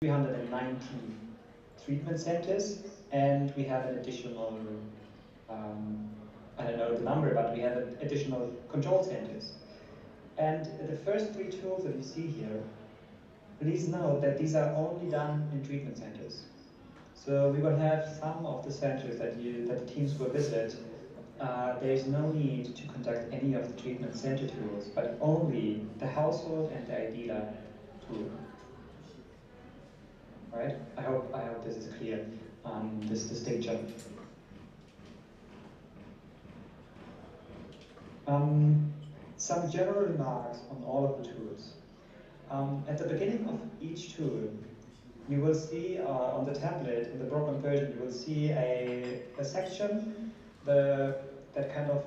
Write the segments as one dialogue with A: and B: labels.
A: 390 treatment centers, and we have an additional, I don't know the number, but we have additional control centers. And the first three tools that you see here, please note that these are only done in treatment centers. So we will have some of the centers that the teams will visit. There is no need to conduct any of the treatment center tools, but only the household and the IDEALA tool. Right? I hope this is clear, this distinction. Some general remarks on all of the tools. At the beginning of each tool, you will see on the tablet, in the broken version, you will see a section that kind of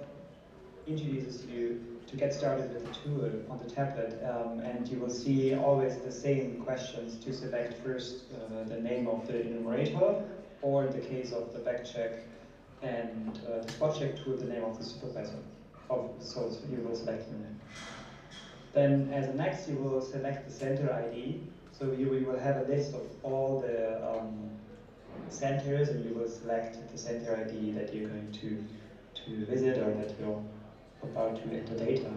A: introduces you to get started with the tool on the tablet, and you will see always the same questions to select first the name of the enumerator, or in the case of the backcheck and the spot check tool, the name of the supervisor. So you will select the name. Then as a next, you will select the center ID. So you will have a list of all the centers, and you will select the center ID that you're going to visit or that you're about to enter data.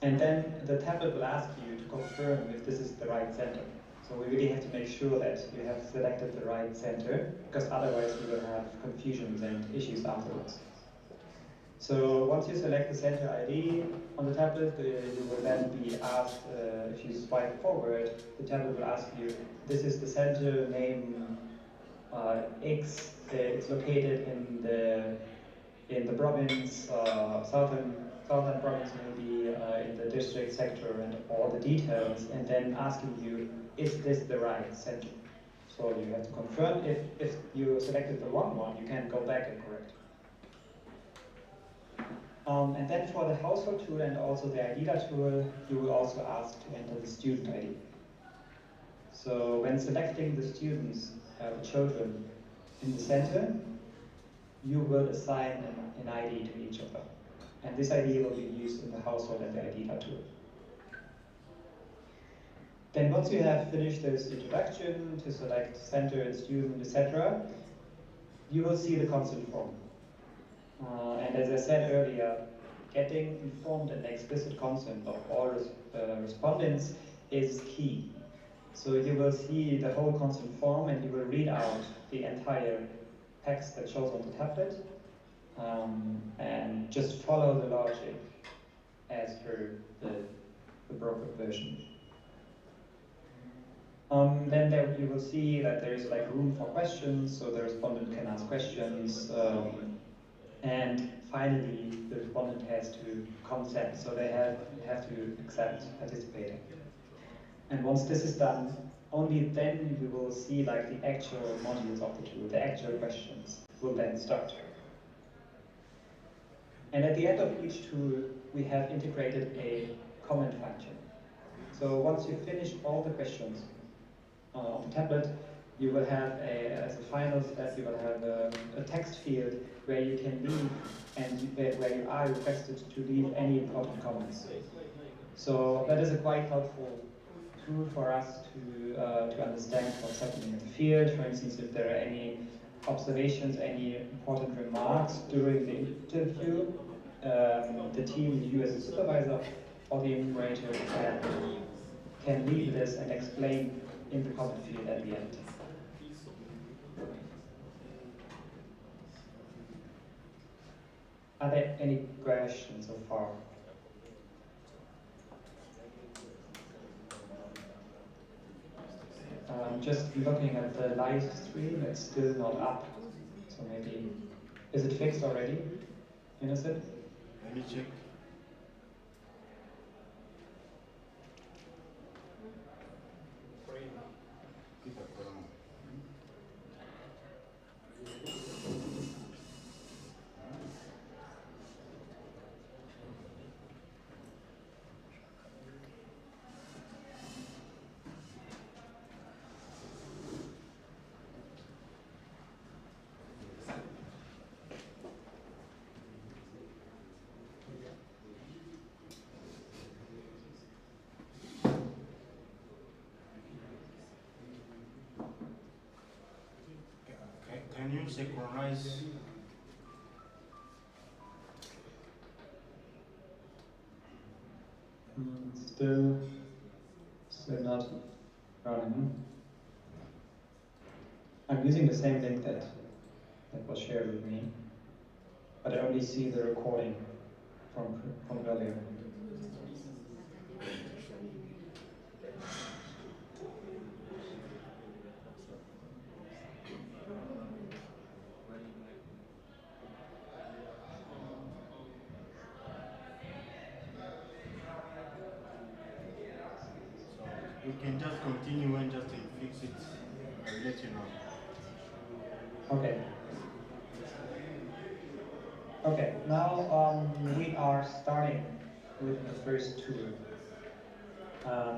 A: And then the tablet will ask you to confirm if this is the right center. So we really have to make sure that you have selected the right center, because otherwise we will have confusions and issues afterwards. So once you select the center ID on the tablet, you will then be asked, if you swipe forward, the tablet will ask you, this is the center name X, it's located in the province, southern province, maybe in the district sector, and all the details, and then asking you, is this the right center? So you have to confirm. If you selected the wrong one, you can go back and correct. And then for the household tool and also the IDEALA tool, you will also ask to enter the student ID. So when selecting the students, the children in the center, you will assign an ID to each of them. And this ID will be used in the household and the IDEALA tool. Then once you have finished this introduction to select center and student, etc., you will see the consent form. And as I said earlier, getting informed and explicit consent of all respondents is key. So you will see the whole consent form, and you will read out the entire text that shows on the tablet, and just follow the logic as per the broker version. Then there you will see that there is like room for questions, so the respondent can ask questions. And finally, the respondent has to consent, so they have to accept participating. And once this is done, only then you will see like the actual modules of the tool, the actual questions will then start. And at the end of each tool, we have integrated a comment function. So once you finish all the questions on the tablet, you will have, as a final step, you will have a text field where you can leave, and where you are requested to leave any important comments. So that is a quite helpful tool for us to understand what's happening in the field. For instance, if there are any observations, any important remarks during the interview, the team, you as a supervisor or the enumerator, can leave this and explain in the comment field at the end. Are there any questions so far? Just looking at the live stream, it's still not up. So maybe, is it fixed already? Innocent?
B: Let me check. can you synchronize?
A: Still not running. I'm using the same link that was shared with me, but I only see the recording from earlier.
B: We can just continue and just fix it. I'll let you know.
A: Okay. Okay, now we are starting with the first tool,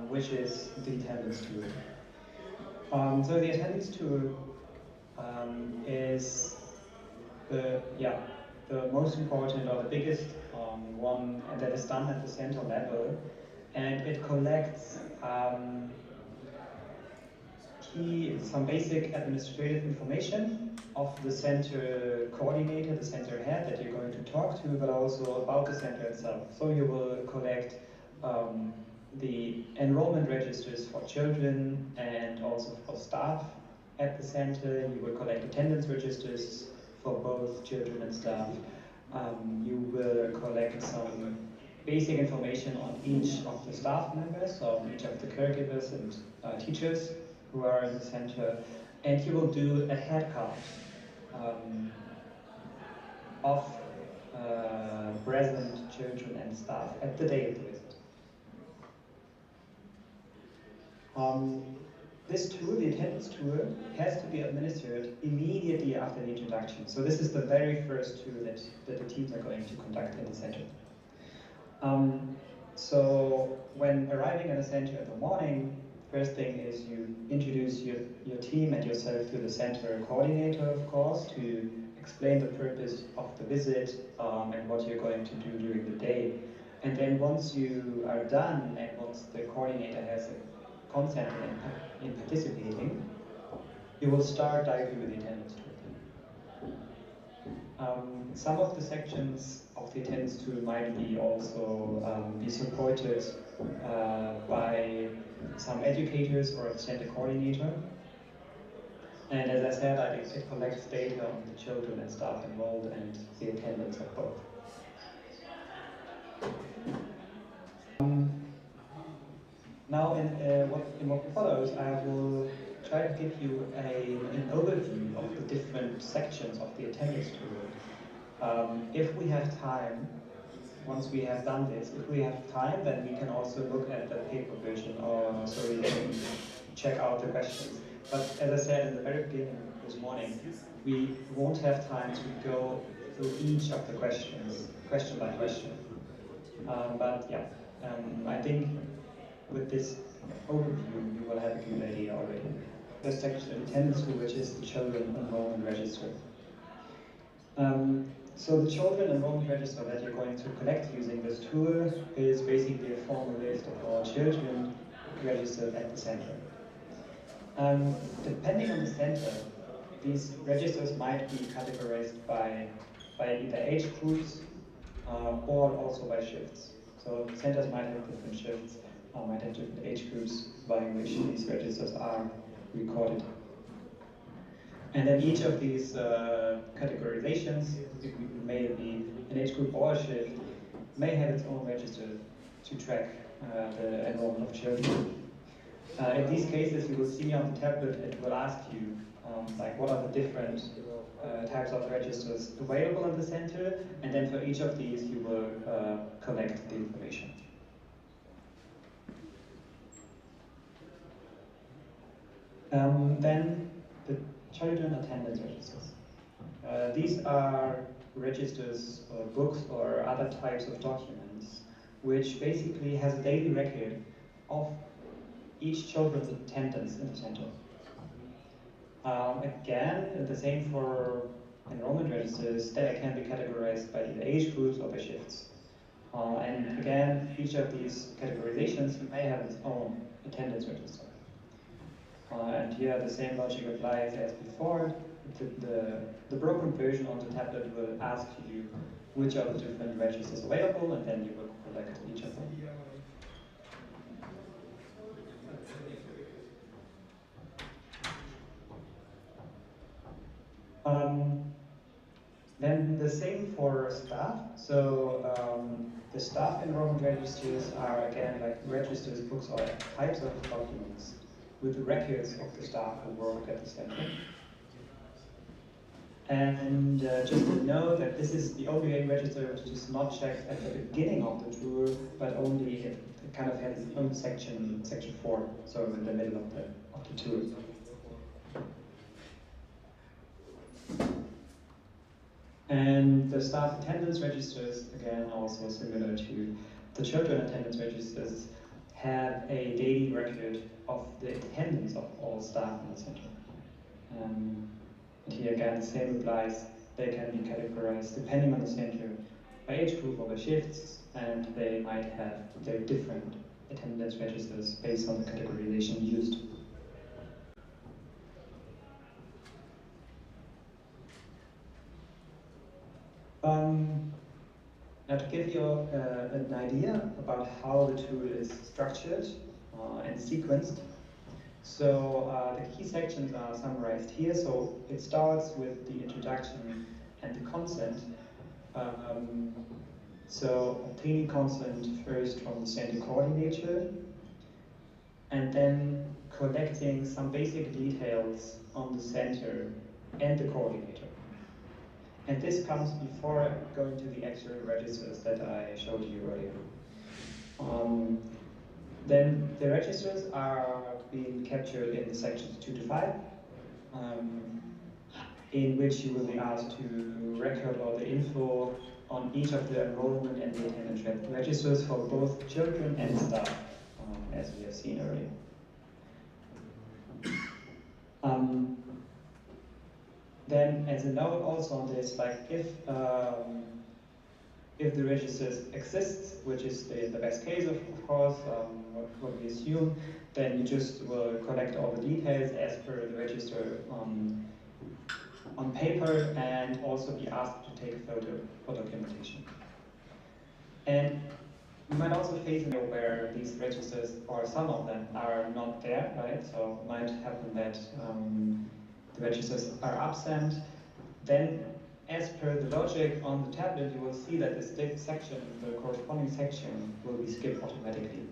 A: which is the attendance tool. So the attendance tool is the most important or the biggest one that is done at the center level, and it collects some basic administrative information of the center coordinator, the center head that you're going to talk to, but also about the center itself. So you will collect the enrollment registers for children and also for staff at the center. You will collect attendance registers for both children and staff. You will collect some basic information on each of the staff members, so each of the caregivers and teachers who are in the center, and you will do a head count of present children and staff at the day of the visit. This tool, the attendance tool, has to be administered immediately after the introduction. So this is the very first tool that the teams are going to conduct in the center. So when arriving at the center in the morning, first thing is you introduce your team and yourself to the center coordinator, of course, to explain the purpose of the visit and what you're going to do during the day. And then once you are done and once the coordinator has a consent in participating, you will start directly with the attendance tool. Some of the sections of the attendance tool might be also be supported by some educators or a center coordinator. And as I said, it collects data on the children and staff enrolled and the attendance of both. Now, in what follows, I will try to give you an overview of the different sections of the attendance tool. If we have time, once we have done this, if we have time, then we can also look at the paper version, or so we can check out the questions. But as I said in the very beginning this morning, we won't have time to go through each of the questions, question by question. But yeah, I think with this overview, you will have a good idea already. The section attendance tool, which is the children enrollment register. So the children enrollment register that you're going to collect using this tool is basically a formal list of all children registered at the center. Depending on the center, these registers might be categorized by either age groups or also by shifts. So centers might have different shifts, might have different age groups by which these registers are recorded. And then each of these categorizations, it may be an age group or a shift, may have its own register to track the enrollment of children. In these cases, you will see on the tablet, it will ask you like what are the different types of registers available in the center, and then for each of these, you will collect the information. Then the children attendance registers. These are registers or books or other types of documents which basically has a daily record of each children's attendance in the center. Again, the same for enrollment registers, they can be categorized by either age groups or by shifts. And again, each of these categorizations may have its own attendance register. And here the same logic applies as before. the broken version on the tablet will ask you which are the different registers available, and then you will collect each of them. Then the same for staff. So the staff enrollment registers are again like registers, books, or types of documents with the records of the staff who work at the center. And just to know that this is the only register which is not checked at the beginning of the tour, but only it kind of has its own section 4, so in the middle of the tour. And the staff attendance registers, again, also similar to the children attendance registers, have a daily record of the attendance of all staff in the center. And here again, the same applies. They can be categorized depending on the center by age group or by shifts, and they might have their different attendance registers based on the categorization used. Now to give you an idea about how the tool is structured and sequenced, so the key sections are summarized here. So it starts with the introduction and the consent. So obtaining consent first from the center coordinator, and then collecting some basic details on the center and the coordinator. And this comes before going to the actual registers that I showed you earlier. Then the registers are being captured in the sections 2 to 5, in which you will be asked to record all the info on each of the enrollment and the attendance registers for both children and staff, as we have seen earlier. Then, as a note also on this, like if the registers exist, which is the best case of course, what we assume, then you just will collect all the details as per the register on paper, and also be asked to take a photo for documentation. And you might also face a where these registers, or some of them, are not there, right? So it might happen that the registers are absent. Then, as per the logic on the tablet, you will see that this section, the corresponding section, will be skipped automatically.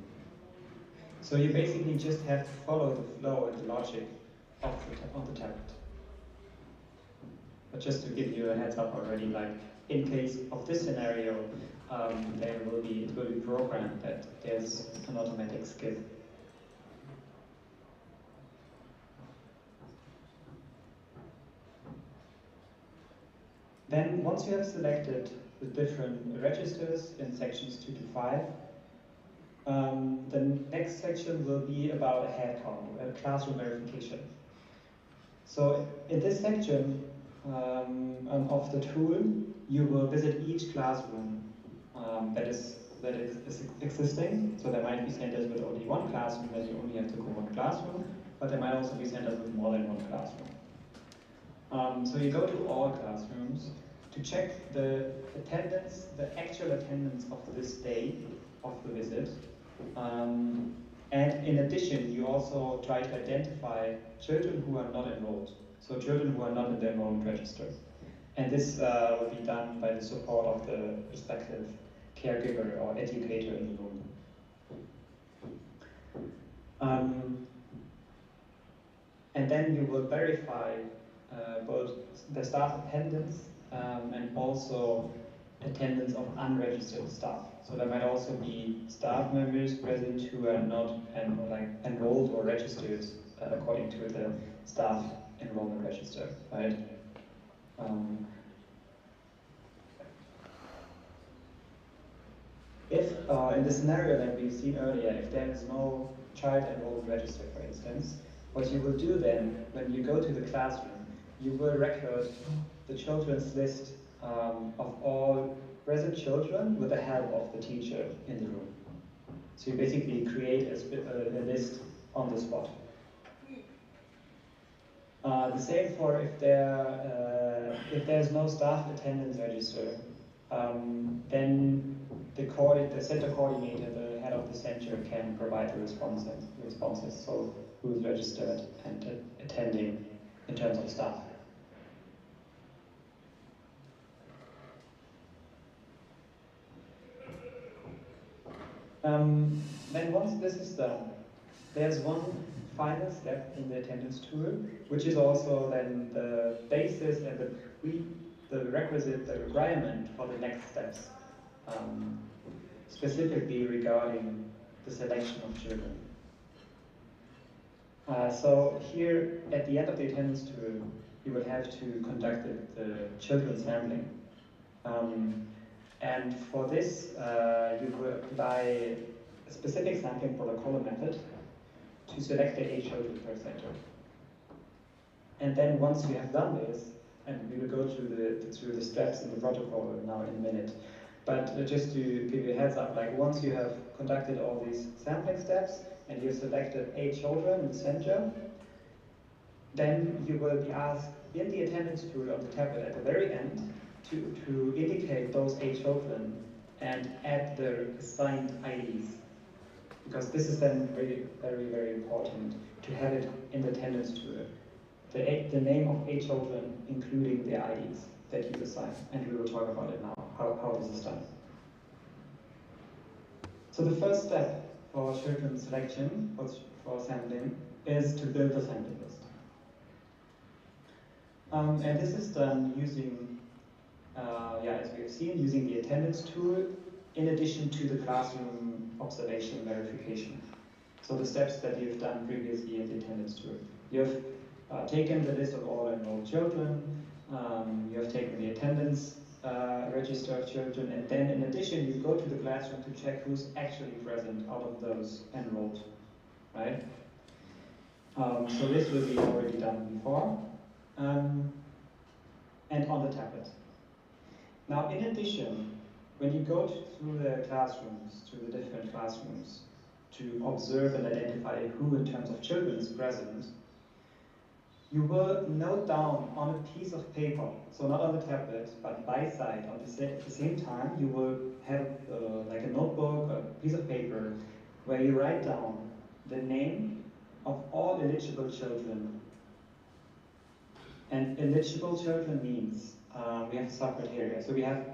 A: So you basically just have to follow the flow and the logic of the tablet. But just to give you a heads up already, like in case of this scenario, it will be programmed that there's an automatic skip. Then, once you have selected the different registers in sections 2 to 5, the next section will be about a head count, a classroom verification. So, in this section of the tool, you will visit each classroom that is existing. So there might be centers with only one classroom, that you only have to go one classroom, but there might also be centers with more than one classroom. So you go to all classrooms to check the attendance, the actual attendance of this day of the visit. And in addition, you also try to identify children who are not enrolled, so children who are not in the enrollment register. And this will be done by the support of the respective caregiver or educator in the room. And then you will verify both the staff attendance and also attendance of unregistered staff. So there might also be staff members present who are not enrolled or registered according to the staff enrollment register, right? If in the scenario that we've seen earlier, if there is no child enrolled register, for instance, what you will do then, when you go to the classroom, you will record the children's list of all present children with the help of the teacher in the room. So you basically create a list on the spot. The same for if there's no staff attendance register, then the center coordinator, the head of the center, can provide the responses. So who's registered and attending in terms of staff. Then once this is done, there's one final step in the attendance tool, which is also then the basis and the requirement for the next steps, specifically regarding the selection of children. So here, at the end of the attendance tool, you will have to conduct the children sampling. And for this, you will apply a specific sampling protocol method to select the 8 children per center. And then once you have done this, and we will go through the steps in the protocol now in a minute, but just to give you a heads up, like once you have conducted all these sampling steps and you've selected 8 children in the center, then you will be asked in the attendance tool on the tablet at the very end to indicate those 8 children and add their assigned IDs. Because this is then really very, very important to have it in the attendance tool. The name of 8 children, including their IDs that you assign. And we will talk about it now, how this is done. So the first step for children selection, for sampling, is to build a sampling list. And this is done using, as we have seen, using the attendance tool in addition to the classroom observation verification. So the steps that you've done previously in the attendance tool. You've taken the list of all enrolled children, you have taken the attendance register of children, and then in addition you go to the classroom to check who's actually present out of those enrolled, right? So this will be already done before, and on the tablet. Now in addition, when you go through the classrooms, through the different classrooms, to observe and identify who in terms of children is present, you will note down on a piece of paper, so not on the tablet, but by side, at the same time, you will have like a notebook, a piece of paper, where you write down the name of all eligible children. And eligible children means we have sub-criteria. So we have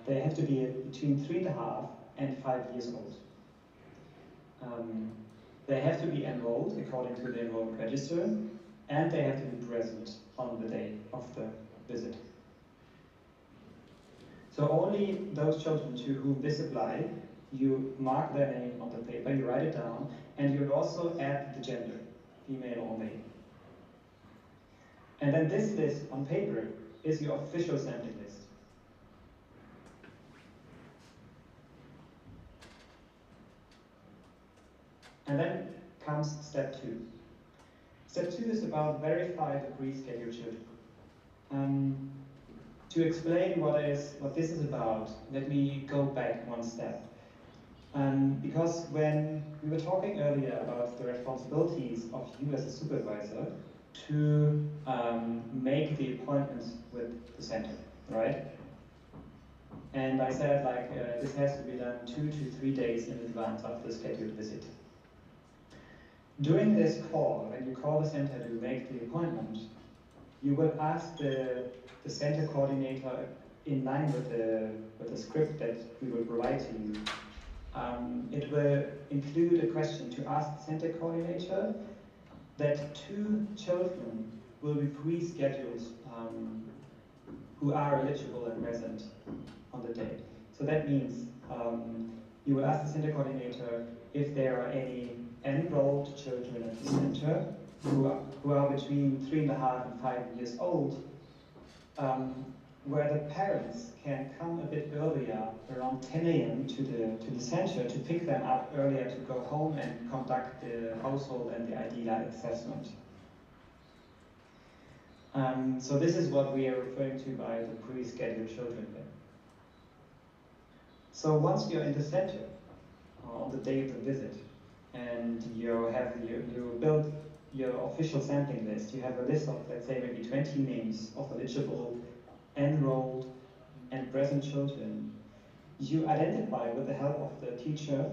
A: they have to be between 3.5 and 5 years old. They have to be enrolled according to the enrollment register, and they have to be present on the day of the visit. So only those children to whom this applies, you mark their name on the paper, you write it down, and you also add the gender, female or male. And then this list on paper is your official sampling list. And then comes step 2. Step 2 is about verify the pre-scheduled children. To explain what this is about, let me go back one step. Because when we were talking earlier about the responsibilities of you as a supervisor to make the appointments with the center, right? And I said this has to be done 2 to 3 days in advance of the scheduled visit. During this call, when you call the center to make the appointment, you will ask the center coordinator in line with the script that we will provide to you. It will include a question to ask the center coordinator that 2 children will be pre-scheduled who are eligible and present on the day. So that means you will ask the center coordinator if there are any enrolled children at the center who are between 3.5 and 5 years old, where the parents can come a bit earlier, around 10 a.m. to the center to pick them up earlier to go home and conduct the household and the ID assessment. So this is what we are referring to by the pre-scheduled children there. So once you're in the center on the day of the visit, and you build your official sampling list, you have a list of, let's say, maybe 20 names of eligible, enrolled, and present children. You identify with the help of the teacher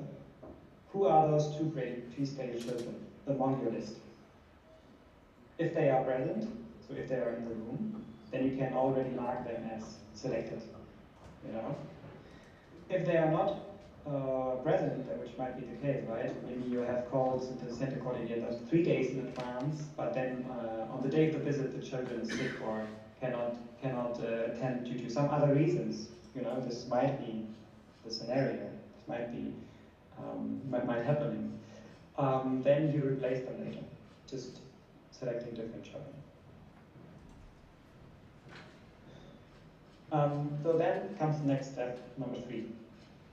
A: who are those two pre-scheduled children among your list. If they are present, so if they are in the room, then you can already mark them as selected. You know, if they are not present, which might be the case, right? Maybe you have called the center coordinator 3 days in advance, but then on the day of the visit, the children is sick or cannot attend due to some other reasons. You know, this might be the scenario. This might be might happen. Then you replace them later, just selecting different children. So then comes the next step, number 3.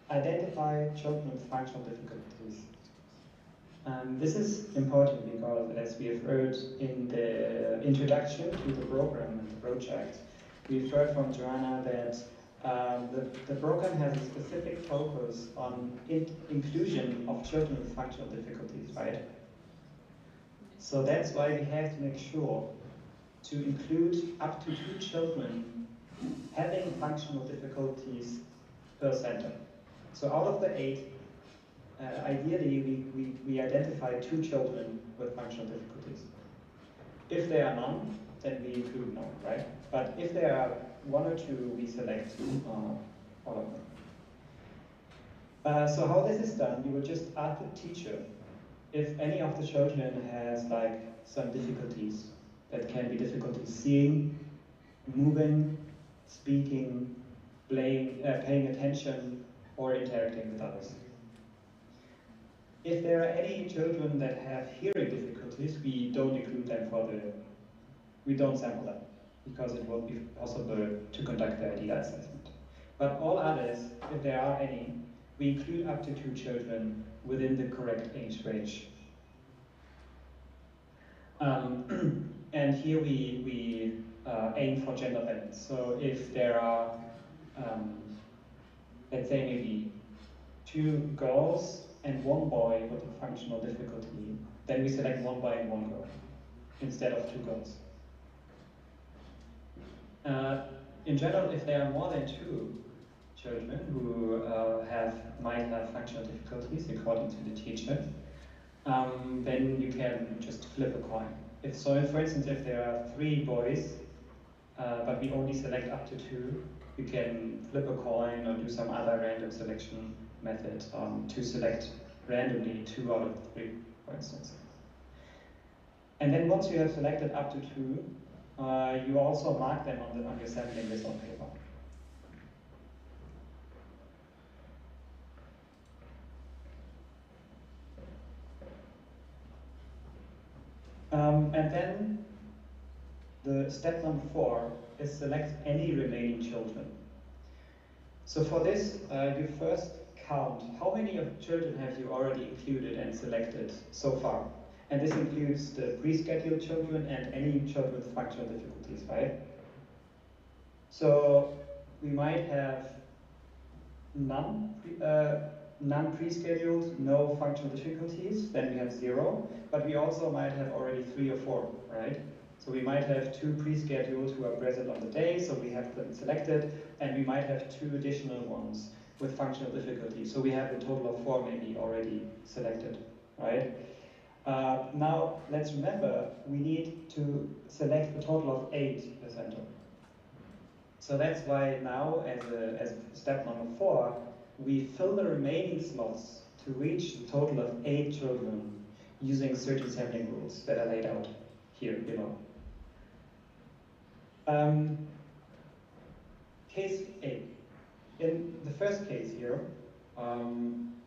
A: Identify children with functional difficulties. This is important because, as we have heard in the introduction to the program and the project, we've heard from Joanna that the program has a specific focus on inclusion of children with functional difficulties, right? So that's why we have to make sure to include up to 2 children having functional difficulties per center. So out of the 8, ideally we identify 2 children with functional difficulties. If there are none, then we include none, right? But if there are 1 or 2, we select all of them. So how this is done, you will just ask the teacher if any of the children has like some difficulties. That can be difficulties seeing, moving, speaking, playing, paying attention, or interacting with others. If there are any children that have hearing difficulties, we don't include them we don't sample them, because it won't be possible to conduct the idea assessment. But all others, if there are any, we include up to 2 children within the correct age range. And here we aim for gender balance. So if there are, let's say maybe 2 girls and 1 boy with a functional difficulty, then we select 1 boy and 1 girl instead of 2 girls. In general, if there are more than 2 children who might have functional difficulties according to the teacher, then you can just flip a coin. For instance, if there are 3 boys, but we only select up to 2, you can flip a coin or do some other random selection method to select randomly 2 out of 3, for instance. And then once you have selected up to 2, you also mark them on your sampling list on paper. And then the step number 4 is select any remaining children. So for this, you first count how many of children have you already included and selected so far. And this includes the pre-scheduled children and any children with functional difficulties, right? So we might have none pre-scheduled, no functional difficulties, then we have 0. But we also might have already 3 or 4, right? So we might have 2 pre-scheduled who are present on the day, so we have them selected, and we might have 2 additional ones with functional difficulties. So we have a total of 4 maybe already selected, right? Now, let's remember, we need to select a total of 8 per center. So that's why now, as step number 4, we fill the remaining slots to reach a total of 8 children using certain sampling rules that are laid out here below. Case A. In the first case here,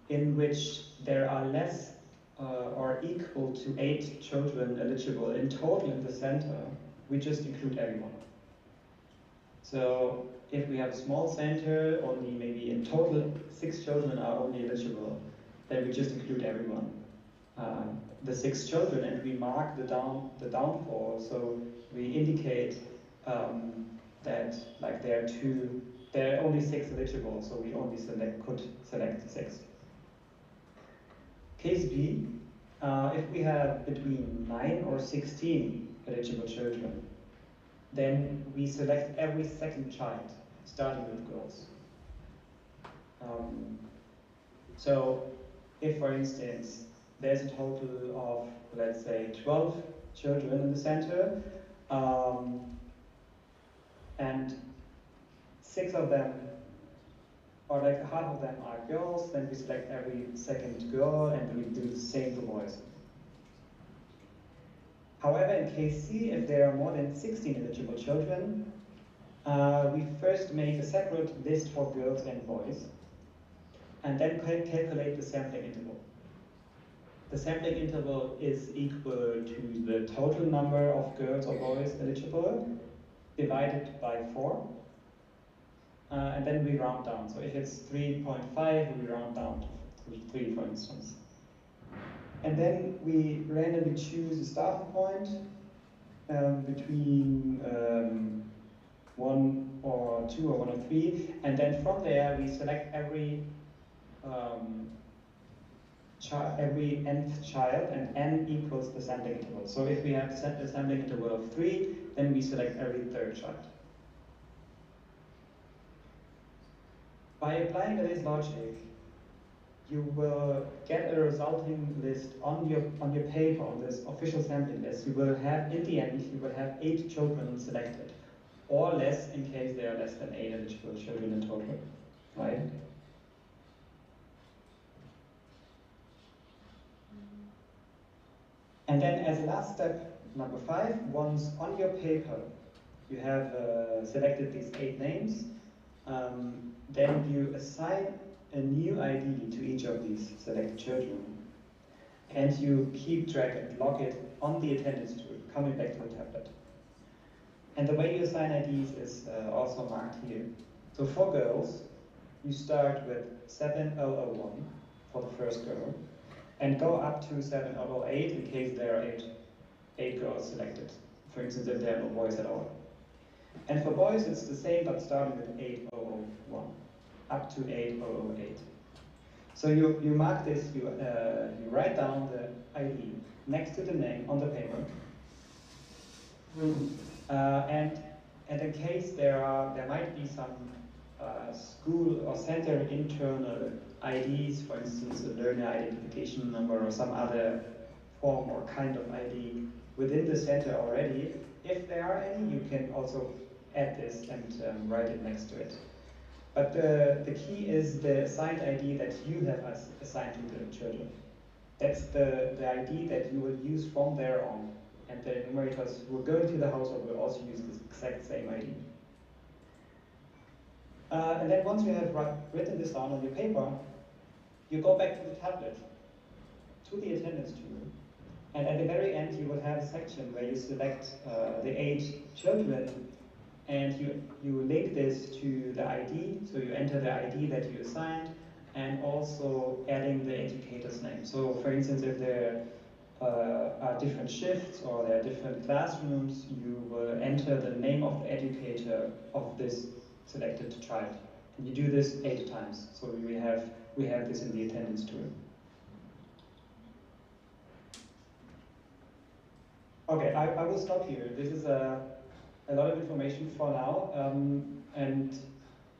A: in which there are less or equal to 8 children eligible in total in the center, we just include everyone. So if we have a small center, only maybe in total 6 children are only eligible, then we just include everyone. The 6 children, and we mark the downfall, so we indicate that like there are only 6 eligible, so we only could select 6. Case B, If we have between 9 or 16 eligible children, then we select every second child, starting with girls. So if, for instance, there's a total of, let's say, 12 children in the center, and 6 of them, or like half of them are girls, then we select every second girl, and we do the same for boys. However, in case C, if there are more than 16 eligible children, we first make a separate list for girls and boys, and then calculate the sampling interval. The sampling interval is equal to the total number of girls or boys eligible divided by 4, and then we round down. So if it's 3.5, we round down to 3, for instance. And then we randomly choose a starting point between 1 or 2 or 1 or 3, and then from there we select every nth child, and n equals the sampling interval. So if we have set the sampling interval of 3, then we select every third child. By applying this logic, you will get a resulting list on your paper, on this official sampling list. You will have, in the end, you will have 8 children selected, or less in case there are less than 8 eligible children in total, right? And then as a last step, number 5, once on your paper you have selected these 8 names, then you assign a new ID to each of these selected children, and you keep track and log it on the attendance tool, coming back to the tablet. And the way you assign IDs is also marked here. So for girls, you start with 7001 for the first girl, and go up to 7008 in case there are 8 girls selected. For instance, if there are no boys at all. And for boys, it's the same, but starting with 8001 up to 8008. So you mark this, you write down the ID next to the name on the paper. And in case there might be some school or center internal IDs, for instance, a learner identification number or some other form or kind of ID within the center already. If there are any, you can also add this and write it next to it. But the key is the assigned ID that you have assigned to the children. That's the ID that you will use from there on. And the enumerators who are going to the household will also use this exact same ID. And then once you have written this down on your paper, you go back to the tablet, to the attendance tool, and at the very end you will have a section where you select the 8 children, and you link this to the ID, so you enter the ID that you assigned, and also adding the educator's name. So for instance, if there are different shifts or there are different classrooms, you will enter the name of the educator of this selected child. And you do this 8 times, so we have this in the attendance tool. Okay, I will stop here. This is a lot of information for now, and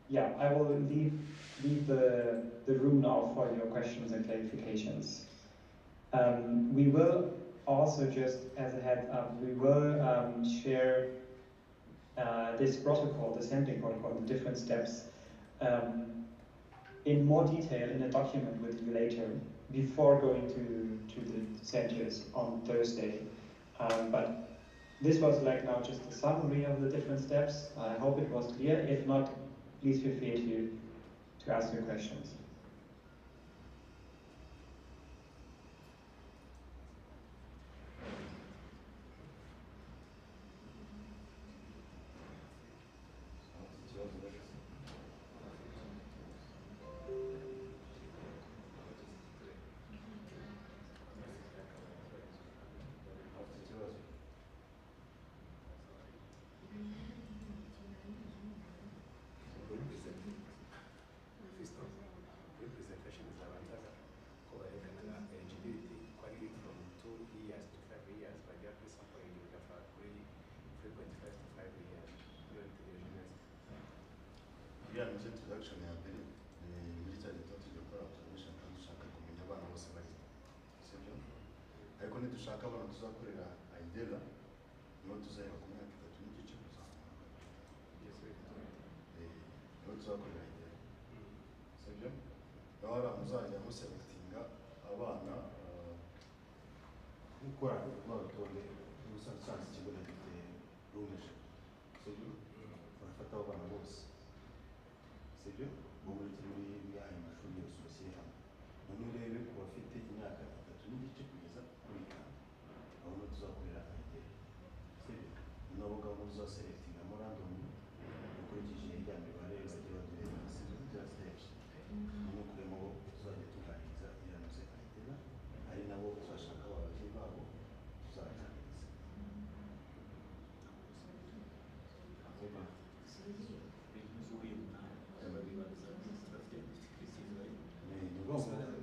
A: yeah, I will leave the room now for your questions and clarifications. We will also, just as a heads up, we will share this protocol, the sampling protocol, the different steps, in more detail in a document with you later, before going to the centers on Thursday. But this was like now just a summary of the different steps. I hope it was clear. If not, please feel free to ask your questions.
C: introduction ya mbere muri cya gito tujya gukora observation kandi dushaka kumenya abana bose bari sibyo ariko nidushaka abana tuzakorera idea niho tuzahera ku myaka 3 n'igice kuzamura niho tuzakorera idea sibyo naho ari muzajya muselectinga abana gukora urutonde rusanzwe ikigo gifite rumeje sibyo barafata abana bose sibyo muri aya mashuri yose bashyire hamwe none urebe ku bafite imyaka 3 n'igice kugeza kuri 5 aho no tuzakorera idea sibyo nabo gabo muzaselectinga mo random ukurikije ijya mibare bagiye bagirira sibyo steps no kuremo tuzajya tuganiriza iranze idea ari nabo tuzashaka ababyeyi babo tuzaganiriza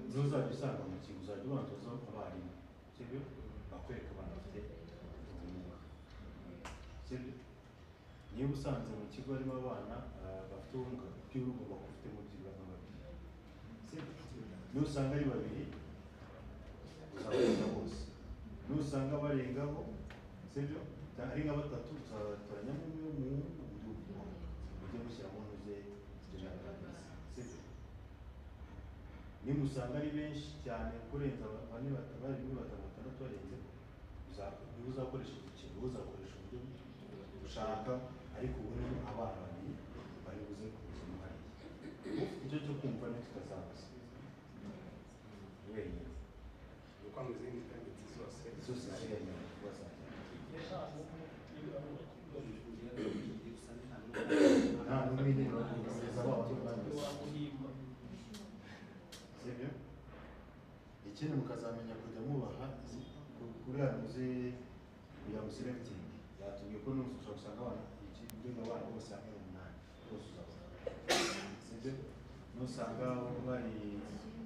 C: ntuzajya usanga mu kigo uzajya ubanza abarimu sibyo bakwereka abana bafite ubumuga sibyo niba usanze mu kigo harimo abana bafite ubumuga bw'urugo bafite mu kigo babiri sibyo nusanga ari babiri uzabakorera bose nusanga barengaho sibyo ari nka batatu uzabatoranyamo umwe mu ujye mushyiramo ntuze sibyo nimusanga ari benshi cyane kurenza bane bari muri 6 barenze uzakoresha ikintu uzakoresha uburyo ushaka ariko ubu ni abana babiri bari buze kuza hari icyo cyo kumva no kitazabaza wenyine
D: uko ngo izindi kandi zose
C: ziranye kubaza nta n'umwe neza sibyo ikindi mukazamenya kujya mubaha kuri muze kugira ngo selecting yatubwiye ko n'ushobora gusanga abana ikindi abana bose hamwe 8 bose uzabona sibyo nusanga bari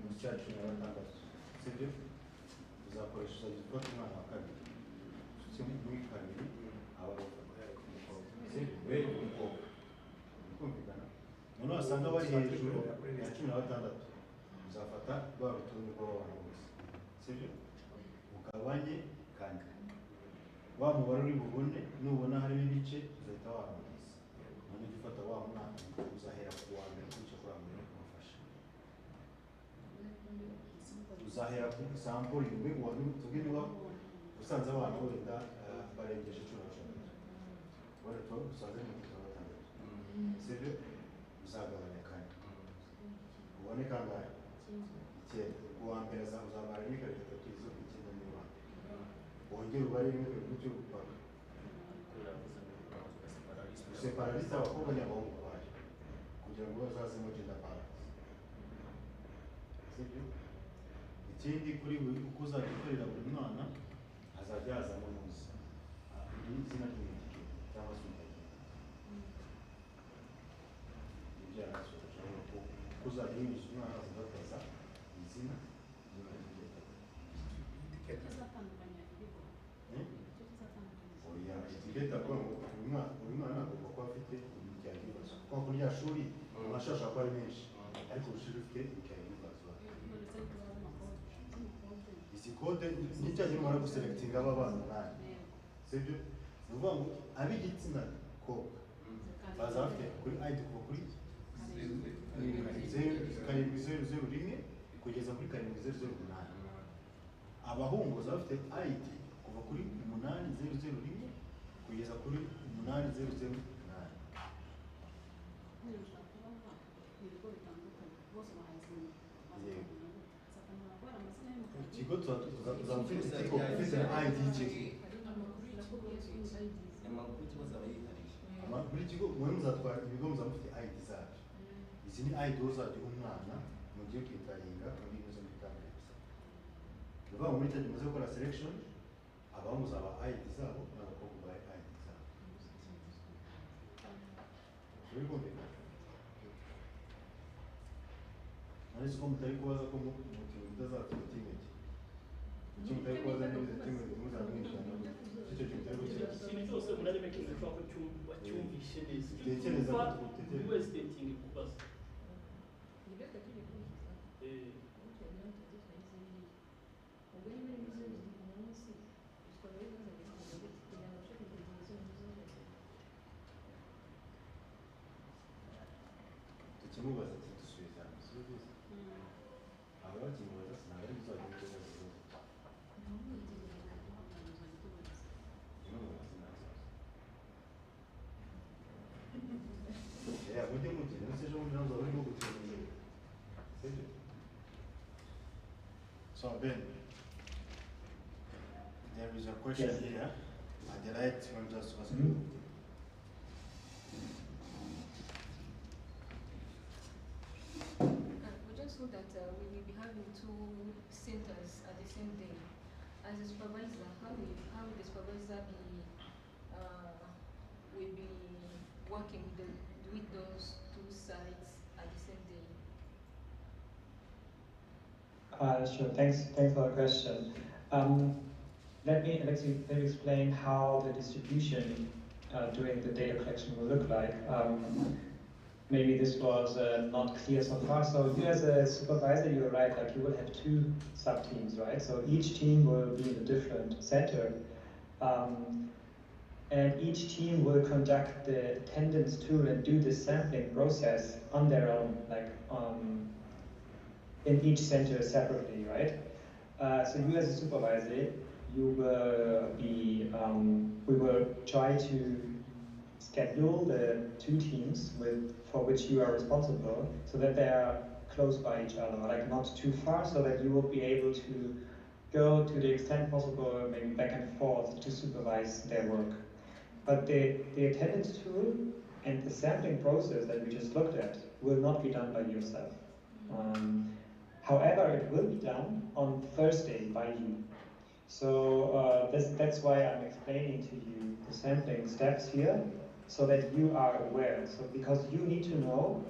C: mu cyacu na batandatu sibyo uzakoresha gufata umwana wa kabiri muri kabiri sibyo umukobwa kumvikana none wasanga bari hejuru ya 16 uzafata rwa rutonde rw'abana bose sibyo ugabanye kandi wa mubare uri bubone nubona harimo ibice uzahita warangiza none ujya ufata wa mwana uzahera ku wa mbere kwica kuri mbere kumufasha uzahera ku sample yumve uwa tubwire niba usanze abana wenda barengeje 10 wala to usanze mu 6 sibyo uzagabanya kandi ubone kangahe kuwa mbere uzabara rimwe kabiri gatatu izo icyenda niba wongera ubare rimwe gutyo gupaka separalista abakobwa n'abahungu baje kugira ngo bazazemo gender balance sibyo ikindi kuri buri uko uzajya ukorera buri mwana azajya hazamo munsi izina ry'umwigike cyangwa se ibyo yarashobora ko uzajya yinjiza umwana azagakoza izina etiketa ko umwana agomba kuba afite ibijyanye n'ibibazo kuko kuri rya shuri amashusho akora ari menshi ariko urushuri ufite ibijyanye n'ibibazo izi kode n'icyagiye umara guselectinga aba bana nani sibyo ni ukuvuga ngo ab'igitsina kobwa baza bafite kuri ID kuva kuri 001 kugeza kuri 7008 abahungu baza bafite ID kuva kuri 8001 kugeza kuri 8008 ikigo tuzamufite ID buri kigo mwe muzatwara ibigo muzamufite ID zacu izi ni ID uzajya umwana mu gihe kwitaringa muri izo bitambuka bivuga muri cyo gihe gukora selection abahungu zaba ID zabo n'abakobwa ba ID zabo uri kumva nari ko mutari kubaza ko mutima utazafite kimwe icyo mutari kubaza neza kimwe muzamwishyana icyo cyo mutari gukira
E: ikintu cyose murari making sure ko cyumvishe neza
C: tekereza
E: wese dating kubaza
C: tukimubaza ati dusuye cyane subiza aba bakimubaza sinabwo ari bizajya ibibazo ya mujye mugenda ese ejo bundi ntabwo barimo gutera imbere sibyo.
B: So Ben, there is a question
A: Yes.
B: here. I'd like to just ask you.
E: We just know that we will be having two centers at the same day. As a supervisor, how will the supervisor will be working with those two sites at the same day?
A: Sure. Thanks for the question. Let me explain how the distribution during the data collection will look like. Maybe this was not clear so far. So you as a supervisor, you're right, like you will have two sub-teams, right? So each team will be in a different center. And each team will conduct the attendance tool and do the sampling process on their own, like in each center separately, right? So you as a supervisor, you will be, we will try to schedule the two teams for which you are responsible so that they are close by each other, like not too far, so that you will be able to go to the extent possible, maybe back and forth to supervise their work. But the attendance tool and the sampling process that we just looked at will not be done by yourself. However, it will be done on Thursday by you. So that's why I'm explaining to you the sampling steps here, so that you are aware. So because you need to know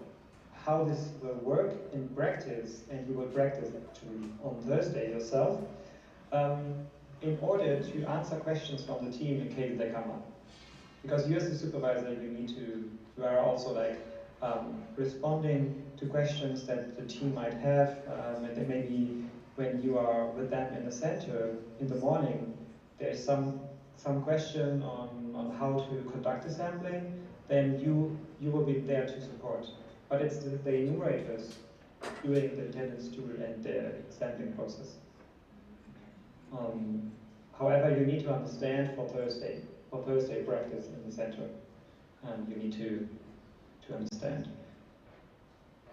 A: how this will work in practice, and you will practice actually on Thursday yourself, in order to answer questions from the team in case they come up. Because you as a supervisor, you are also like responding to questions that the team might have, and then maybe when you are with them in the center in the morning, there's some question on how to conduct the sampling, then you will be there to support. But it's the enumerators doing the attendance tool and the sampling process. However, you need to understand for Thursday practice in the center, and you need to understand.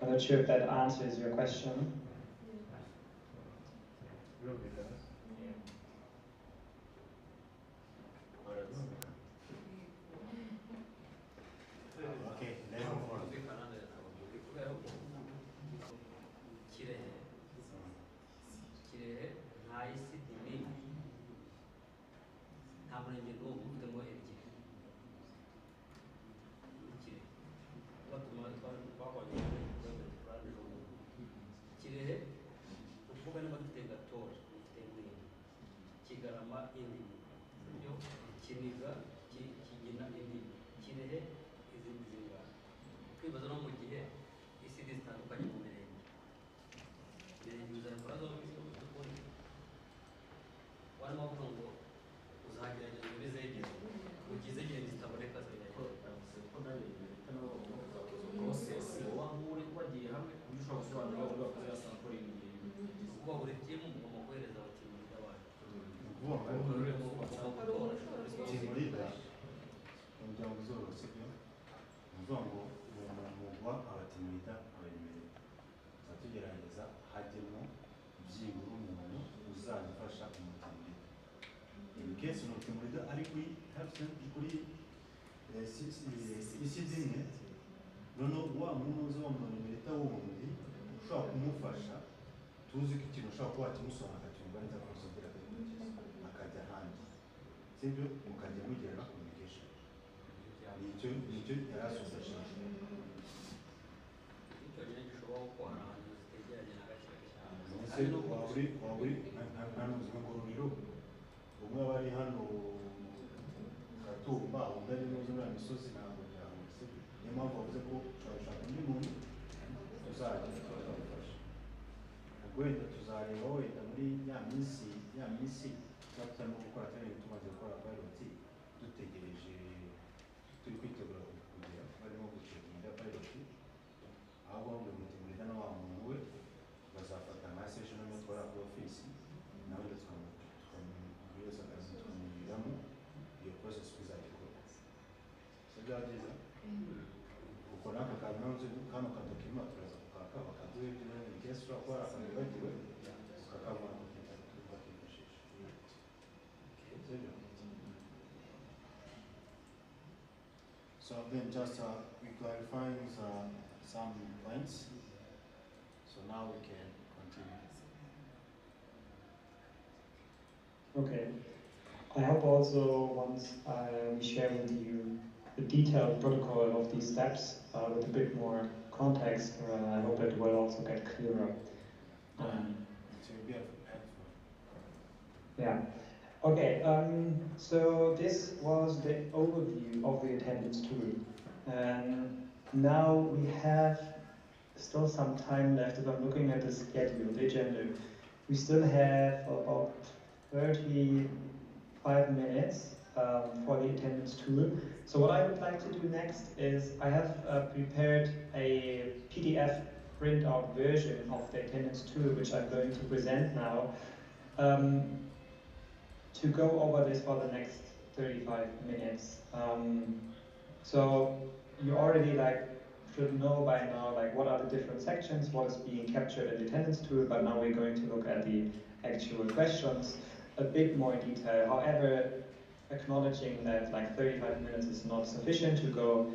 A: I'm not sure if that answers your question.
B: Okay, let's move on.
C: wenda tuzareba wenda muri ya minsi tuba turimo gukora training tumaze gukora pilot dutegereje turi kwitegura kugera barimo gucekinga pilot aho ngo mutegurira na wa muntu we bazafata nka session yo twara ku office nawe tukamubwiriza akazi tukamubwiramo iyo process kuzakikora sibyo byiza kuko naka kanonze kano kadokima turaza kukaka bakaduha ibyo ingesi ushobora kuba akabibagiwe ukakabona bakifashisha sibyo. So then just clarifying some points. So now we can continue.
A: Okay. I hope also once we share with you the detailed protocol of these steps with a bit more context, I hope it will also get clearer.
C: It will be helpful.
A: Yeah. Okay, so this was the overview of the attendance tool. And now we have still some time left. If I'm looking at the schedule, the agenda, we still have about 35 minutes for the attendance tool. So what I would like to do next is I have prepared a PDF printout version of the attendance tool, which I'm going to present now. To go over this for the next 35 minutes. So you already should know by now what are the different sections, what is being captured in the attendance tool, but now we're going to look at the actual questions a bit more in detail. However, acknowledging that 35 minutes is not sufficient to go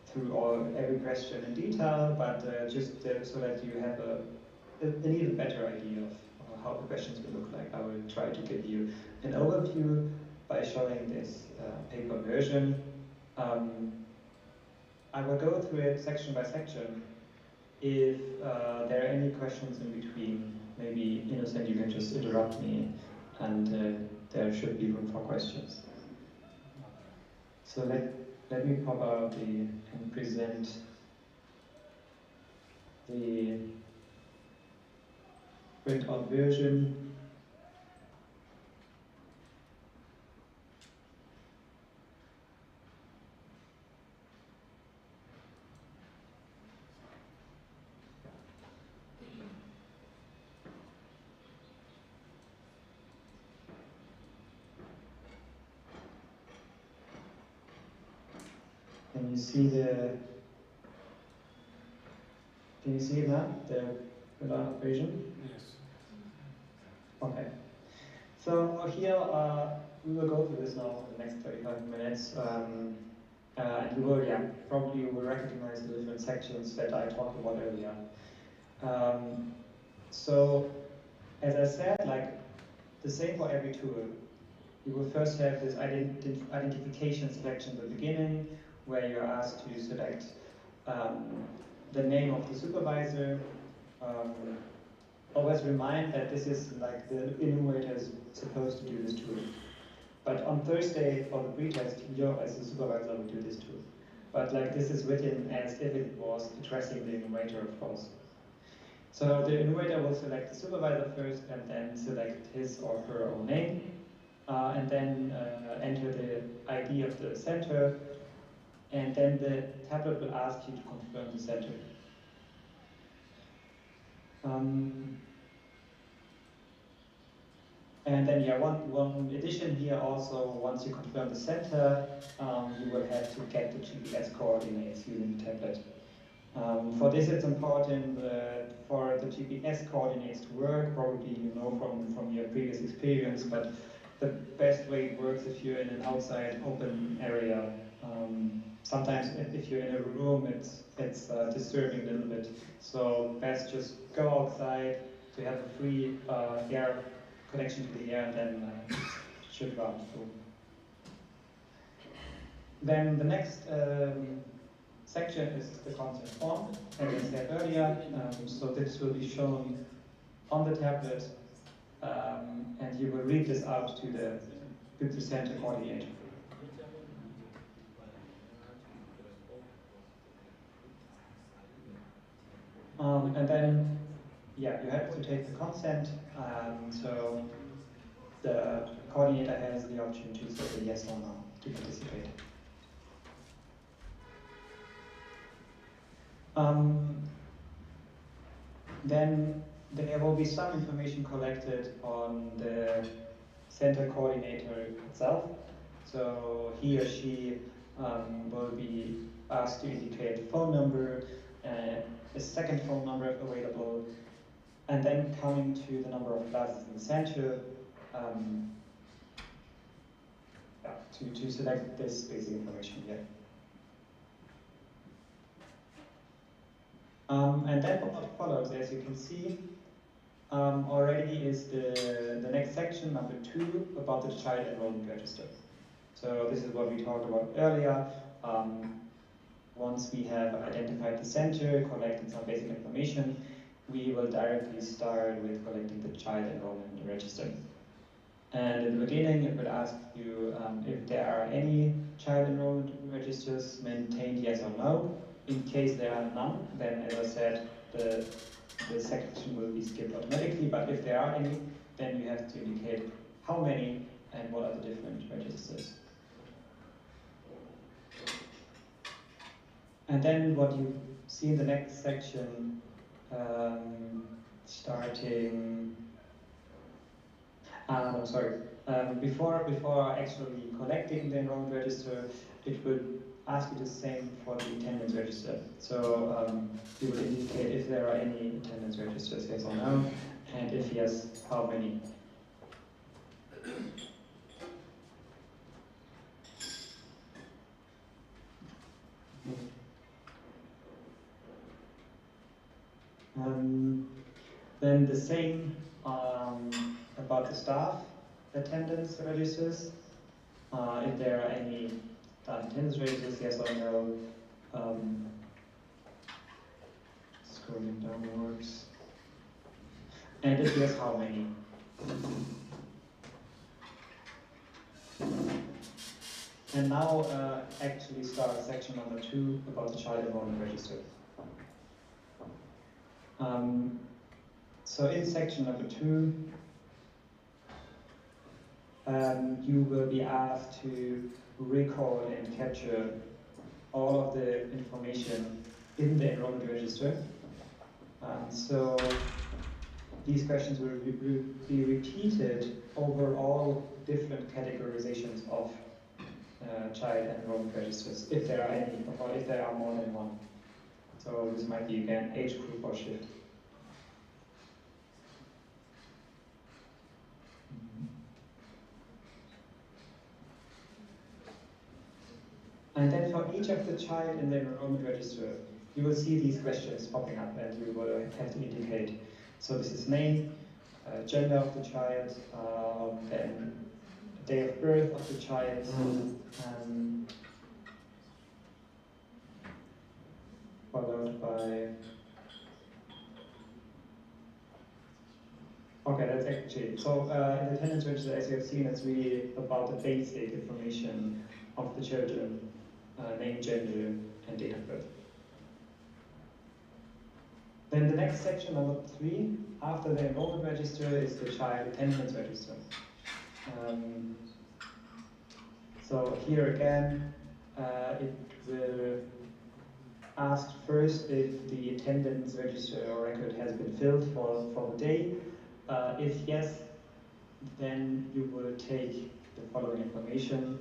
A: through every question in detail, but just so that you have an even better idea of how the questions will look like. I will try to give you an overview by showing this paper version. I will go through it section by section. If there are any questions in between, maybe Innocent, you can just interrupt me, and there should be room for questions. So let me pop out and present the printout version. Can you see it now? The printout version?
D: Yes.
A: Okay. So here we will go through this now for the next 35 minutes. And you will, probably will recognize the different sections that I talked about earlier. So, as I said, the same for every tool. You will first have this identification selection at the beginning, where you're asked to select the name of the supervisor. Always remind that this is the enumerator is supposed to do this tool. But on Thursday for the pretest, you as the supervisor will do this too. But this is written as if it was addressing the enumerator, of course. So the enumerator will select the supervisor first and then select his or her own name. And then enter the ID of the center. And then the tablet will ask you to confirm the center. And then one addition here also, once you confirm the center, you will have to get the GPS coordinates using the tablet. For this it's important for the GPS coordinates to work, probably you know from your previous experience, but the best way it works if you're in an outside open area. Sometimes if you're in a room it's disturbing a little bit, so best just go outside to have a free air connection to the air and then should run through. Then the next section is the consent form, as I said earlier. So this will be shown on the tablet, and you will read this out to the center coordinator. And then yeah, you have to take the consent, so the coordinator has the option to say yes or no to participate. Then there will be some information collected on the center coordinator itself. So he or she will be asked to indicate a phone number, a second phone number if available, and then coming to the number of classes in the center, to select this basic information here. And then what follows, as you can see, already is the next section, number 2, about the child enrollment register. So this is what we talked about earlier. Once we have identified the center, collected some basic information, we will directly start with collecting the child enrollment register. And in the beginning, it will ask you if there are any child enrollment registers maintained, yes or no. In case there are none, then as I said, the section will be skipped automatically, but if there are any, then you have to indicate how many and what are the different registers. And then what you see in the next section, before actually collecting the enrollment register, it will ask you the same for the attendance register. So you will indicate if there are any attendance registers, yes or no, and if yes, how many. Then the same about the staff attendance registers. If there are any attendance registers, yes or no. Scrolling downwards. And if yes, how many? And now actually start section number 2 about the child enrollment register. So in section number 2, you will be asked to record and capture all of the information in the enrollment register. So these questions will be repeated over all different categorizations of child enrollment registers, if there are any, or if there are more than one. So this might be again age group or shift. And then for each of the child in the enrollment register, you will see these questions popping up and you will have to indicate. So this is name, gender of the child, then day of birth of the child, followed by... Okay, that's actually... So in the attendance register, as you have seen, it's really about the basic information of the children. Name, gender, and date of birth. Then the next section, number 3, after the enrollment register, is the child attendance register. So here again, it will ask first if the attendance register or record has been filled for the day. If yes, then you will take the following information.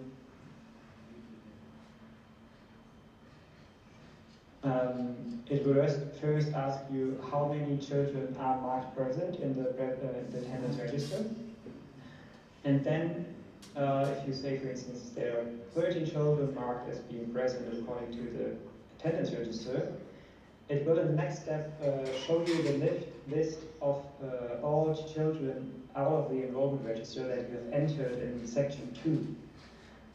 A: It will first ask you how many children are marked present in the attendance register. And then, if you say, for instance, there are 13 children marked as being present according to the attendance register, it will in the next step show you the list of all children out of the enrollment register that you have entered in section 2.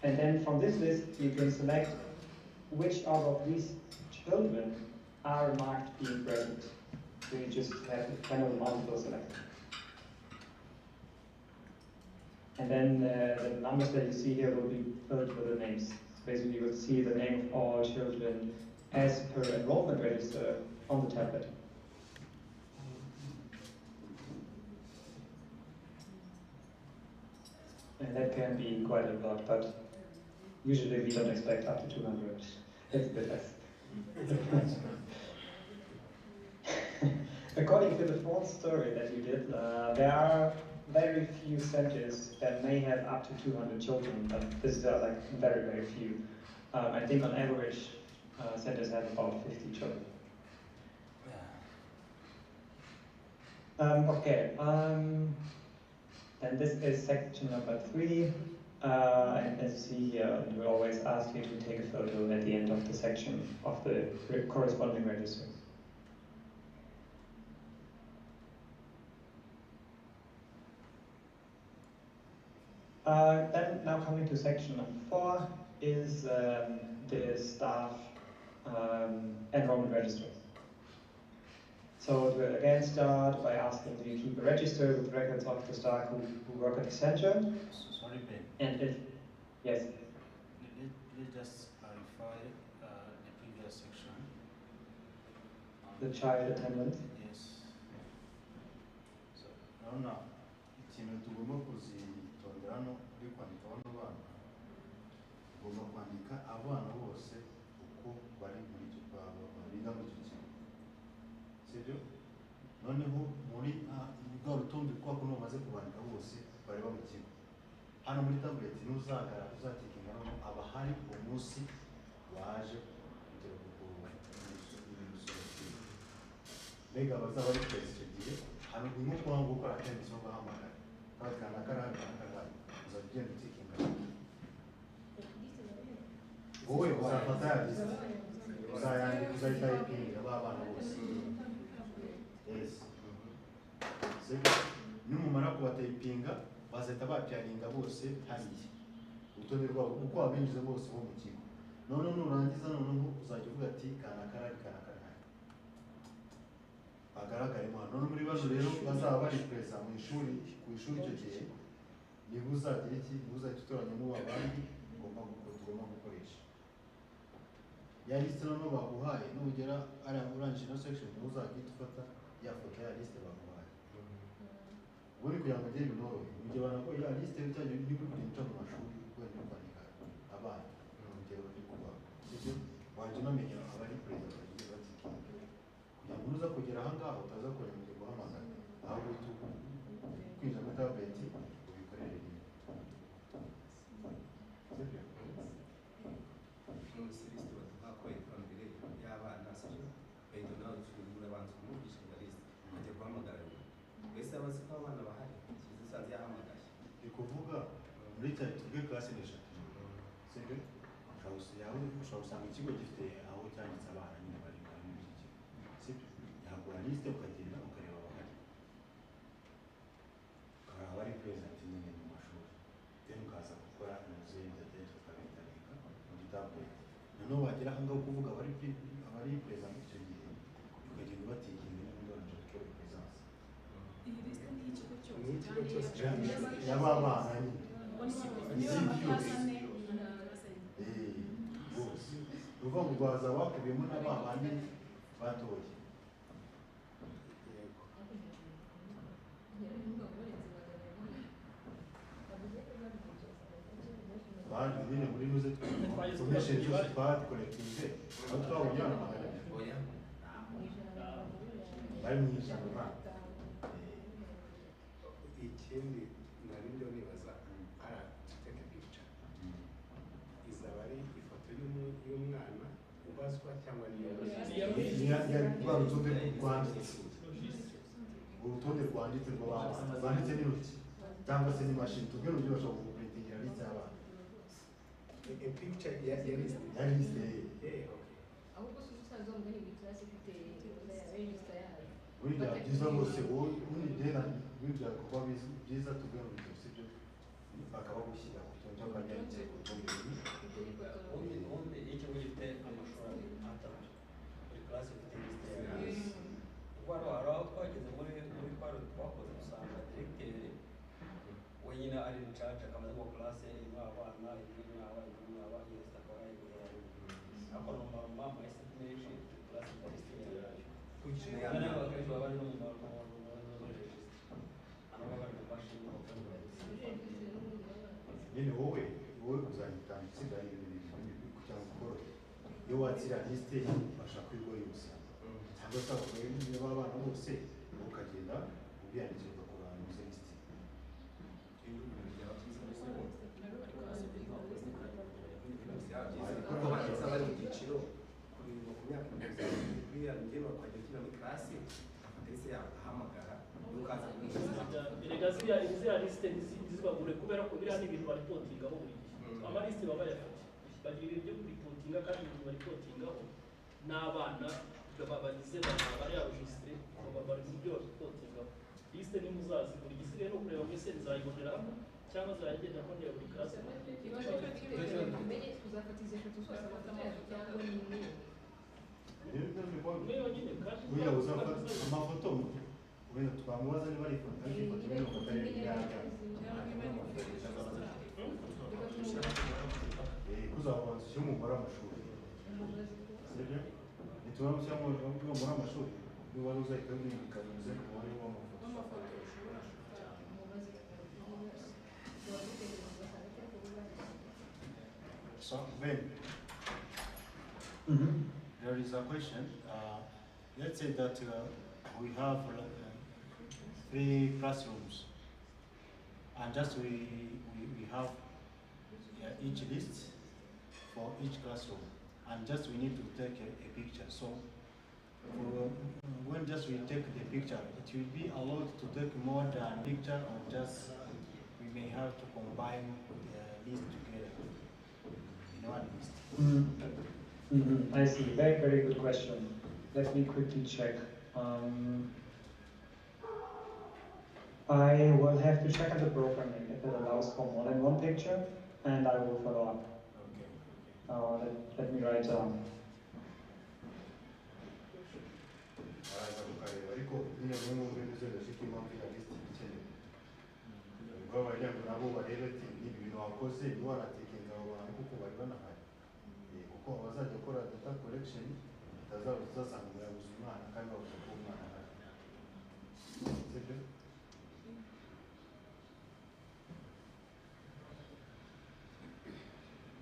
A: And then from this list, you can select which out of these children are marked being present. So you just have kind of a multiple select. And then the numbers that you see here will be filled with the names. So basically you will see the name of all children as per enrollment register on the tablet. And that can be quite a lot, but usually we don't expect up to 200. It's a bit less. According to the fourth story that you did, there are very few centers that may have up to 200 children, but this is like very, very few. I think on average, centers have about 50 children. Okay, and this is section number 3. And as you see here, we always ask you to take a photo at the end of the section of the corresponding register. Then now coming to section number 4 is the staff enrollment register. So we'll again start by asking, do you keep a register with records of the staff who work at the center?
C: Sorry, Ben.
A: And if yes.
C: Let's just clarify the previous section.
A: The child attendance.
C: Yes. So now, ikintu tugomba kuzitondera hano uri kwandika bano bana, ugomba kwandika abana bose uko bari muri icyo biga muri icyo kigo. Sibyo? Noneho muri rwa rutonde rwa kuno bamaze kubandika bose bari mu kigo. Hano muri tablet ntuzagara uzatekinga no abahari umunsi waje kugera ku mbega bazaba ari kwezi icyo gihe hano ni nko kuba gukora attendance no guhamagara kandi karahari uzagenda utekinga wowe uzafata ya list uzayandika uzayitayipinga b'abana bose. Yes. Numumara kubatayipinga bazahita bapyaringa bose hariya urutonde rwabo uko abinjize bose bo mu kigo. None nurangiza noneho uzajya uvuga ati kana karari bagaragare mu hano muri bano rero bazaba bari presa mu ishuri ku ishuri icyo gihe niba uzagira iki uzahita utoranyamo abandi ugomba gukoresha ya liste noneho baguhaye nugera ari urangije no section uzagita ufata ya foto ya liste baguhaye. Ubundi kugira ngo ugere binorohe mugihe banako ya liste y'icyaje n'uko kugenda mu mashuri kwenda kwandika abana mugihe bari kuba sibyo waje namenye abari presa bagiye bazikinga kugira ngo uza kugera aha ngaho utaza kujya mu guhamagara ahubwo kwinjira muri tablet ubikorere rimwe. Sibyo?
D: Muri liste bakwereka mbere y'abana sibyo bahita nawe tugura abantu umugisha na liste bajya guhamagara mbese abazi ko abana bahari kizisanze yahamagaye
C: ni kuvuga muri cyane tubwe class n'eshatu sibyo ushobora usanga ikigo gifite aho cyanditse abana nyine bari muri iki kigo sibyo yagura liste ukagenda ukareba abahari ukaba bari present nyine mu mashuri then ukaza gukora inzu y'indege tukabitaringa muri tablet noneho wagera aha ngaho kuvuga abari present icyo gihe ukagenda ubatikinga n'ubundi wanje gukora presence.
F: Iyi liste ni ikigo cyose
C: yaba abana nyine izindi yose bose uva mu Rwanda bakubiyemo n'abana batoye. Bandi nyine muri nuze information zose twakolekinze aho twabonye abana bari mu ijana.
D: ikindi nari byo nibaza ara take a picture izaba ari ifoto y'umwana ubazwa cyangwa
C: rwa rutonde rwanditse urutonde rwanditse rw'abana rwanditse n'intoki cyangwa se n'imashini tubwire uburyo bashobora kugupurintingira liste y'abana
D: a picture ya liste
C: okay.
E: ahubwo si usanzwe muri iyi class ifite register yayo
C: burya byiza bose wowe ubundi byera burya kuba byiza tubwire urugero sibyo bakaba gushyira ku cyonjo kanyanditse ku rutonde
G: ubundi ikigo gifite amashuri atatu buri class ifite liste yayo ubwo hari aho twageze muri twari twakoze usanga directeur wenyine ari in charge akaba ari mu class irimo abana yes akaba ari ako normal my estimation class ifite liste yayo kugira ngo akenshi baba bari no mu register anaba bari mu mashini
C: nyine wowe uzahita itsinda kugira ngo ukorohe iyo watsira lisite ubasha kuyigwa yose cyangwa se abagore niba abana bose ukagenda ubiyandikira ugakora izo lisite
D: kuko bageze abari mu byiciro kuri ku myaka buriya njyewe bakajya kujya muri klasi afata liste yabo ahamagara ukaza
H: erega ziriya lisite ntizibagure kubera ko biriya ni ibintu baripotingaho buri gihe amalisite baba bayafite bagira ibyo kuripotinga kandi ibintu baripotingaho n'abana bagize bari yarujisitire bari mu byo baripotingaho lisite ni muzazi buri gisigaye no kureba ngo ese nzayibonera hamwe cyangwa nzayagenda mbonera buri klasi
C: buriya uzafata amafoto wenda twamubaza niba ari ifoto ariko ifoto niyo foto ari igaragara kuzabanza ushyire umubare w'amashuri sibyo nitubona ushyira umubare w'amashuri niba uzahita wimikanuze umubare w'amafoto. So then, there is a question. Let's say that we have 3 classrooms, and just we have each list for each classroom, and just we need to take a picture. So when just we take the picture, it will be allowed to take more than picture, or just we may have to combine the list together in one list.
A: I see. Very, very good question. Let me quickly check. I will have to check on the programming if it allows for more than one picture, and I will follow up.
C: Okay.
A: Let me write down.
C: ariko nyine muri mu bintu zose zifite impamvu ya list ikenewe ubwo bajya ngo nabo barebe ati ibi bintu wakoze ni waratekereza abo bantu kuko bari banahari kuko abazajya gukora data collection bazasanga umuyobozi umwana kandi bavuga ko umwana ahari sibyo.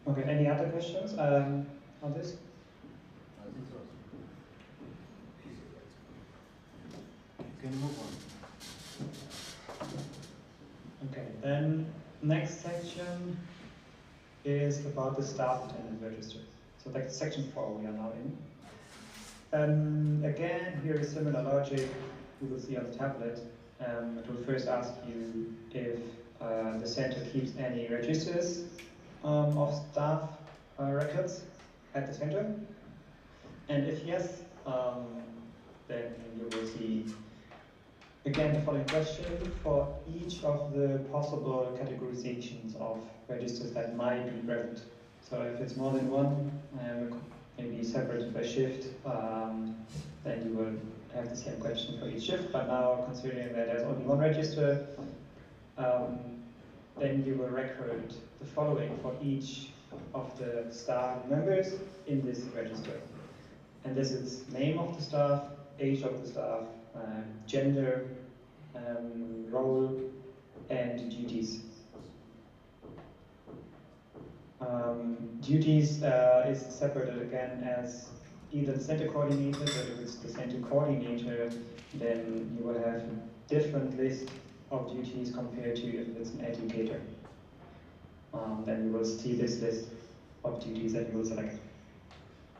A: Okay, any other questions on this?
C: Can move on.
A: Okay, then next section is about the staff attendance register. So that's section 4 we are now in. Again, here is similar logic you will see on the tablet. It will first ask you if the center keeps any registers of staff records at the center. And if yes, then you will see again the following question for each of the possible categorizations of registers that might be present. So if it's more than one, maybe separated by shift, then you will have the same question for each shift. But now, considering that there's only one register, then you will record the following for each of the staff members in this register. And this is name of the staff, age of the staff, gender, role, and duties. Duties is separated again as either the center coordinator, but if it's the center coordinator, then you will have a different list of duties compared to if it's an educator. Then you will see this list of duties and you will select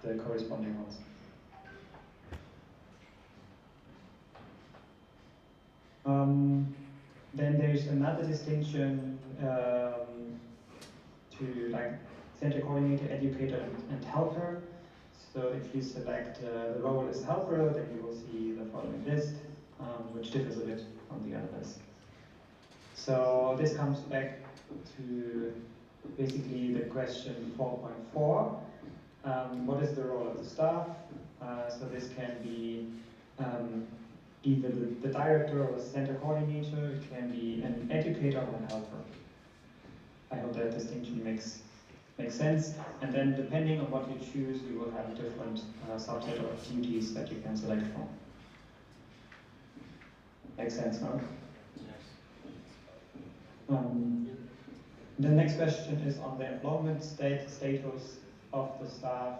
A: the corresponding ones. Then there's another distinction to like center coordinator, educator, and helper. So if you select the role as helper, then you will see the following list, which differs a bit from the others. So this comes back to basically the question 4.4. What is the role of the staff? So this can be either the director or the center coordinator, it can be an educator or a helper. I hope that distinction makes sense. And then depending on what you choose, you will have a different subset of duties that you can select from. Makes sense, no? The next question is on the employment status of the staff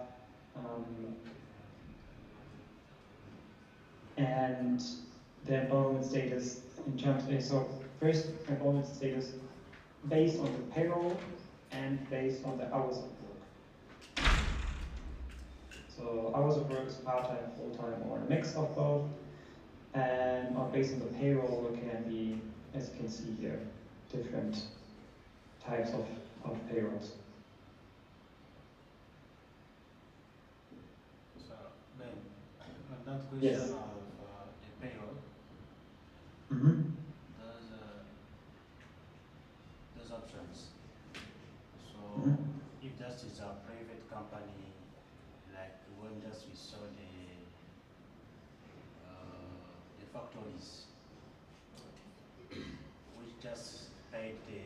A: and the employment status in terms of, so first employment status based on the payroll and based on the hours of work. So hours of work is part-time, full-time, or a mix of both, and based on the payroll it can be, as you can see here, different types of payrolls.
B: So, Ben, on that question
A: Yes.
B: of the payroll,
A: Mm-hmm.
B: there's options. So,
A: Mhm.
B: if that is a private company, like when just we saw the factories, which just paid the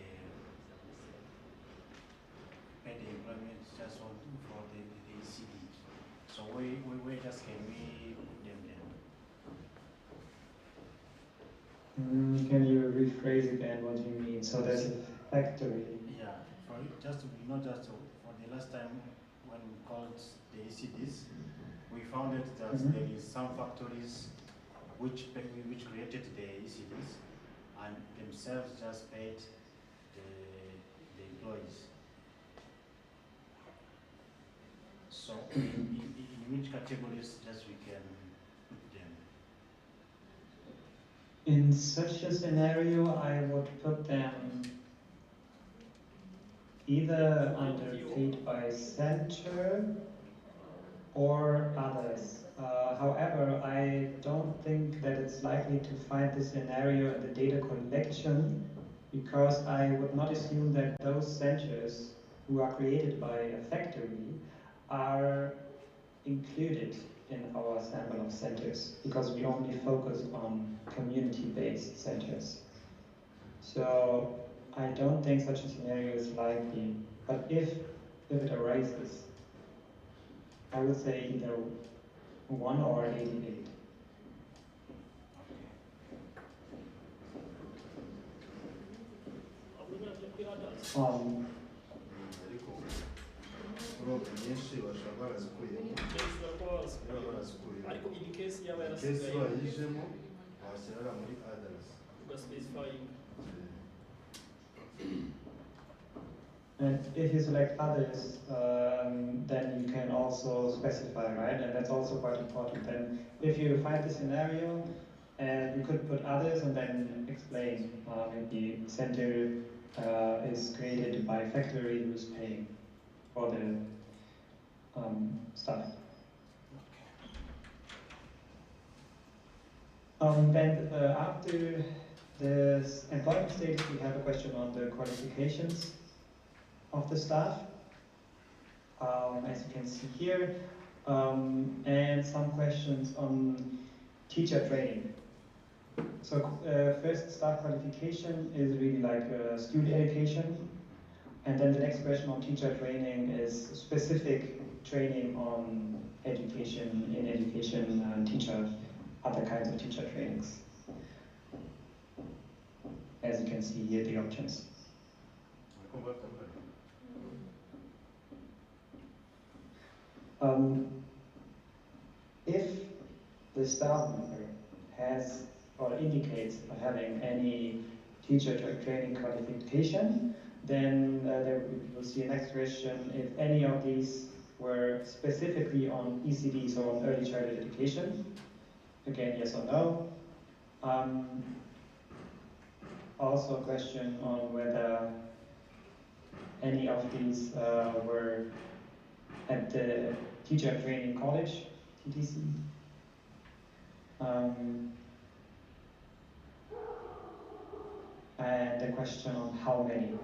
B: employment just for the ECD. So we just can we put them there.
A: Can you rephrase again what you mean? So there's a factory.
B: Yeah, for just to not just for the last time when we called the ECDs, we found it that
A: Mhm.
B: there is some factories which created the ECDs and themselves just paid the employees. So in which categories just we can put them?
A: In such a scenario, I would put them either under paid by center or others. However, I don't think that it's likely to find this scenario in the data collection, because I would not assume that those centers who are created by a factory are included in our sample of centers, because we only focus on community-based centers. So I don't think such a scenario is likely, but if it arises, I would say either 1 or 88.
C: ariko urope nyinshi bashobora barazikuyemo niba barazikuye
H: ariko in case yaba
C: kesi
H: yarasigaye
C: bayijemo washyira muri others.
H: ugaspecifying.
A: And if you select others, then you can also specify, right? And that's also quite important. Then if you find the scenario, you could put others and then explain maybe center is created by factory who's paying for the stuff. Then after the employment status, we have a question on the qualifications of the staff, as you can see here, and some questions on teacher training. So first, staff qualification is really like student education, and then the next question on teacher training is specific training on education, in education, teacher, other kinds of teacher trainings. As you can see here, the options. If the staff member has or indicates having any teacher training qualification, then there we will see a next question if any of these were specifically on ECD, so on early childhood education. Again, yes or no. Also a question on whether any of these were at the teacher training college, TTC. And a question on how many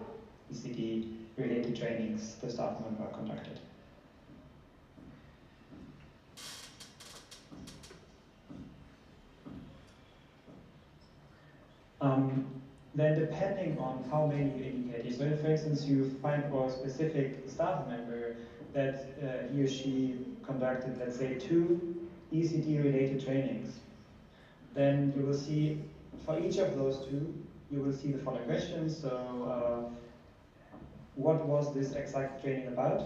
A: ECD related trainings the staff member conducted. Then depending on how many you indicate, so if for instance you find for a specific staff member that he or she conducted, let's say, 2 ECD related trainings, then you will see for each of those 2, you will see the following questions. So what was this exact training about.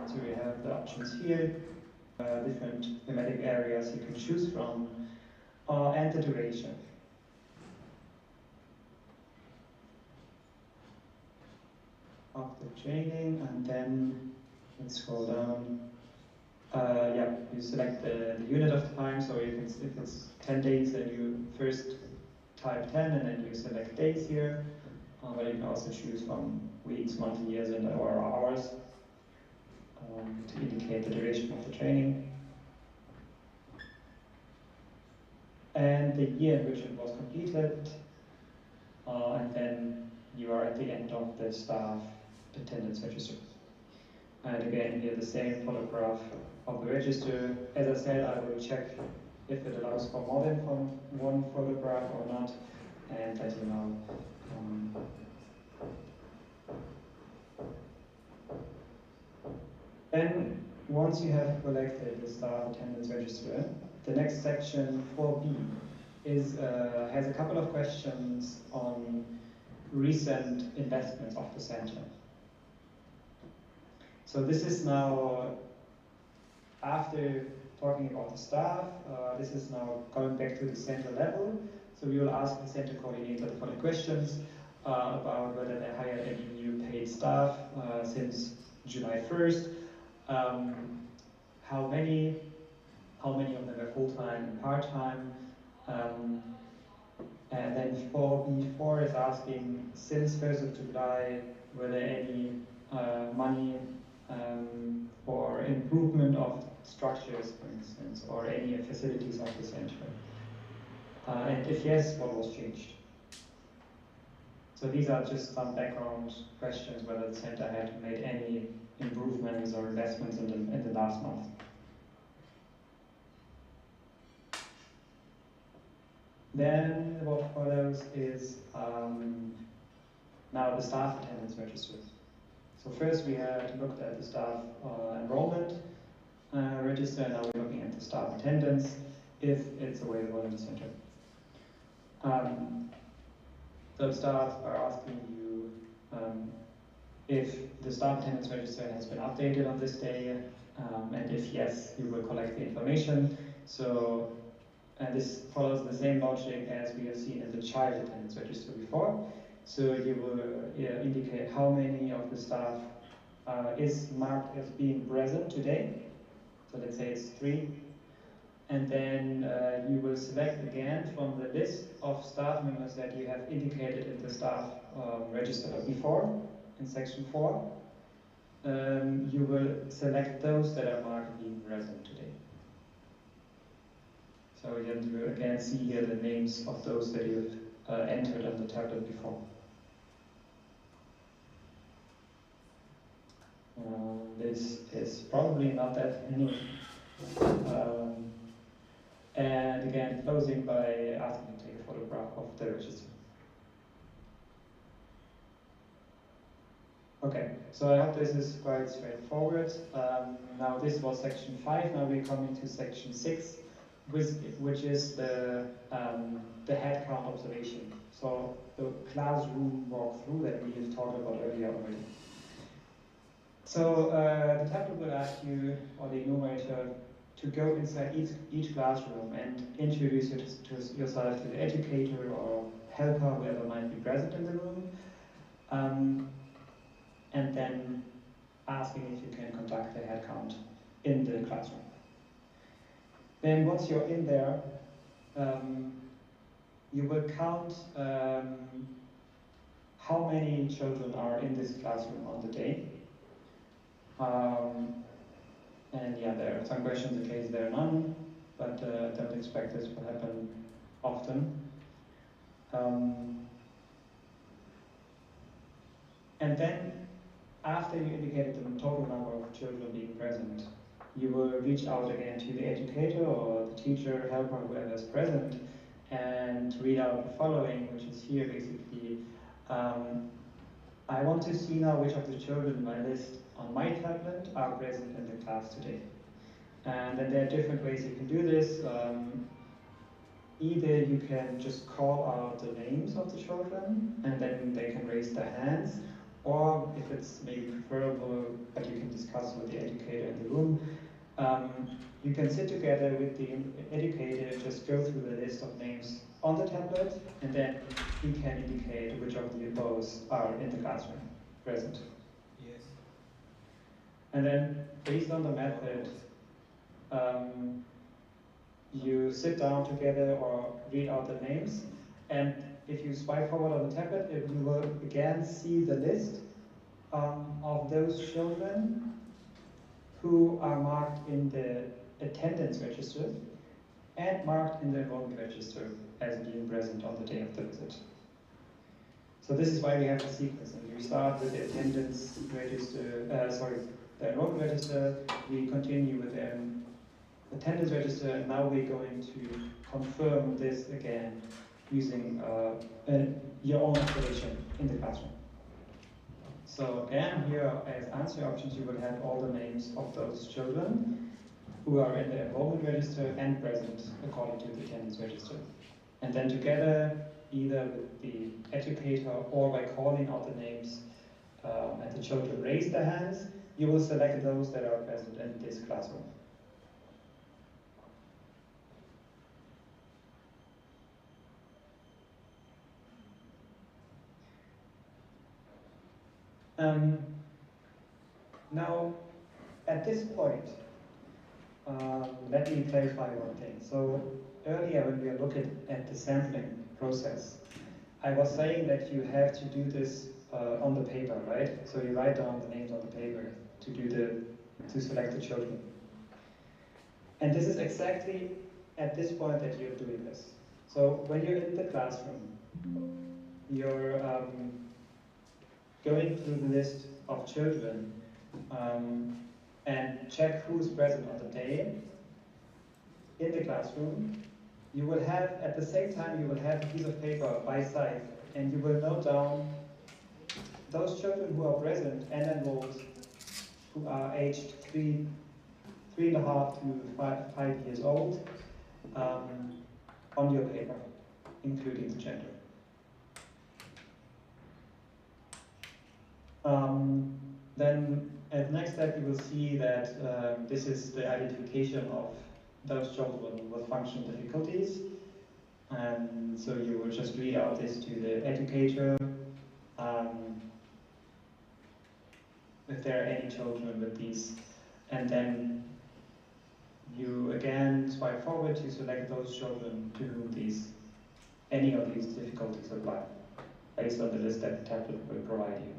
A: So we have the options here, different thematic areas you can choose from, and the duration. Of the training, and then let's scroll down. Yeah, you select the unit of time, so if it's 10 days, then you first type 10 and then you select days here, but you can also choose from weeks, months, years, and or hours to indicate the duration of the training. And the year in which it was completed, and then you are at the end of the staff attendance register. And again, here the same photograph of the register. As I said, I will check if it allows for more than one photograph or not, and let you know. Then, once you have collected the staff attendance register, the next section 4B has a couple of questions on recent investments of the center. So this is now, after talking about the staff, this is now going back to the center level. So we will ask the center coordinator the following questions about whether they hired any new paid staff since July 1st, how many of them were full-time and part-time, and then 4B4 is asking, since 1st of July, were there any money for improvement of structures, for instance, or any facilities of the center? And if yes, what was changed? So these are just some background questions, whether the center had made any improvements or investments in the last month. Then what follows is now the staff attendance register. So first we had looked at the staff enrollment register, and now we're looking at the staff attendance, if it's available in the center. The staff are asking you if the staff attendance register has been updated on this day, and if yes, you will collect the information. So, and this follows the same logic as we have seen in the child attendance register before. So you will indicate how many of the staff is marked as being present today. So let's say it's 3. And then you will select again from the list of staff members that you have indicated in the staff register before, in section 4. You will select those that are marked being present today. So you will again see here the names of those that you've entered on the tablet before. This is probably not that many. And again, closing by asking to take a photograph of the register. Okay, so I hope this is quite straightforward. Now this was section 5, now we're coming to section 6, which is the headcount observation. So the classroom walkthrough that we have talked about earlier already. So the tablet will ask you, or the enumerator, to go inside each classroom and introduce yourself to the educator or helper, whoever might be present in the room, and then asking if you can conduct the head count in the classroom. Then once you're in there, you will count how many children are in this classroom on the day. And yeah, there are some questions in case there are none, but don't expect this will happen often. And then, after you indicated the total number of children being present, you will reach out again to the educator or the teacher, helper, whoever is present, and read out the following, which is here basically. I want to see now which of the children in my list on my tablet are present in the class today. And then there are different ways you can do this. Either you can just call out the names of the children and then they can raise their hands, or if it's maybe preferable, but you can discuss with the educator in the room, you can sit together with the educator, just go through the list of names on the tablet, and then he can indicate which of the those are in the classroom present.
D: Yes.
A: And then, based on the method, you sit down together or read out the names, and if you swipe forward on the tablet, you will again see the list of those children who are marked in the attendance register and marked in the enrollment register as being present on the day of the visit. So this is why we have a sequence, and we start with the attendance register, the enrollment register, we continue with the attendance register, and now we're going to confirm this again using your own observation in the classroom. So again, here as answer options, you will have all the names of those children who are in the enrollment register and present according to the attendance register. And then together, either with the educator or by calling out the names and the children raise their hands, you will select those that are present in this classroom. Now, at this point, let me clarify one thing. So earlier when we were looking at the sampling process, I was saying that you have to do this on the paper, right? So you write down the names on the paper to select the children. And this is exactly at this point that you're doing this. So when you're in the classroom, you're going through the list of children and check who's present on the day in the classroom. You will have, at the same time, you will have a piece of paper by side, and you will note down those children who are present and enrolled, who are aged 3.5 to 5 years old, on your paper, including the gender. Then at the next step, you will see that this is the identification of those children with functional difficulties. And so you will just read out this to the educator. If there are any children with these, and then you again swipe forward to select those children to whom any of these difficulties apply, based on the list that the tablet will provide you.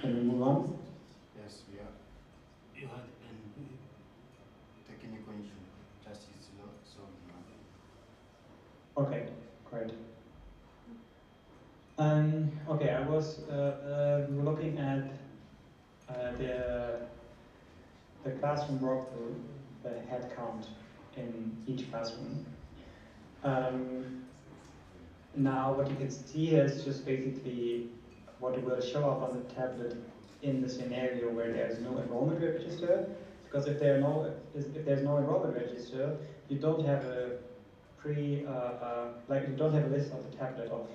A: Can we move on?
C: Yes, we are. You had a technical issue, just it's solved now.
A: Okay, great. Okay, I was looking at the classroom walkthrough, the head count in each classroom. Now what you can see here is just basically what will show up on the tablet in the scenario where there's no enrollment register. Because if there's no enrollment register, you don't have a you don't have a list on the tablet of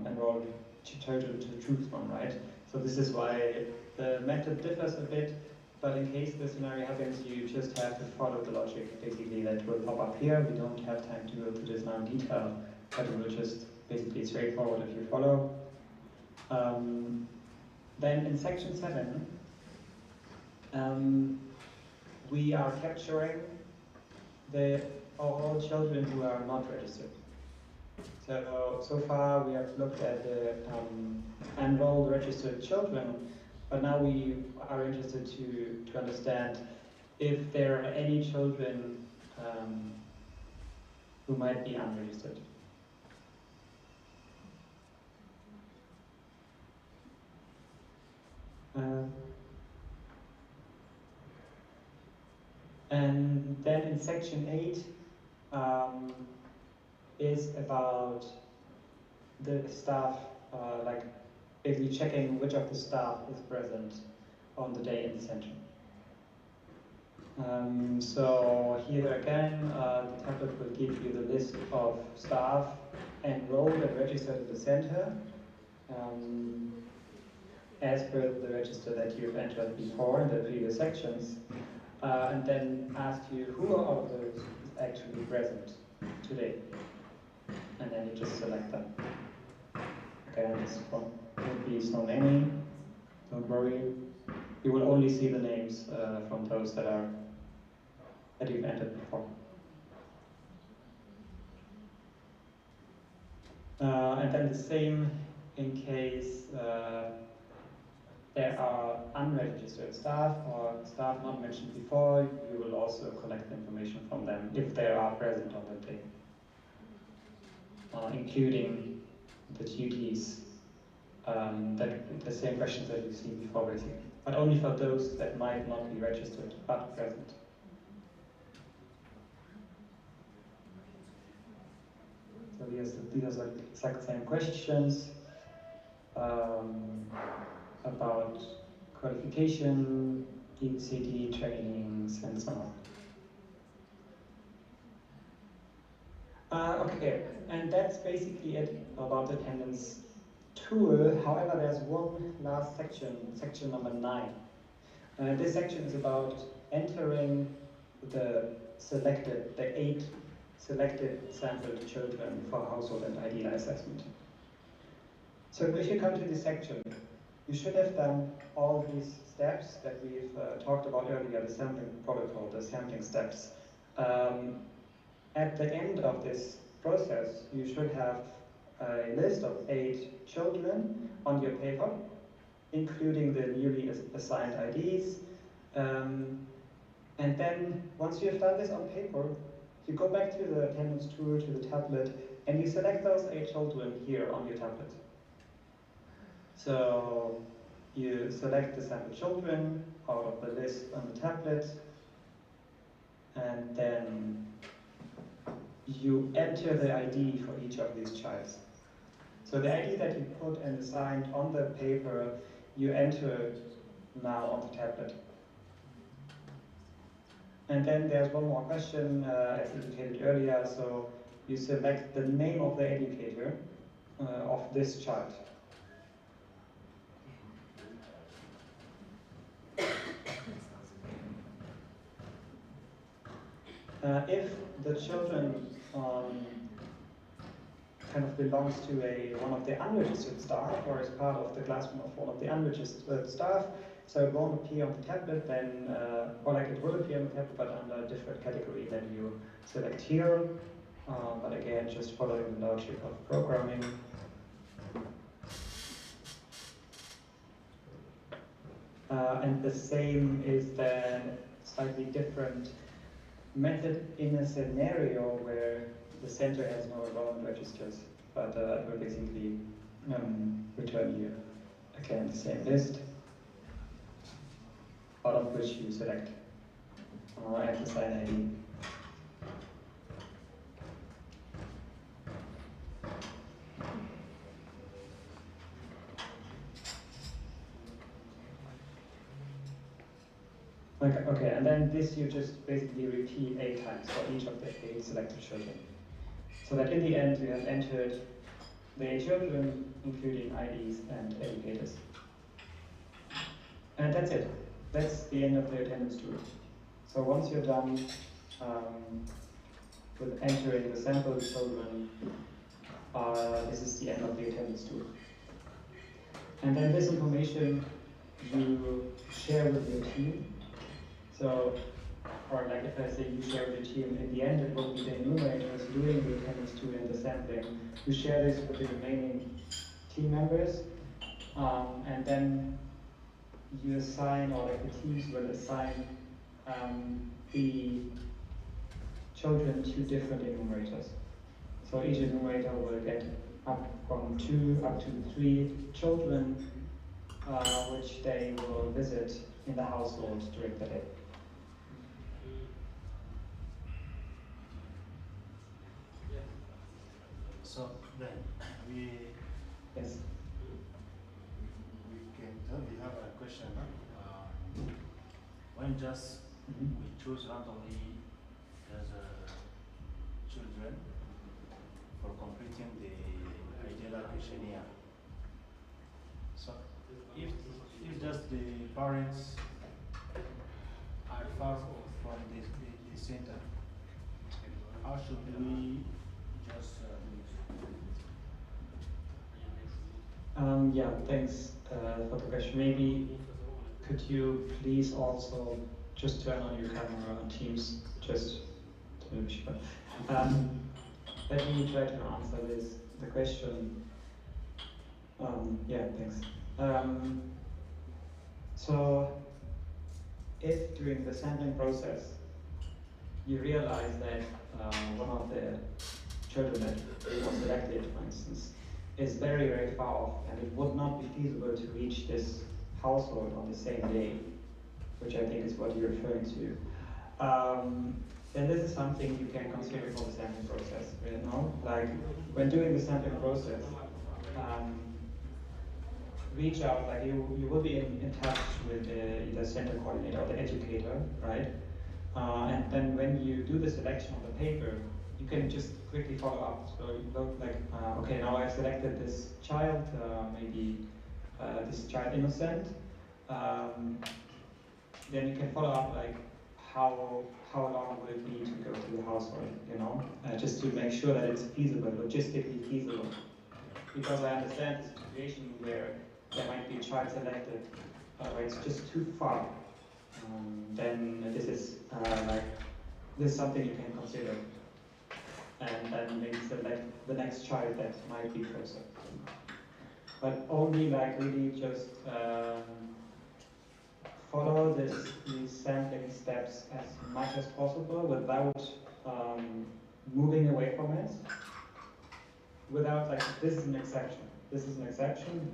A: enrolled children to choose from, right? So this is why the method differs a bit, but in case the scenario happens, you just have to follow the logic basically that will pop up here. We don't have time to go through this now in detail, but it will just basically straightforward if you follow. Then in section 7, we are capturing all children who are not registered. So far we have looked at the enrolled registered children, but now we are interested to understand if there are any children who might be unregistered. And then in section 8 is about the staff, like basically checking which of the staff is present on the day in the center. So here again, the tablet will give you the list of staff enrolled and registered in the center, as per the register that you've entered before in the previous sections, and then ask you who out of those is actually present today. And then you just select them. Okay, this won't be so many, don't worry. You will only see the names from those that you've entered before. And then the same in case there are unregistered staff or staff not mentioned before, you will also collect information from them if they are present on that day, including the duties, that the same questions that you've seen before basically, but only for those that might not be registered but present. So these are the exact same questions about qualification, ECCE trainings, and so on. Okay, and that's basically it about the attendance tool. However, there's one last section, section number 9. This section is about entering the 8 selected sampled children for household and ID assessment. So if you come to this section, you should have done all these steps that we've talked about earlier, the sampling protocol, the sampling steps. At the end of this process, you should have a list of 8 children on your paper, including the newly assigned IDs. And then once you have done this on paper, you go back to the attendance tool, to the tablet, and you select those 8 children here on your tablet. So you select the sample children out of the list on the tablet, and then you enter the ID for each of these childs. So the ID that you put and assigned on the paper, you enter now on the tablet. And then there's one more question, as indicated earlier, so you select the name of the educator of this child. If the children kind of belongs to one of the unregistered staff or is part of the classroom of one of the unregistered staff, so it won't appear on the tablet, then, or like it will appear on the tablet, but under a different category than you select here. But again, just following the logic of programming. And the same is then slightly different method in a scenario where the center has no enrollment registers, but it will basically return you again the same list, out of which you select and assign ID. Okay, and then this you just basically repeat 8 times for each of the 8 selected children. So that in the end you have entered the 8 children, including IDs and educators. And that's it. That's the end of the attendance tool. So once you're done with entering the sample children, this is the end of the attendance tool. And then this information you share with your team. So, or like if I say you share with your team, in the end it will be the enumerators doing the attendance tool and the sampling. You share this with the remaining team members, and then you assign, or like the teams will assign the children to different enumerators. So each enumerator will get up from 2 up to 3 children, which they will visit in the household during the day.
B: So then we
A: Yes.
B: we have a question. When just we choose randomly as children for completing the ideal questionnaire. So if just the parents are far from the center, how should we just
A: Yeah, thanks for the question. Maybe could you please also just turn on your camera on Teams, just to make sure. Let me try to answer the question. Yeah, thanks. So, if during the sampling process you realize that one of the children that was selected, for instance, is very, very far off, and it would not be feasible to reach this household on the same day, which I think is what you're referring to, then this is something you can consider for the sampling process. You know, like when doing the sampling process, reach out. Like you will be in touch with the center coordinator or the educator, right? And then when you do the selection of the paper, you can just quickly follow up. So you look like, okay, now I've selected this child, maybe this child innocent. Then you can follow up like how long will it be to go to the household, you know, just to make sure that it's feasible, logistically feasible. Because I understand the situation where there might be a child selected where it's just too far. Then this is something you can consider. And then maybe select the next child that might be closer. But only like really just follow these sampling steps as much as possible without moving away from it. Without like, this is an exception. This is an exception.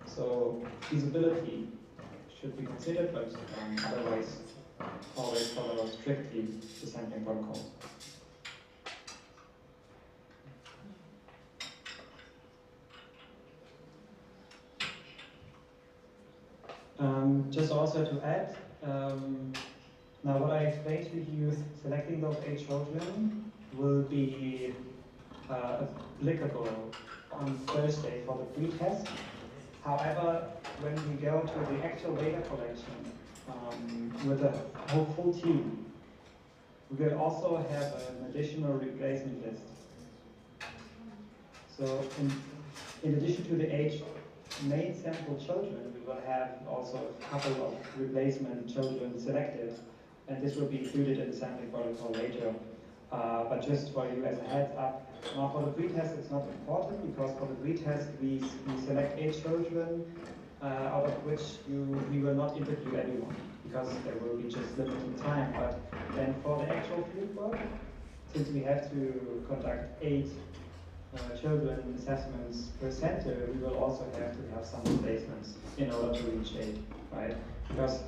A: So feasibility should be considered, but otherwise always follow strictly the sampling protocol. Just also to add, now what I explained to you, selecting those 8 children will be applicable on Thursday for the pre-test. However, when we go to the actual data collection with the full team, we will also have an additional replacement list. So in addition to the 8 main sample children, we will have also a couple of replacement children selected, and this will be included in the sampling protocol later. But just for you as a heads up, now for the pre-test it's not important, because for the pre-test we select 8 children, out of which we will not interview everyone, because there will be just limited time. But then for the actual field work, since we have to conduct 8 children assessments per center, we will also have to have some replacements in order to reach 8, right? Because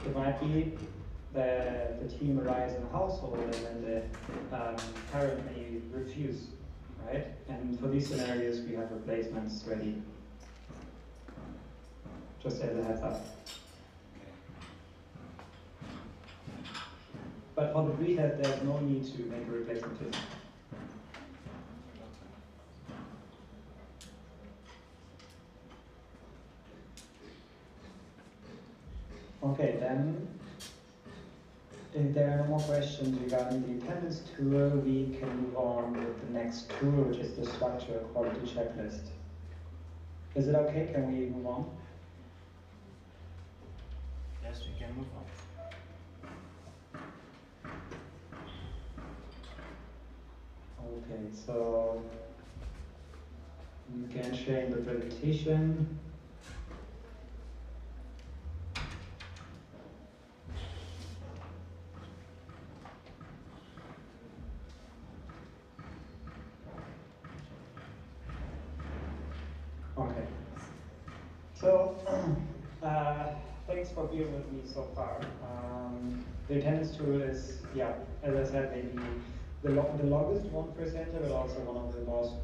A: it might be that the team arrives in a household and then the parent may refuse, right? And for these scenarios, we have replacements ready. Just as a heads up. But for the pretest, there's no need to make a replacement test. Okay, then, if there are no more questions regarding the attendance tool, we can move on with the next tool, which is the structure quality checklist. Is it okay? Can we move on?
B: Yes, we can move on.
A: Okay, so you can share the presentation. Okay. So, thanks for being with me so far. The attendance tool is, yeah, as I said, maybe the longest one per center, but also one of the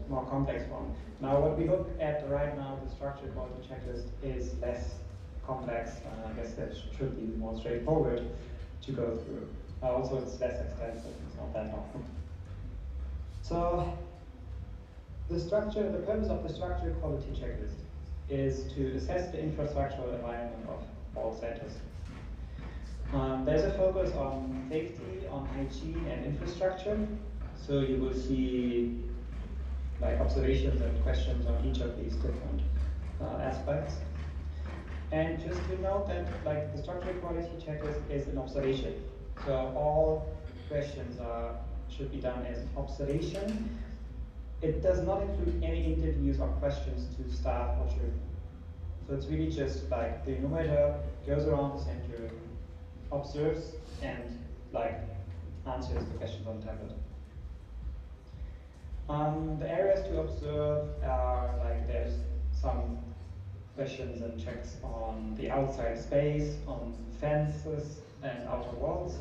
A: more complex one. Now, what we look at right now, the structure quality checklist, is less complex. I guess that should be more straightforward to go through. Also, it's less expensive. It's not that long. So, the purpose of the structure quality checklist is to assess the infrastructural environment of all centers. There's a focus on safety, on hygiene and infrastructure. So you will see like observations and questions on each of these different aspects. And just to note that like the structure quality checklist is an observation. So all questions should be done as an observation. It does not include any interviews or questions to staff or children. So it's really just like the enumerator goes around the center, observes, and like answers the questions on the tablet. The areas to observe are like there's some questions and checks on the outside space, on fences and outer walls.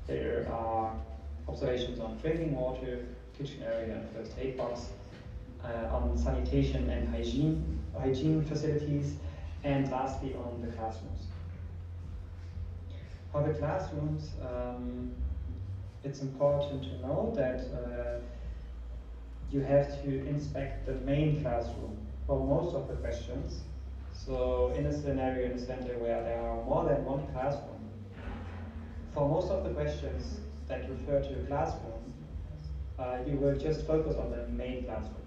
A: There are observations on drinking water, kitchen area and first aid box, on sanitation and hygiene facilities, and lastly on the classrooms. For the classrooms, it's important to know that you have to inspect the main classroom for most of the questions. So in a scenario in a center where there are more than one classroom, for most of the questions that refer to a classroom, you will just focus on the main classroom.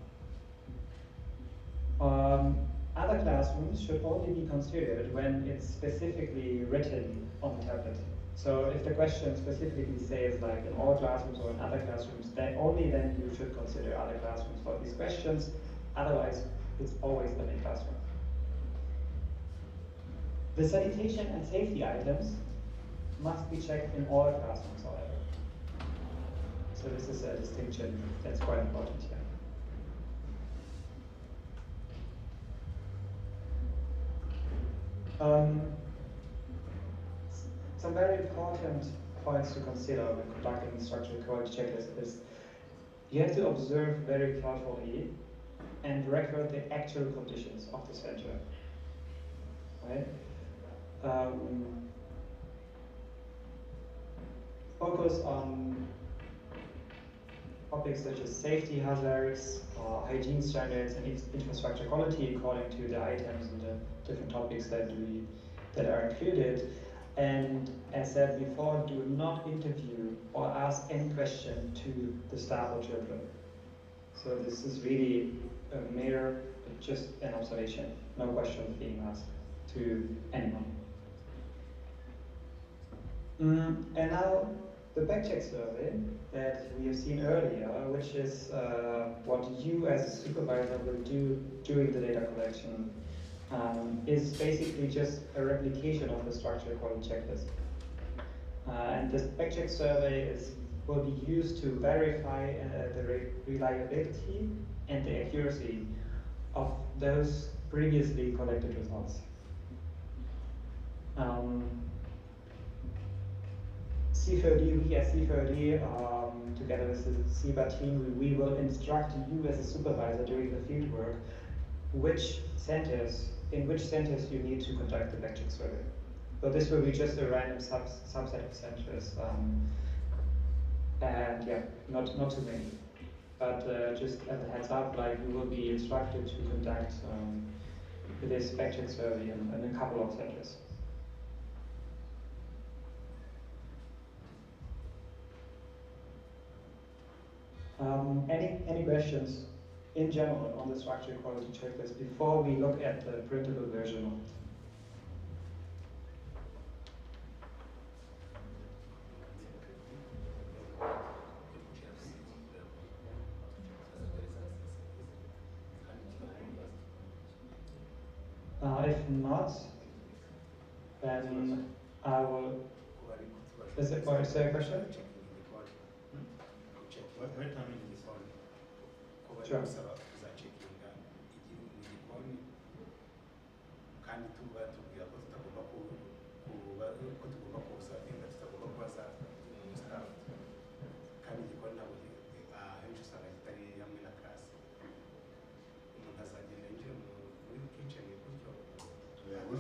A: Other classrooms should only be considered when it's specifically written on the tablet. So if the question specifically says like in all classrooms or in other classrooms, then only then you should consider other classrooms for these questions. Otherwise, it's always the main classroom. The sanitation and safety items must be checked in all classrooms, however. So this is a distinction that's quite important here. Some very important points to consider when conducting the structural quality checklist is you have to observe very carefully and record the actual conditions of the center. Right? Focus on topics such as safety hazards, hygiene standards, and infrastructure quality according to the items and the different topics that are included. And as said before, do not interview or ask any question to the staff or children. So this is really a mere, just an observation, no questions being asked to anyone. And now the backcheck survey that we have seen earlier, which is what you as a supervisor will do during the data collection, is basically just a replication of the structural quality checklist. And this backcheck survey will be used to verify the reliability and the accuracy of those previously collected results. C30, we as C30, together with the CBA team, we will instruct you as a supervisor during the field work in which centers you need to conduct the backcheck survey. So this will be just a random subset of centers. And yeah, not too many. But just as a heads up, like you will be instructed to conduct this backcheck survey in a couple of centers. Any questions in general on the structure quality checklist before we look at the printable version of it? If not, then I will. Is there a question? Sure.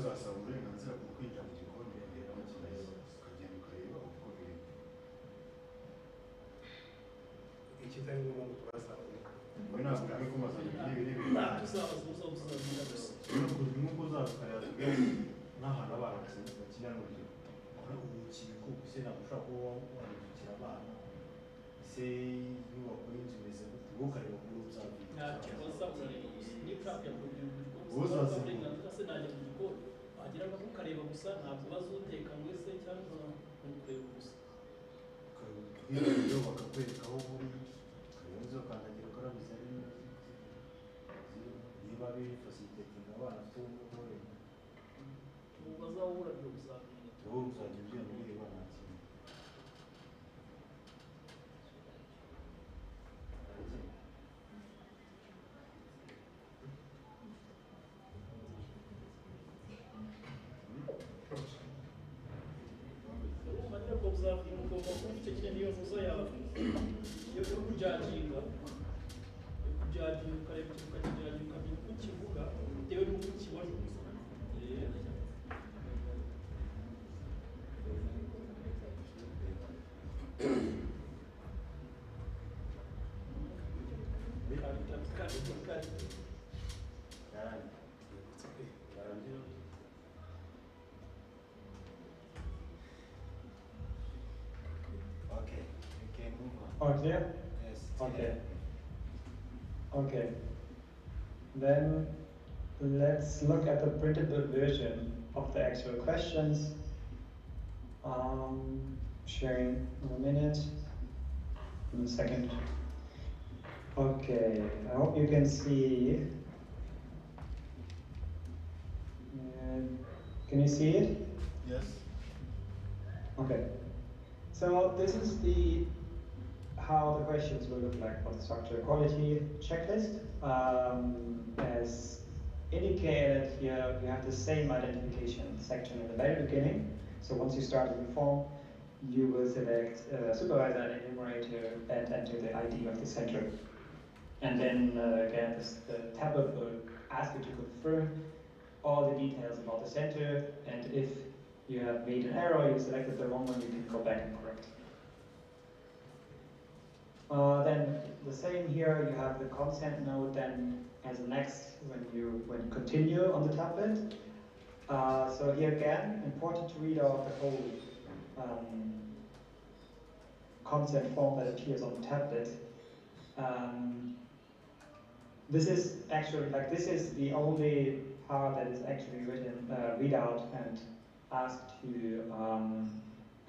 C: uzasaba uburenganzira bwo kwinjira mu gikoni rero bakinayo ukagenda ukareba uko biri. Ikitari ngombwa ngo turasaba we ntabwo uri kumaza n'ibiri nk'uko uzakareba n'ahantu abana bakina n'urugero umukino kuko se ntabwo ushobora kuba wandikira abana se inyubako y'inzu imeze gute wowe ukareba kuri uzabwira nta kibazo niba ushaka uburenganzira se najya mu gikoni wagira ngo ukareba gusa ntabwo bazuteka ngo ese cyangwa ntukureba gusa ukareba bakakwereka aho uri ukareba n'izo kandagira ukarabiza niba bifasitetinga abana tuwore bazahura byo uzabwira wowe uzajya ugenda ureba nta kintu.
A: All clear?
B: Yes.
A: Okay. Okay. Then let's look at the printable version of the actual questions. Sharing in a minute, in a second. Okay, I hope you can see. Can you see it?
C: Yes.
A: Okay. So this is how the questions will look like for the structure quality checklist. As indicated here, you have the same identification section in the very beginning. So once you start the form, you will select supervisor and enumerator and enter the ID of the center. And then again, the tablet will ask you to confirm all the details about the center, and if you have made an error, you selected the wrong one, you can go back and correct. Then the same here, you have the consent node then as next when you continue on the tablet. So here again, important to read out the whole consent form that appears on the tablet. This is actually, this is the only part that is actually written, read out and asked to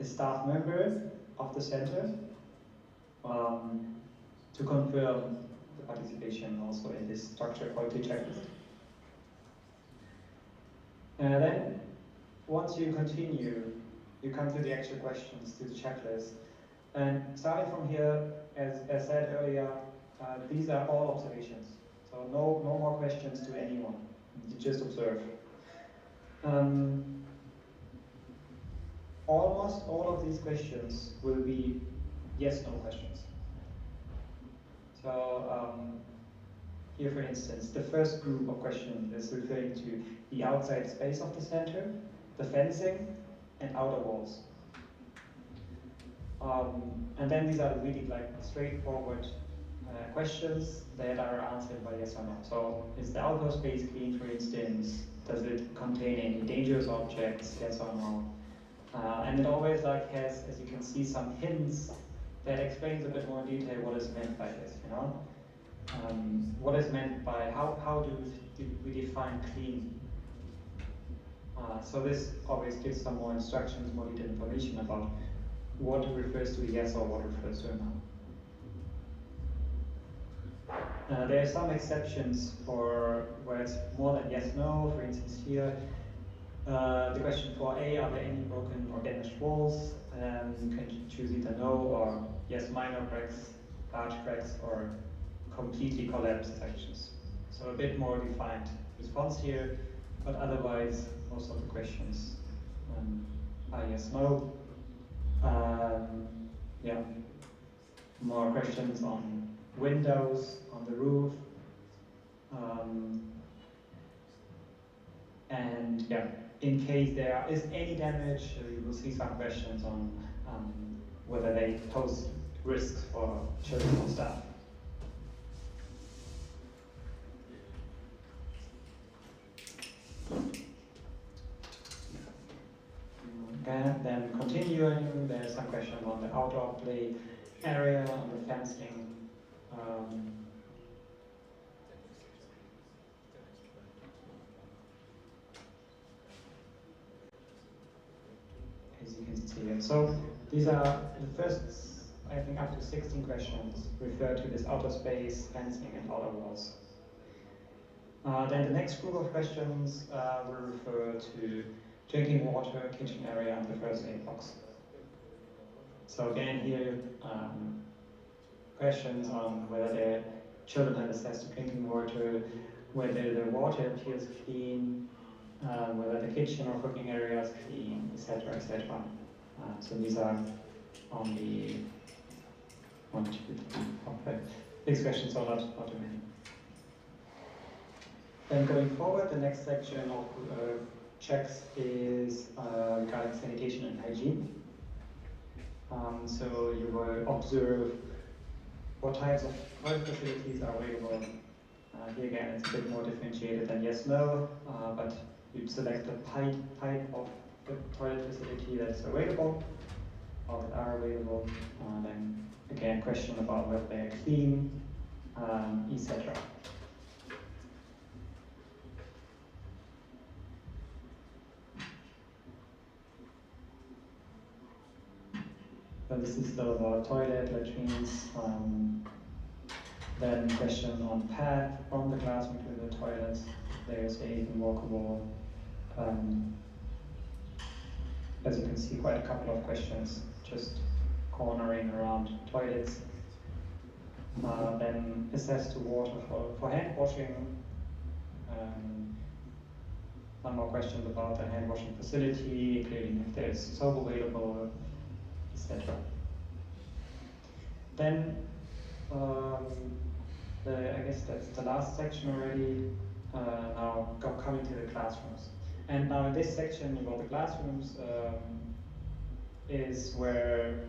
A: a staff member of the center to confirm the participation also in this structure quality checklist. And then, once you continue, you come to the actual questions, to the checklist. And starting from here, as said earlier, these are all observations. So no more questions to anyone. You just observe. Almost all of these questions will be yes/no questions. So here, for instance, the first group of questions is referring to the outside space of the center, the fencing, and outer walls. And then these are really like straightforward questions that are answered by yes or no. So is the outdoor space clean, for instance? Does it contain any dangerous objects? Yes or no? And it always like has, as you can see, some hints that explains a bit more in detail what is meant by this, you know? What is meant by, how do we define clean? So this always gives some more instructions, more detailed information about what refers to a yes or what refers to a no. There are some exceptions for where it's more than yes, no. For instance here, the question for A, are there any broken or damaged walls? You can choose either no or yes, minor cracks, large cracks, or completely collapsed sections. So a bit more defined response here, but otherwise most of the questions are yes, no. Yeah, more questions on windows, on the roof, and yeah, in case there is any damage, you will see some questions on whether they pose risks for children or staff. Okay, then continuing, there's some questions on the outdoor play area, on the fencing. As you can see here. So these are the first, I think, up to 16 questions refer to this outer space, fencing, and outer walls. Then the next group of questions will refer to drinking water, kitchen area, and the first aid box. So again here, questions on whether the children have access to drinking water, whether the water appears clean, whether the kitchen or cooking area is clean, etc., etc. So these are on the 1, 2, 3, 4, 5. These questions are not too many. Then going forward, the next section of checks is regarding sanitation and hygiene. So you will observe what types of toilet facilities are available. Here again, it's a bit more differentiated than yes, no, but you select the type of the toilet facility that's available, or that are available. Then again, question about whether they're clean, etc. So this is the toilet, latrines. Then question on path from the classroom to the toilet. There's a even walkable. As you can see, quite a couple of questions just cornering around toilets. Then access to water for hand washing. Some more questions about the hand washing facility, including if there's soap available, etc. Then I guess that's the last section already. Now coming to the classrooms. And now in this section about the classrooms is where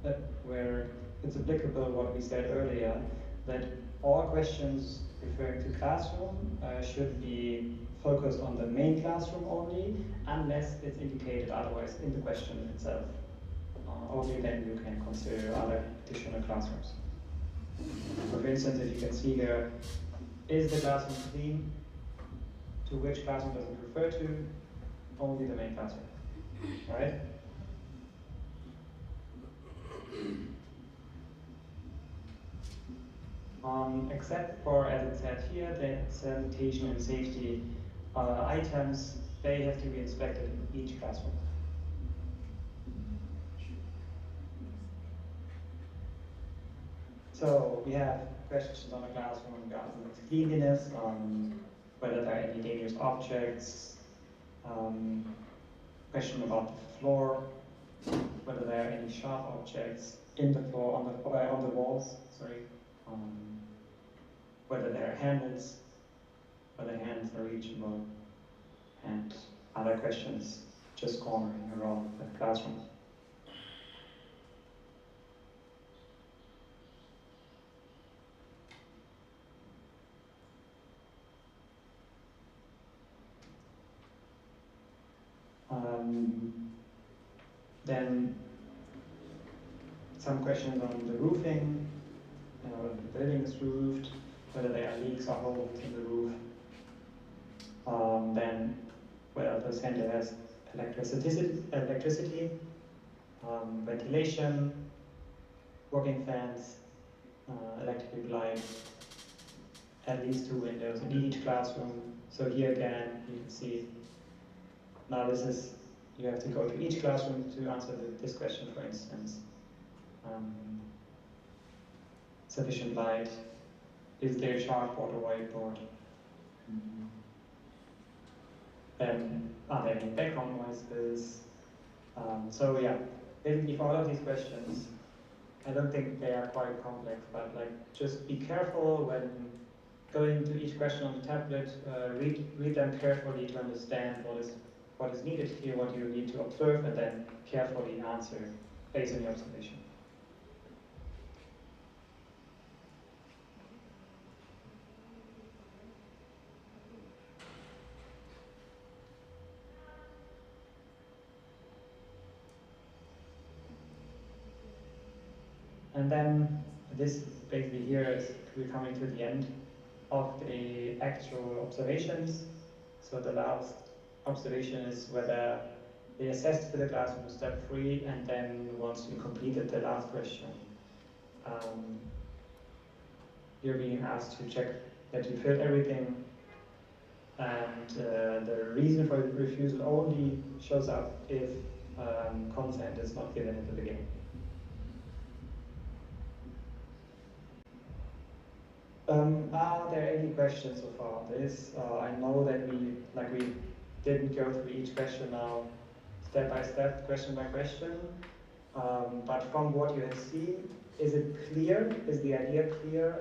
A: it's applicable what we said earlier, that all questions referring to classroom should be focused on the main classroom only, unless it's indicated otherwise in the question itself. Only then you can consider other additional classrooms. So for instance, if you can see here, is the classroom clean? To which classroom does it refer to? Only the main classroom, right? Except for, as it said here, the sanitation and safety items, they have to be inspected in each classroom. So we have questions on the classroom regarding its cleanliness, whether there are any dangerous objects, question about the floor, whether there are any sharp objects in the floor, on the walls, sorry, whether there are handles, whether hands are reachable, and other questions just cornering around the classroom. Then some questions on the roofing, whether the building is roofed, whether there are leaks or holes in the roof. Then whether the center has electricity, ventilation, working fans, electric light, at least 2 windows in each classroom. So here again, you can see, now this is, you have to go to each classroom to answer this question, for instance. Sufficient light, is there a chalkboard or whiteboard? Then are there any background noises? So yeah, basically for all of these questions, I don't think they are quite complex, but like just be careful when going to each question on the tablet, read them carefully to understand what is needed here, what you need to observe, and then carefully answer based on your observation. And then this basically here is we're coming to the end of the actual observations. So the last observation is whether they assessed for the classroom step 3, and then once you completed the last question, you're being asked to check that you filled everything, and the reason for the refusal only shows up if consent is not given at the beginning. Are there any questions so far? I know that we didn't go through each question now step by step, question by question, but from what you have seen, is it clear? Is the idea clear?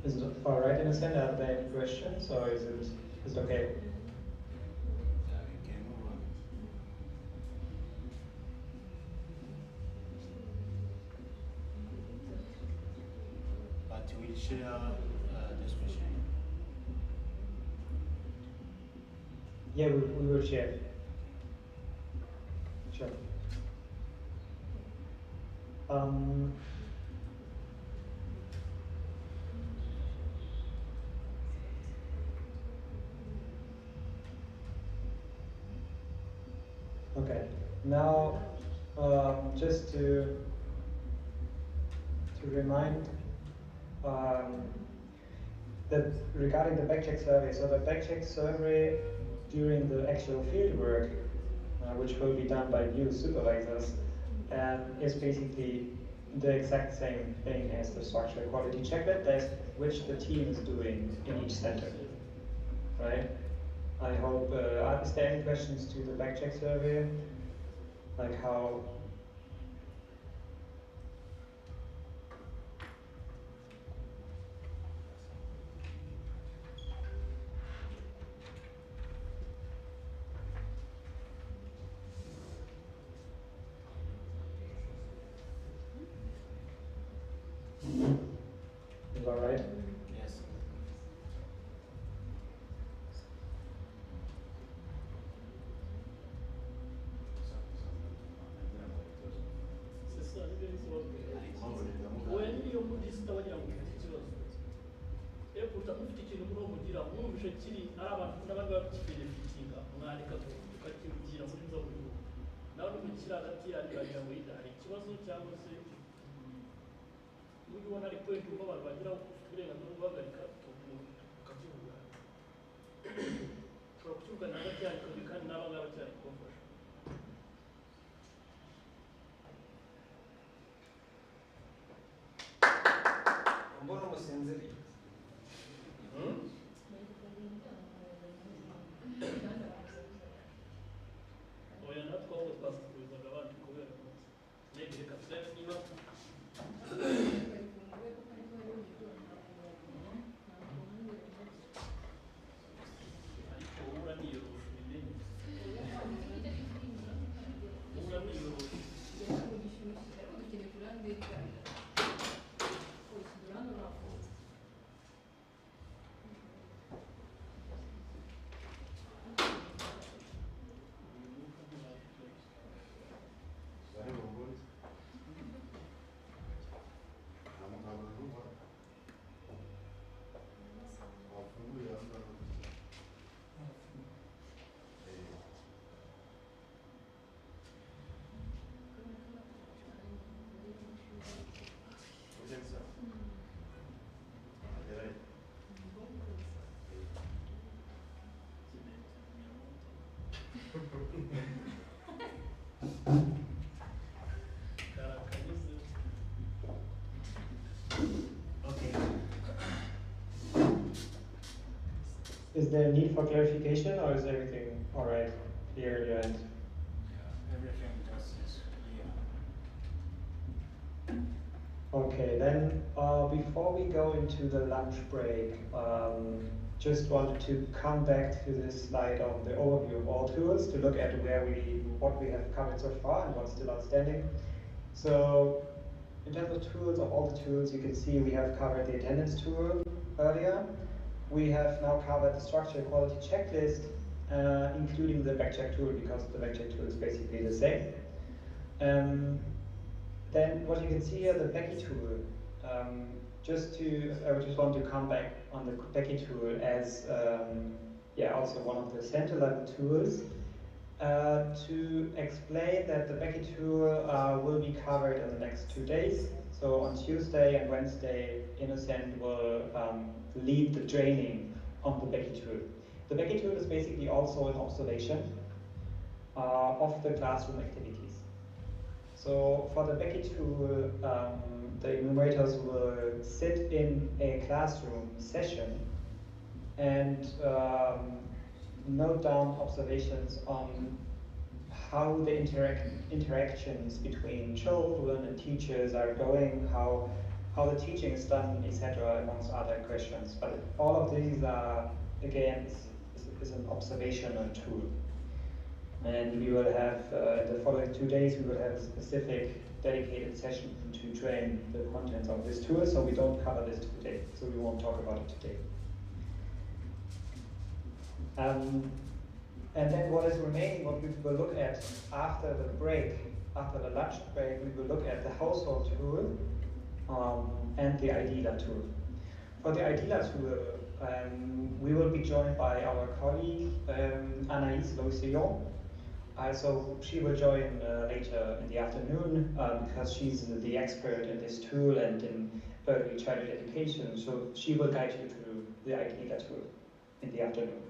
A: Is it all right in a sense? Are there any questions, or is it okay?
B: Can move on. But we'll share this question.
A: Yeah, we will share. Sure. Okay. Now, just to remind that regarding the backcheck survey, so the backcheck survey during the actual field work, which will be done by you supervisors, is basically the exact same thing as the structural quality checklist, that's which the team is doing in each center, right? I hope, are there any questions to the backcheck survey? Like how? Is all right?
B: Yes.
H: kiri hagati yanyu wagira ngo yida hari ikibazo cyangwa se niba ubona ari point uko abantu bageraho ufite uburenganzira bwo guhagarika ukabyumva ushobora kucyumvana hagati yanyu kabiri kandi n'aba ngaba cyane kubafasha.
D: mbona umusinziriye
H: oya natwe ahubwo twasukuruzaga abandi kubera maybe reka turebe niba ariko ubura niyorosha ubimenye ubura niyorosha
B: Okay.
A: Is there a need for clarification, or is everything all right here at your end?
B: Yeah, everything just is clear.
A: Okay, then before we go into the lunch break, just wanted to come back to this slide of the overview of all tools to look at what we have covered so far and what's still outstanding. So in terms of tools, of all the tools, you can see we have covered the attendance tool earlier. We have now covered the structure quality checklist, including the backcheck tool, because the backcheck tool is basically the same. Then what you can see here, the Becky tool. I just want to come back on the Becky tool as also one of the center level tools to explain that the Becky tool will be covered in the next 2 days. So on Tuesday and Wednesday, Innocent will lead the training on the Becky tool. The Becky tool is basically also an observation of the classroom activities. So for the Becky tool, the enumerators will sit in a classroom session and note down observations on how the interactions between children and teachers are going, how the teaching is done, etc., amongst other questions. But all of these are, again, is an observational tool. And we will have, in the following 2 days, we will have a specific dedicated session to train the contents of this tool, so we don't cover this today, so we won't talk about it today. And then what is remaining, what we will look at after the break, after the lunch break, we will look at the household tool and the IDELA tool. For the IDELA tool, we will be joined by our colleague, Anaïs Loisillon. So she will join later in the afternoon because she's the expert in this tool and in early childhood education. So she will guide you through the IDELA tool in the afternoon.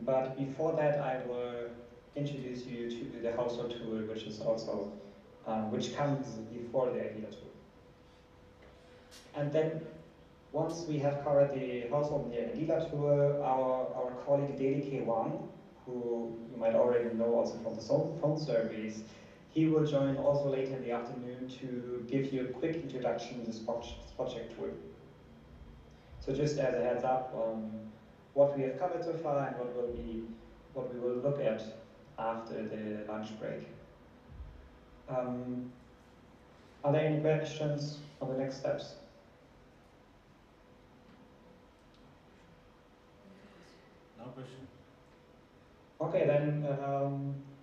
A: But before that, I will introduce you to the household tool, which is also which comes before the IDELA tool. And then once we have covered the household and the IDELA tool, our colleague Delike Wang, who you might already know also from the phone surveys, he will join also later in the afternoon to give you a quick introduction to the spot check tool. So just as a heads up on what we have covered so far and what we will look at after the lunch break. Are there any questions on the next steps?
B: No question.
A: Okay, then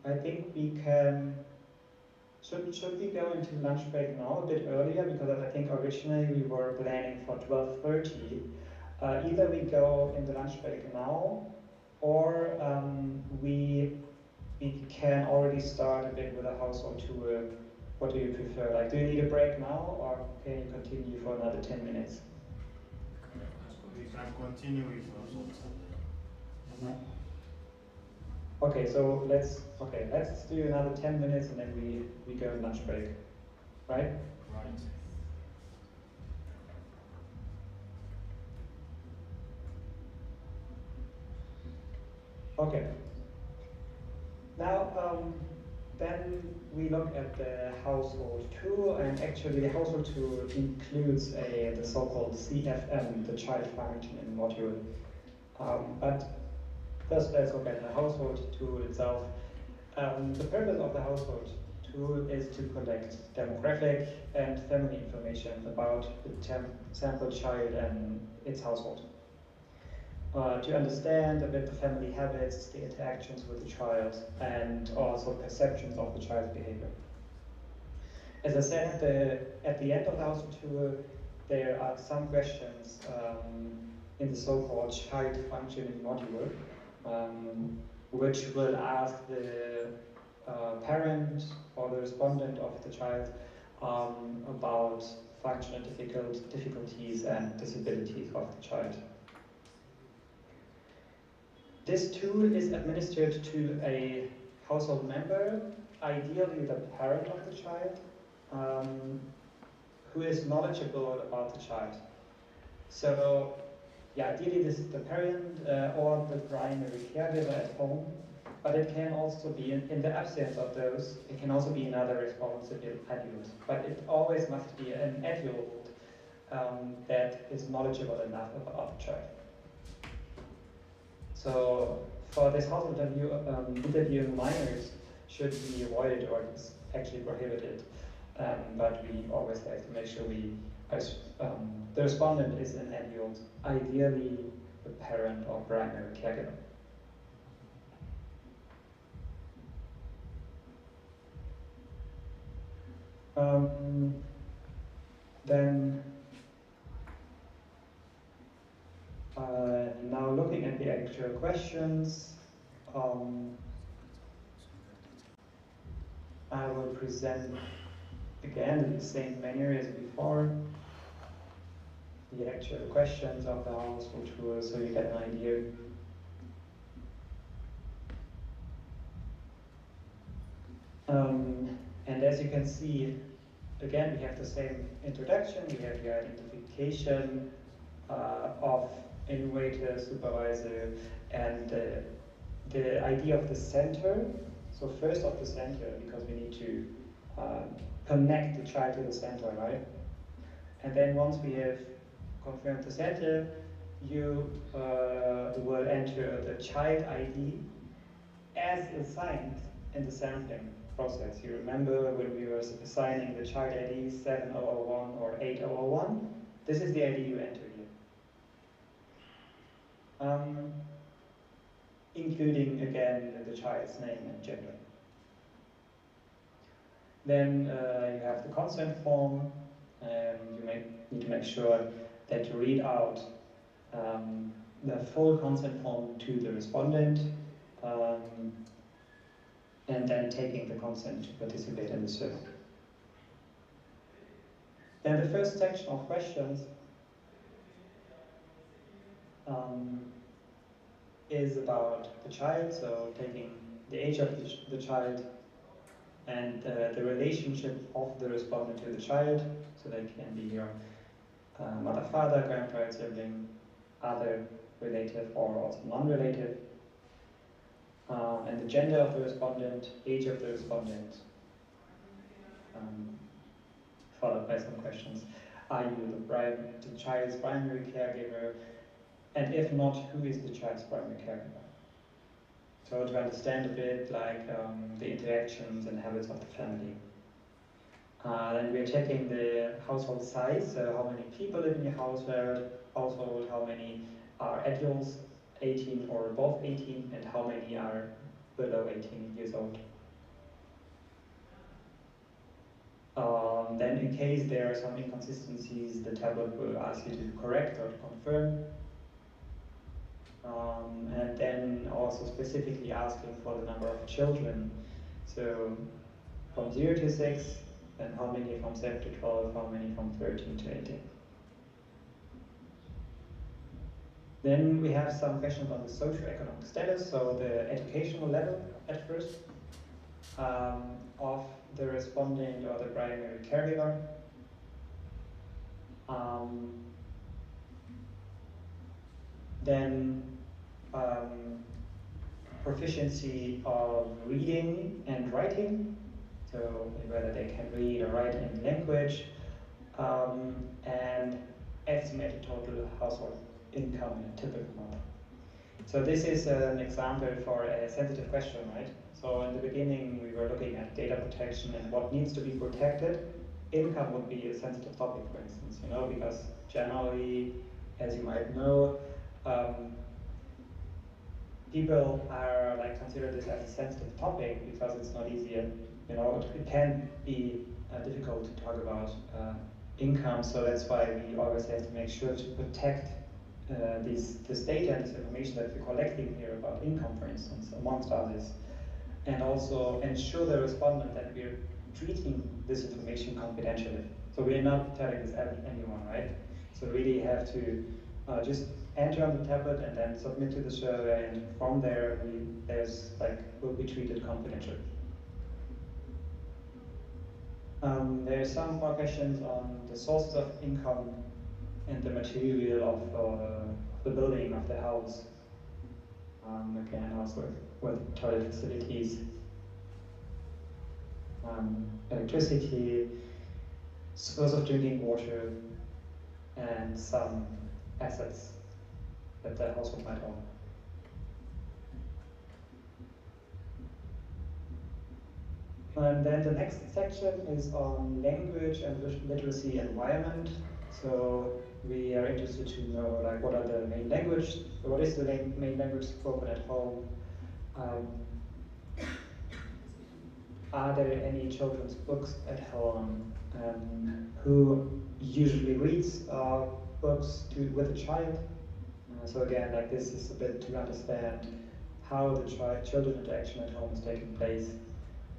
A: I think we can. Should we go into lunch break now a bit earlier, because I think originally we were planning for 12:30. Either we go in the lunch break now, or we we can already start a bit with a household tour. What do you prefer? Like, do you need a break now, or can you continue for another 10 minutes?
B: We can continue with results.
A: Okay, so let's do another 10 minutes and then we go on lunch break, right?
B: Right.
A: Okay. Now, then we look at the household tool, and actually the household tool includes the so-called CFM, the child functioning module. But first, let's look at the household tool itself. The purpose of the household tool is to collect demographic and family information about the sample child and its household. To understand a bit the family habits, the interactions with the child, and also perceptions of the child's behavior. As I said, at the end of the household tool, there are some questions in the so-called child functioning module, which will ask the parent or the respondent of the child about functional difficulties and disabilities of the child. This tool is administered to a household member, ideally the parent of the child, who is knowledgeable about the child. So, yeah, ideally this is the parent or the primary caregiver at home, but it can also be, in the absence of those, it can also be another responsible adult. But it always must be an adult that is knowledgeable enough about the child. So for this household interview, interviewing minors should be avoided or is actually prohibited. But we always have to make sure the respondent is an adult, ideally the parent or primary caregiver. Then now looking at the actual questions, I will present again in the same manner as before the actual questions of the household tour, so you get an idea. And as you can see, again, we have the same introduction, we have the identification of innovator, supervisor, and the idea of the center. So first of the center, because we need to connect the child to the center, right? And then once we have confirmed the center, you will enter the child ID as assigned in the sampling process. You remember when we were assigning the child ID 7001 or 8001? This is the ID you enter here. Including, again, the child's name and gender. Then you have the consent form, and you need to make sure that you read out the full consent form to the respondent, and then taking the consent to participate in the survey. Then the first section of questions is about the child, so taking the age of the child and the relationship of the respondent to the child, so they can be your mother, father, grandparent, sibling, other relative or also non-relative, and the gender of the respondent, age of the respondent, followed by some questions. Are you the child's primary caregiver? And if not, who is the child's primary caregiver? So to understand a bit like the interactions and habits of the family. Then we're checking the household size, so how many people live in your household, how many are adults, 18 or above 18, and how many are below 18 years old. Then in case there are some inconsistencies, the tablet will ask you to correct or to confirm. and then also specifically asking for the number of children. So from 0 to 6, and how many from 7 to 12, how many from 13 to 18. Then we have some questions on the socioeconomic status, so the educational level at first of the respondent or the primary caregiver. Then proficiency of reading and writing, so whether they can read or write in language, and estimated total household income in a typical month. So this is an example for a sensitive question, right? So in the beginning we were looking at data protection and what needs to be protected. Income would be a sensitive topic, for instance, you know, because generally, as you might know, people are like consider this as a sensitive topic because it's not easier. You know, it can be difficult to talk about income, so that's why we always have to make sure to protect this data and this information that we're collecting here about income, for instance, amongst others, and also ensure the respondent that we're treating this information confidentially. So we're not telling this anyone, right? So really have to just enter on the tablet and then submit to the survey, and from there will be treated confidentially. There are some more questions on the sources of income and the material of the building of the house. Again, also with toilet facilities, electricity, source of drinking water, and some assets that the household might own. And then the next section is on language and literacy environment. So we are interested to know, like, what is the main language spoken at home? Are there any children's books at home? Who usually reads books with a child? So again, like, this is a bit to understand how the children interaction at home is taking place.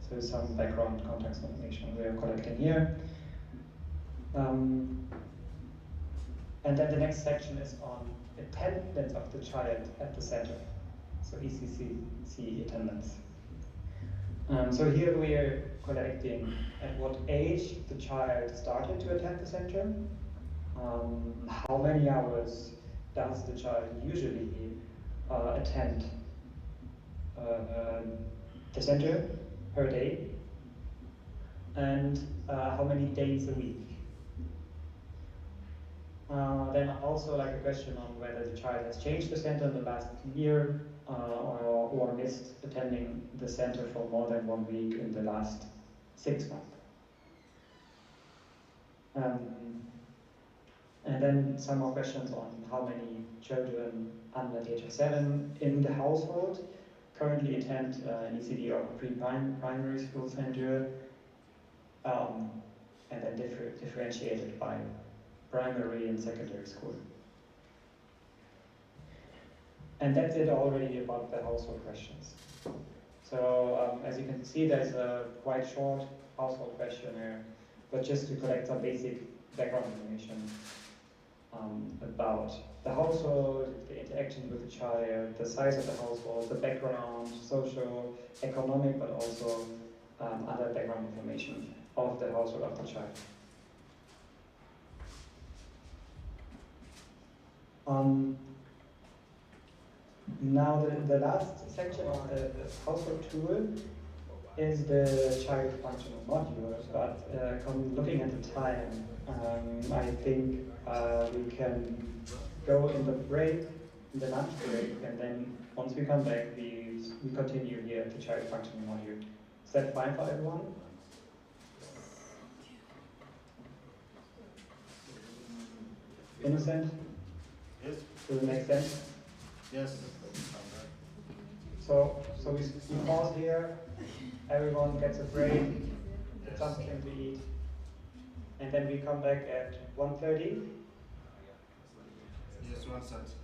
A: So some background context information we are collecting here. And then the next section is on attendance of the child at the center. So ECCE attendance. So here we are collecting at what age the child started to attend the center, how many hours does the child usually attend the center per day, and how many days a week. Then also like a question on whether the child has changed the center in the last year or missed attending the center for more than 1 week in the last 6 months. And then some more questions on how many children under the age of 7 in the household currently attend an ECD or pre-primary school center, and then differentiated by primary and secondary school. And that's it already about the household questions. So as you can see, there's a quite short household questionnaire, but just to collect some basic background information about the household, the interaction with the child, the size of the household, the background, social, economic, but also other background information of the household of the child. Now the last section of the household tool is the child functional module, but looking at the time, I think we can go in the break, in the lunch break, and then once we come back, we continue here at the child functional module. Is that fine for everyone? Innocent?
B: Yes.
A: Does it make sense?
B: Yes.
A: So we pause here, everyone gets a break, something to eat, and then we come back at 1:30.
B: Yes, 1:30.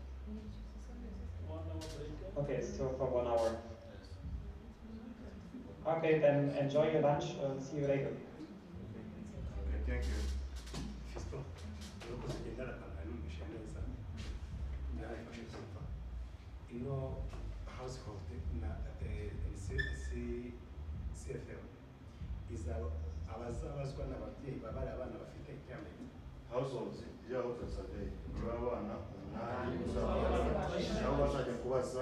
H: 1 hour break.
A: Okay, so for 1 hour. Okay, then enjoy your lunch. See you later.
C: Okay, thank you.
D: Fisto, nuko tugenda akantu numvishe neza byarafashe kumva ino household na CFM izaba abazabazwa n'ababyeyi babari abana bafite icyamenya
C: Households, yeah, households survey. Turabana umunani nabo bazajya kubaza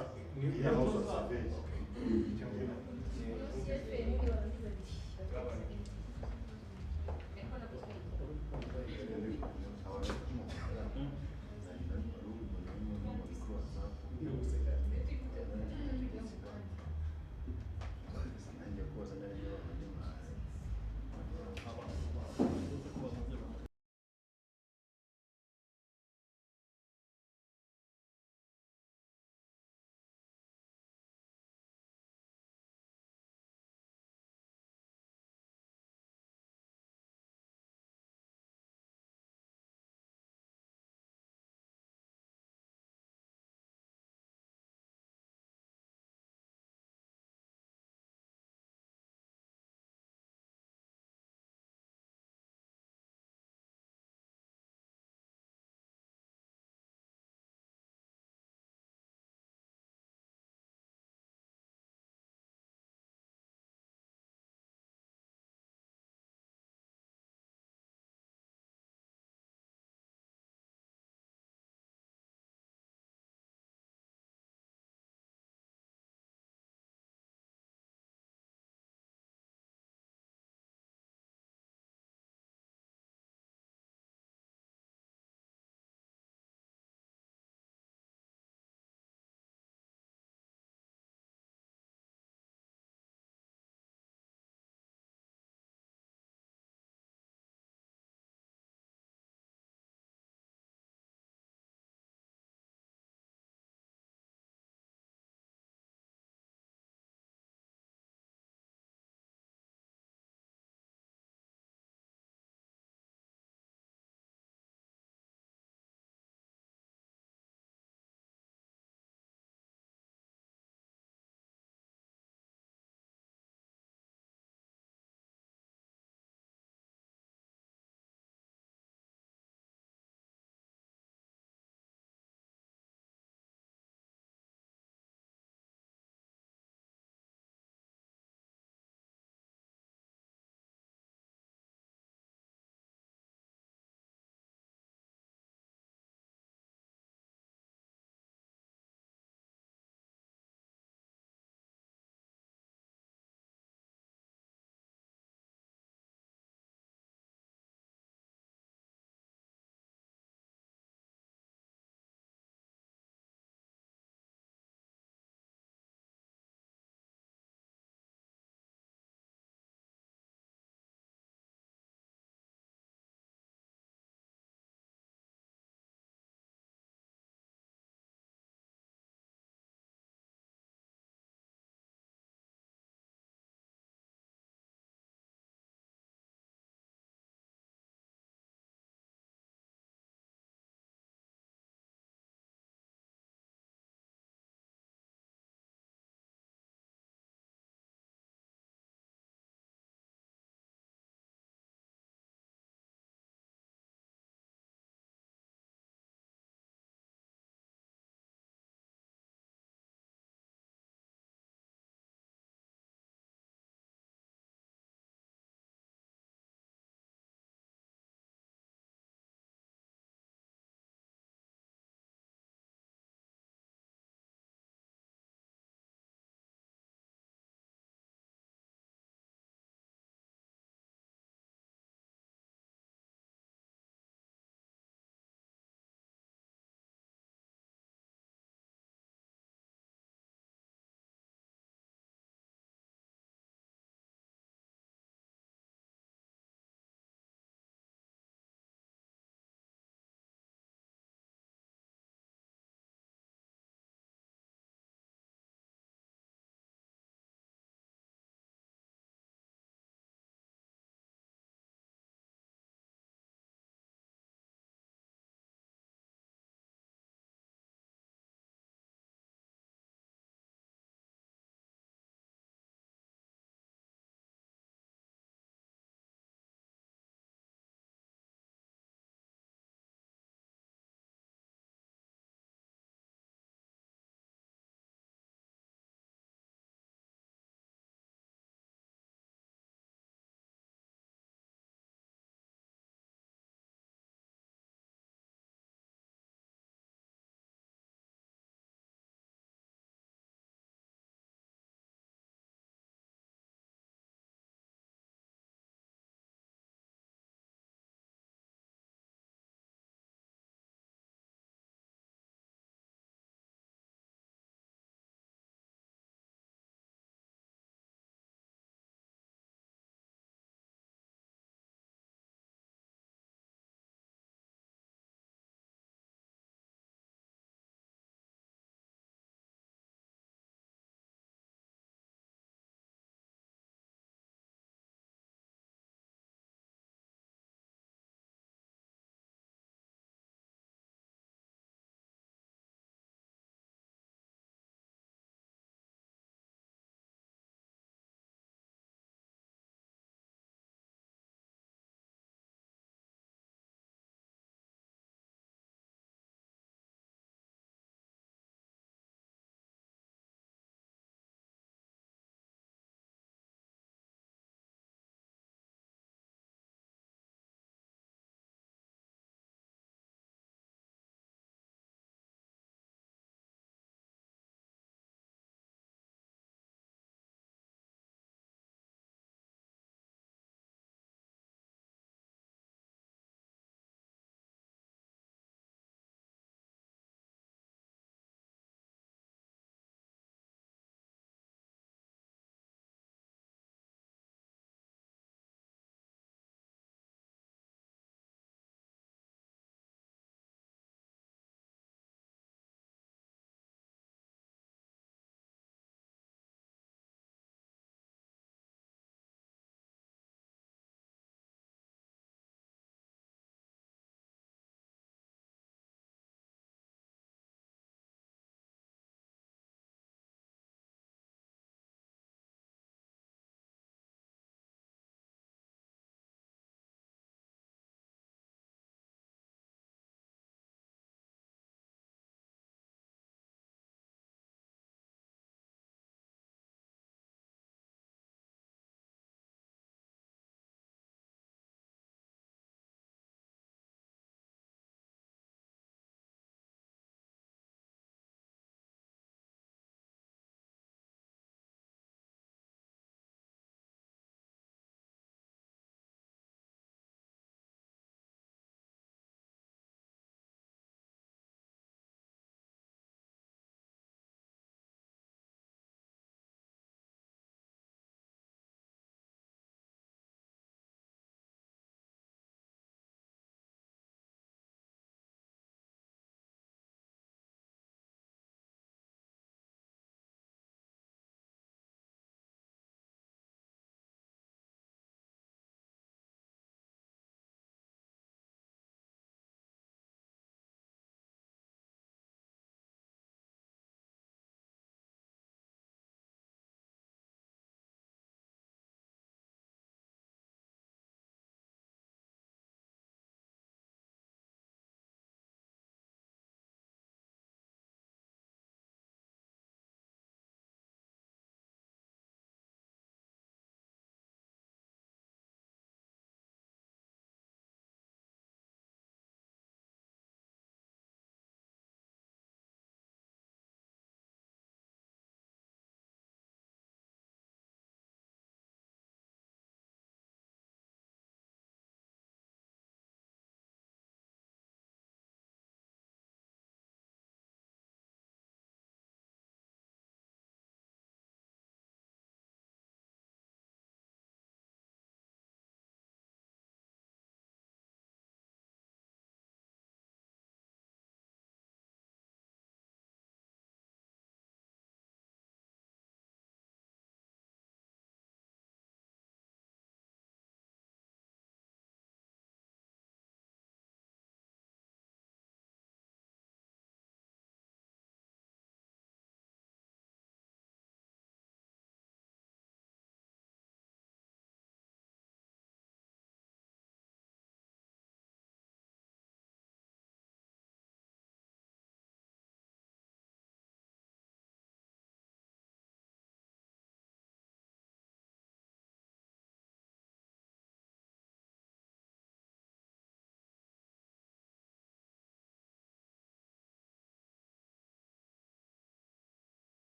C: iya household survey.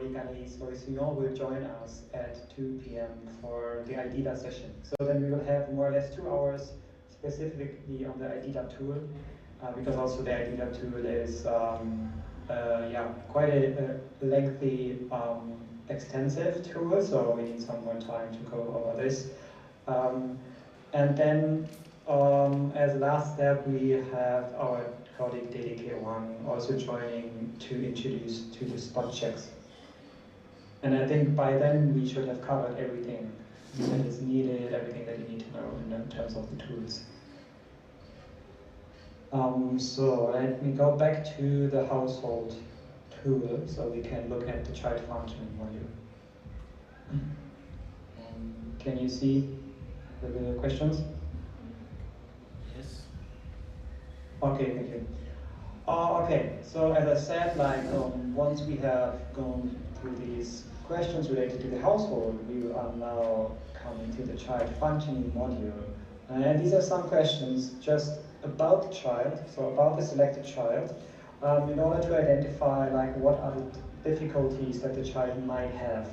A: Ikaze will join us at 2 p.m. for the IDEDA session. So then we will have more or less 2 hours specifically on the IDEDA tool, because also the IDEDA tool is quite a lengthy, extensive tool, so we need some more time to go over this. And then as a last step, we have our colleague DDK1 also joining to introduce to the spot checks. And I think by then we should have covered everything that is needed, everything that you need to know in terms of the tools. So let me go back to the household tool so we can look at the child functioning module. Can you see the questions?
B: Yes.
A: Okay, thank you. Okay, so as I said, once we have gone through these questions related to the household, we are now coming to the child functioning module. And these are some questions just about the child, so about the selected child, in order to identify what are the difficulties that the child might have.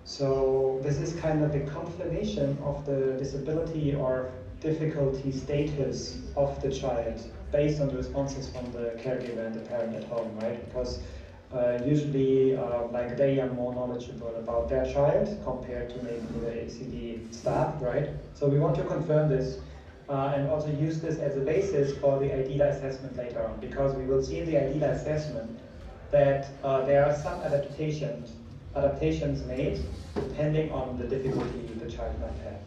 A: So this is kind of the confirmation of the disability or difficulty status of the child based on the responses from the caregiver and the parent at home, right? Because usually they are more knowledgeable about their child compared to maybe the ECCE staff, right? So we want to confirm this and also use this as a basis for the IDEDA assessment later on, because we will see in the IDEDA assessment that there are some adaptations made depending on the difficulty the child might have.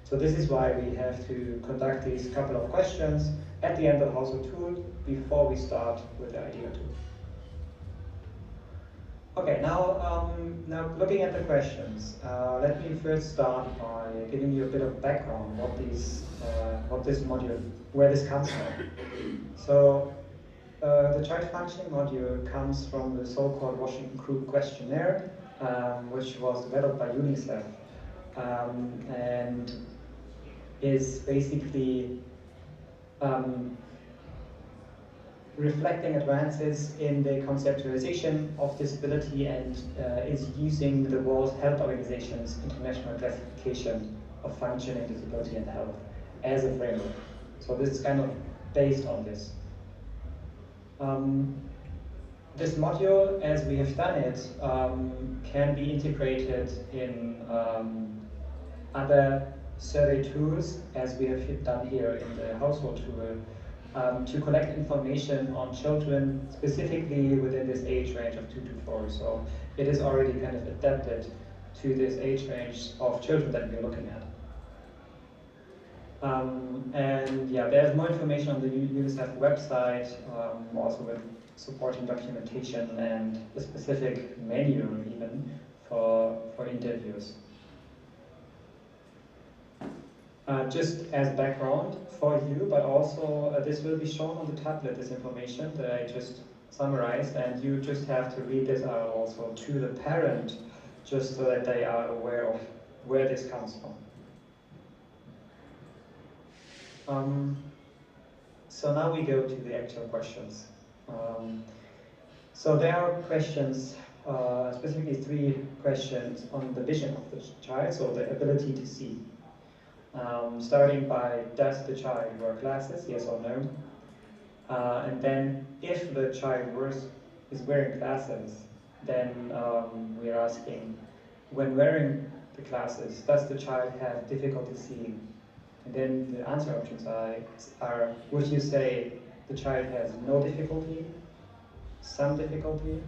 A: So this is why we have to conduct these couple of questions at the end of the household tool before we start with the IDEDA tool. Okay, now looking at the questions, let me first start by giving you a bit of background what this module, where this comes from. So the child functioning module comes from the so-called Washington Group questionnaire, which was developed by UNICEF, and is basically reflecting advances in the conceptualization of disability and is using the World Health Organization's international classification of functioning, disability and health as a framework. So this is kind of based on this. This module, as we have done it, can be integrated in other survey tools, as we have done here in the household tool, to collect information on children, specifically within this age range of 2 to 4. So it is already kind of adapted to this age range of children that we're looking at. And yeah, there's more information on the UNICEF website, also with supporting documentation and a specific menu even for interviews. Just as background for you, but also this will be shown on the tablet, this information that I just summarized, and you just have to read this out also to the parent, just so that they are aware of where this comes from. So now we go to the actual questions. So there are questions, specifically 3 questions on the vision of the child, so the ability to see. Starting by, does the child wear glasses, yes or no? And then if the child is wearing glasses, then we are asking, when wearing the glasses, does the child have difficulty seeing? And then the answer options are, would you say the child has no difficulty, some difficulty,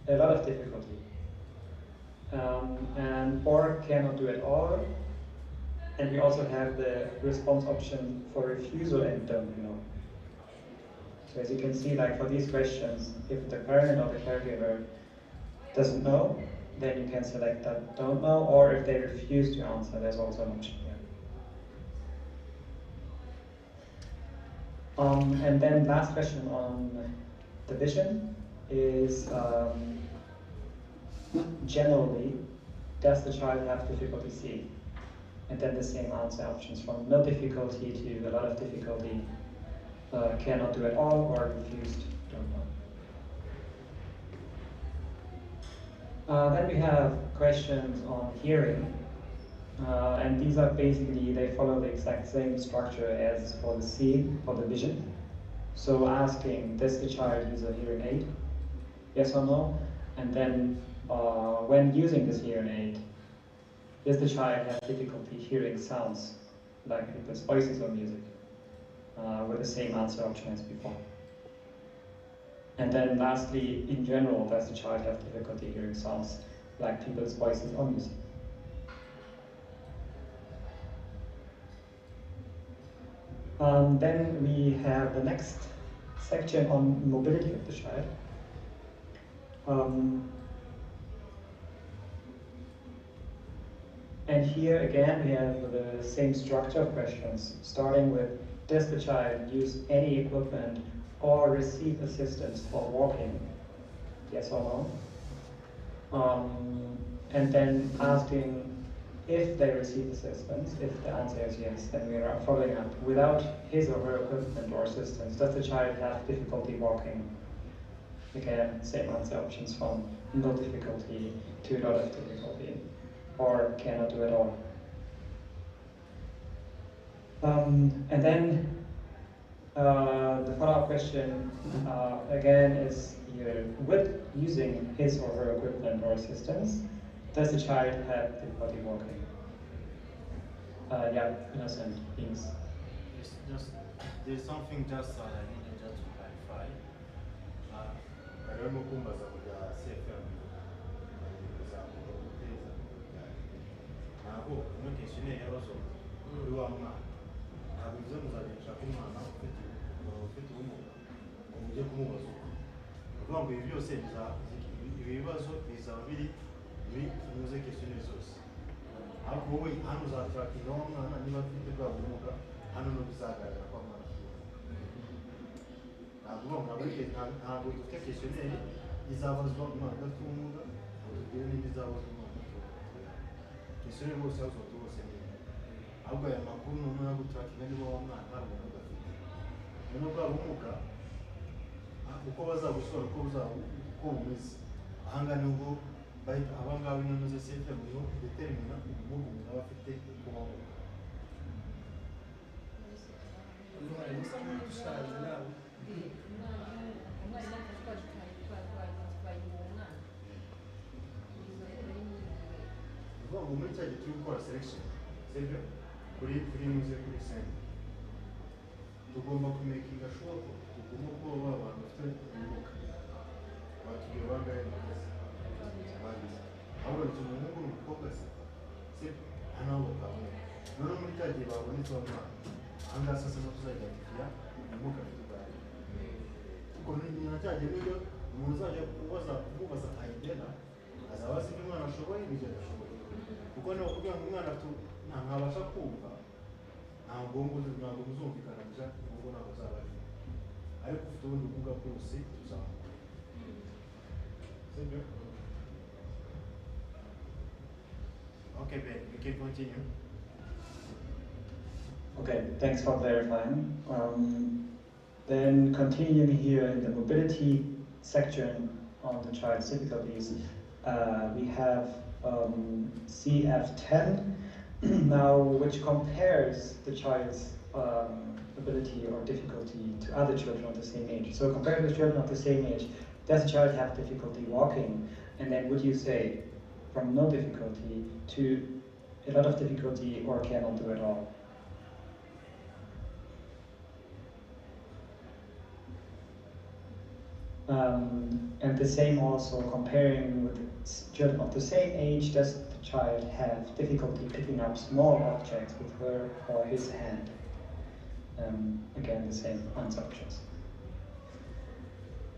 A: a lot of difficulty, or cannot do it all? And we also have the response option for refusal and don't know. So as you can see, for these questions, if the parent or the caregiver doesn't know, then you can select that don't know, or if they refuse to answer, there's also an option here. And then last question on the vision is, generally, does the child have difficulty seeing? And then the same answer options from no difficulty to a lot of difficulty, cannot do at all, or refused, don't know. Then we have questions on hearing. And these are basically, they follow the exact same structure as for the C, for the vision. So asking, does the child use a hearing aid? Yes or no? And then when using this hearing aid, does the child have difficulty hearing sounds, like people's voices or music? With the same answer option as before. And then lastly, in general, does the child have difficulty hearing sounds, like people's voices or music? Then we have the next section on mobility of the child. And here again we have the same structure of questions, starting with, does the child use any equipment or receive assistance for walking? Yes or no? And then asking, if they receive assistance, if the answer is yes, then we are following up. Without his or her equipment or assistance, does the child have difficulty walking? Again, same answer options from no difficulty to a lot of difficulty, or cannot do at all. And then the follow-up question again is here, with using his or her equipment or assistance, does the child have difficulty walking? Yeah, innocent things.
B: Yes, there's something just I needed just to clarify.
C: barimo kumbaza kujya CFM kuzamura guteza ntabwo ino questionnaire yabazo kuri wa mwana ntabwo bivuze muzajya gushaka umwana ufite ubumuga ngo mujye kumubaza uko kuvuga ngo ibi byose ibibazo bizaba biri muri izo questionnaire zose ariko wowe hano uzaturakinga wa mwana niba afite bwa bumuga hano no bizagaragara ko mwana ntabwo dufite questionnaire izabazwa umwana udafite ubumuga ngo tubwire niba izabazwa umwana udafite ubumuga questionnaire bose yazozwa bose neza ahubwo aya makuru noneho yo guturakinga niba wa mwana nta bumuga afite noneho bwa bumuga uko bazagusura uko bumeze ahangaha nibwo bahita abangaba ino zo CFM niho determina ubumuga umuntu aba afite uko bamuga uvuga muri cya gihe turi gukora selection sibyo kuri muze kuri sente tugomba kumekinga sure ko tugomba kuba abantu bafite ubumuga batubwira bangahe bagize ahubwo bituma umuhungu n'umukobwa se sibyo hano bakabona noneho muri cya gihe babonetse bamwana ahangaha sasa no tuzajya ubumuga afite ubwayo kuko na cya gihe n'ibyo umuntu uzajya kumubaza ayidena azaba azi ibyo umwana ashoboye n'ibyo adashoboye kuko niba kugira ngo umwana ntabasha kumva ntabwo muzumvikana gusa ubwo ntabwo azaba ari ariko ufite ubundi bumuga bwose tuzamukora sibyo.
B: Okay, Ben, we can continue.
A: Okay, thanks for clarifying. Then continuing here in the mobility section on the child's difficulties, we have CF10 now, which compares the child's ability or difficulty to other children of the same age. So compared with children of the same age, does the child have difficulty walking? And then would you say from no difficulty to a lot of difficulty or cannot do at all? And the same also comparing with children of the same age, does the child have difficulty picking up small objects with her or his hand? Again, the same answer options.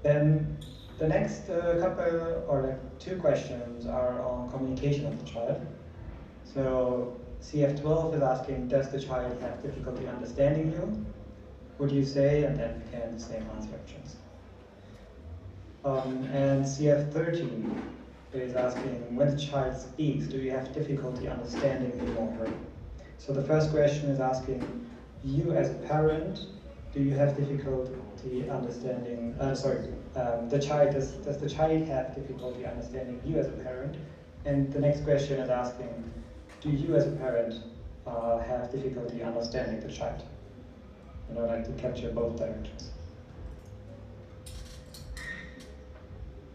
A: Then the next couple or two questions are on communication of the child. So CF12 is asking, does the child have difficulty understanding you? Would you say, and then again the same answer options. And CF13 is asking, when the child speaks, do you have difficulty understanding him or her? So the first question is asking, you as a parent, do you have difficulty understanding, does the child have difficulty understanding you as a parent? And the next question is asking, do you as a parent have difficulty understanding the child? And I'd like to capture both directions.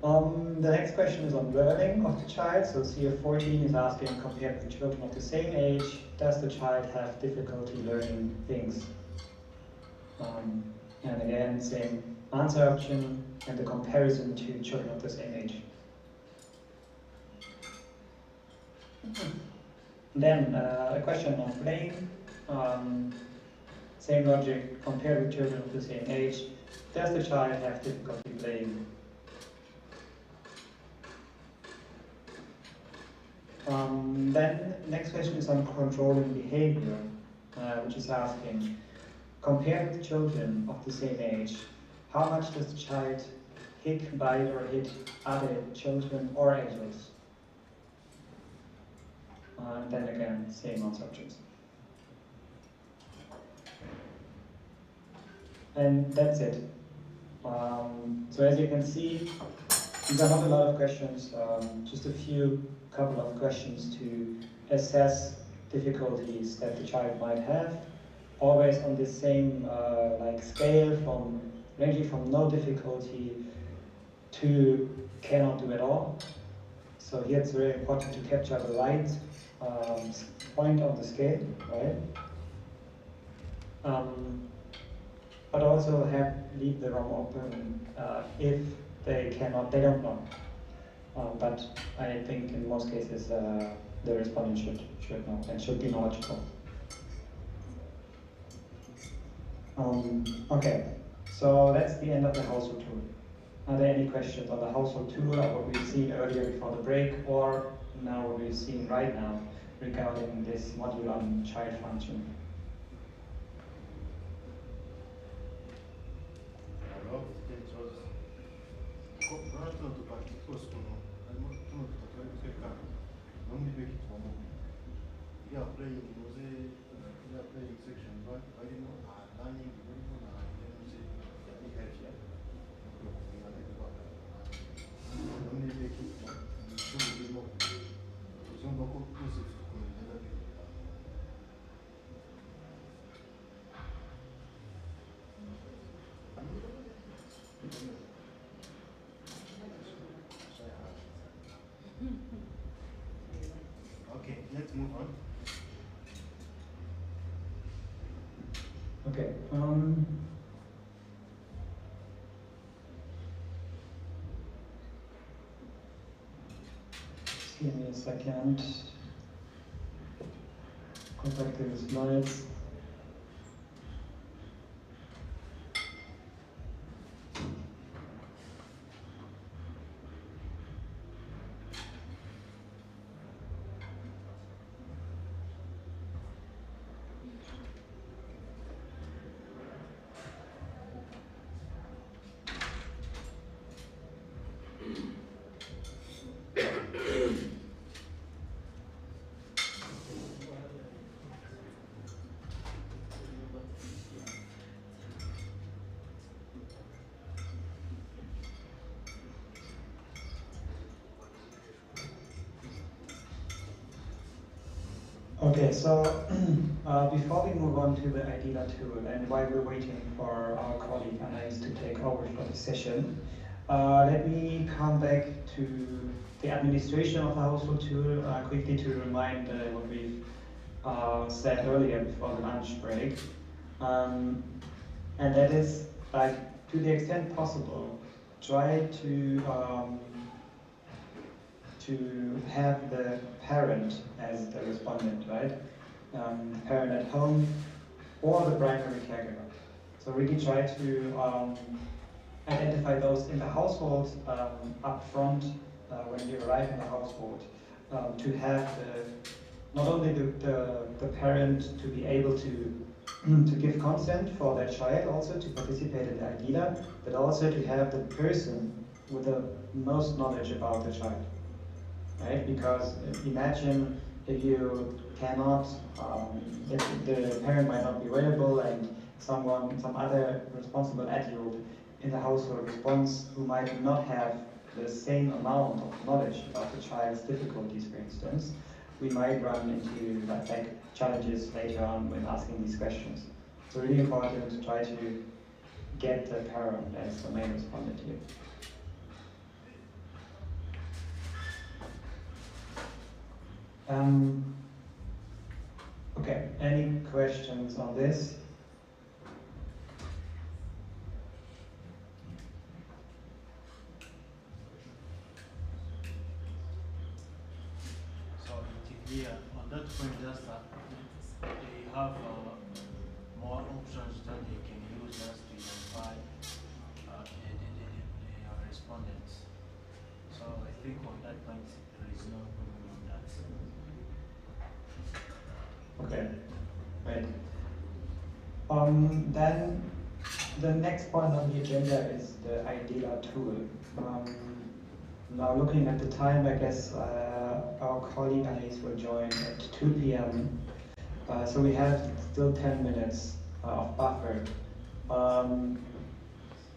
A: The next question is on learning of the child. So CF14 is asking, compared with children of the same age, does the child have difficulty learning things? And again, same answer option and the comparison to children of the same age. Then a question on playing. Same logic, compared with children of the same age, does the child have difficulty playing? Then next question is on controlling behavior, which is asking, compared with children of the same age, how much does the child kick, bite, or hit other children or adults? And then again, same answer options. And that's it. So as you can see, these are not a lot of questions, just a couple of questions to assess difficulties that the child might have, always on the same scale, ranging from no difficulty to cannot do at all. So here it's very important to capture the right point of the scale, right? But also leave the room open if they don't know. But I think in most cases the respondent should know and should be knowledgeable. Okay, so that's the end of the household tool. Are there any questions on the household tool or what we've seen earlier before the break, or now what we've seen right now regarding this module on child function?
C: playing section barimo learning barimo na behavior none beki birimo uzumva ko twese tukumenya Okay, let's move on.
A: Okay. Just give me a second. Go back to the slides. Okay, so before we move on to the IDEA tool and while we're waiting for our colleague Anais to take over for the session, let me come back to the administration of the household tool quickly to remind what we've said earlier before the lunch break. And that is, like, to the extent possible, try to have the parent as the respondent, right? Parent at home or the primary caregiver. So really try to identify those in the household up front when you arrive in the household, to have not only the parent to be able to give consent for their child, also to participate in the IDEA, but also to have the person with the most knowledge about the child. Right? Because imagine if you cannot, if the parent might not be available and some other responsible adult in the household response who might not have the same amount of knowledge about the child's difficulties, for instance, we might run into like challenges later on when asking these questions. So really important to try to get the parent as the main respondent here. Okay, any questions on this?
B: So here on that point, just they have more options that they can use just to identify the respondents. So I think on that point there is no problem with that.
A: Okay, right. Then the next point on the agenda is the IDEA tool. Now looking at the time, I guess our colleague Alice will join at 2 p.m. So we have still 10 minutes of buffer.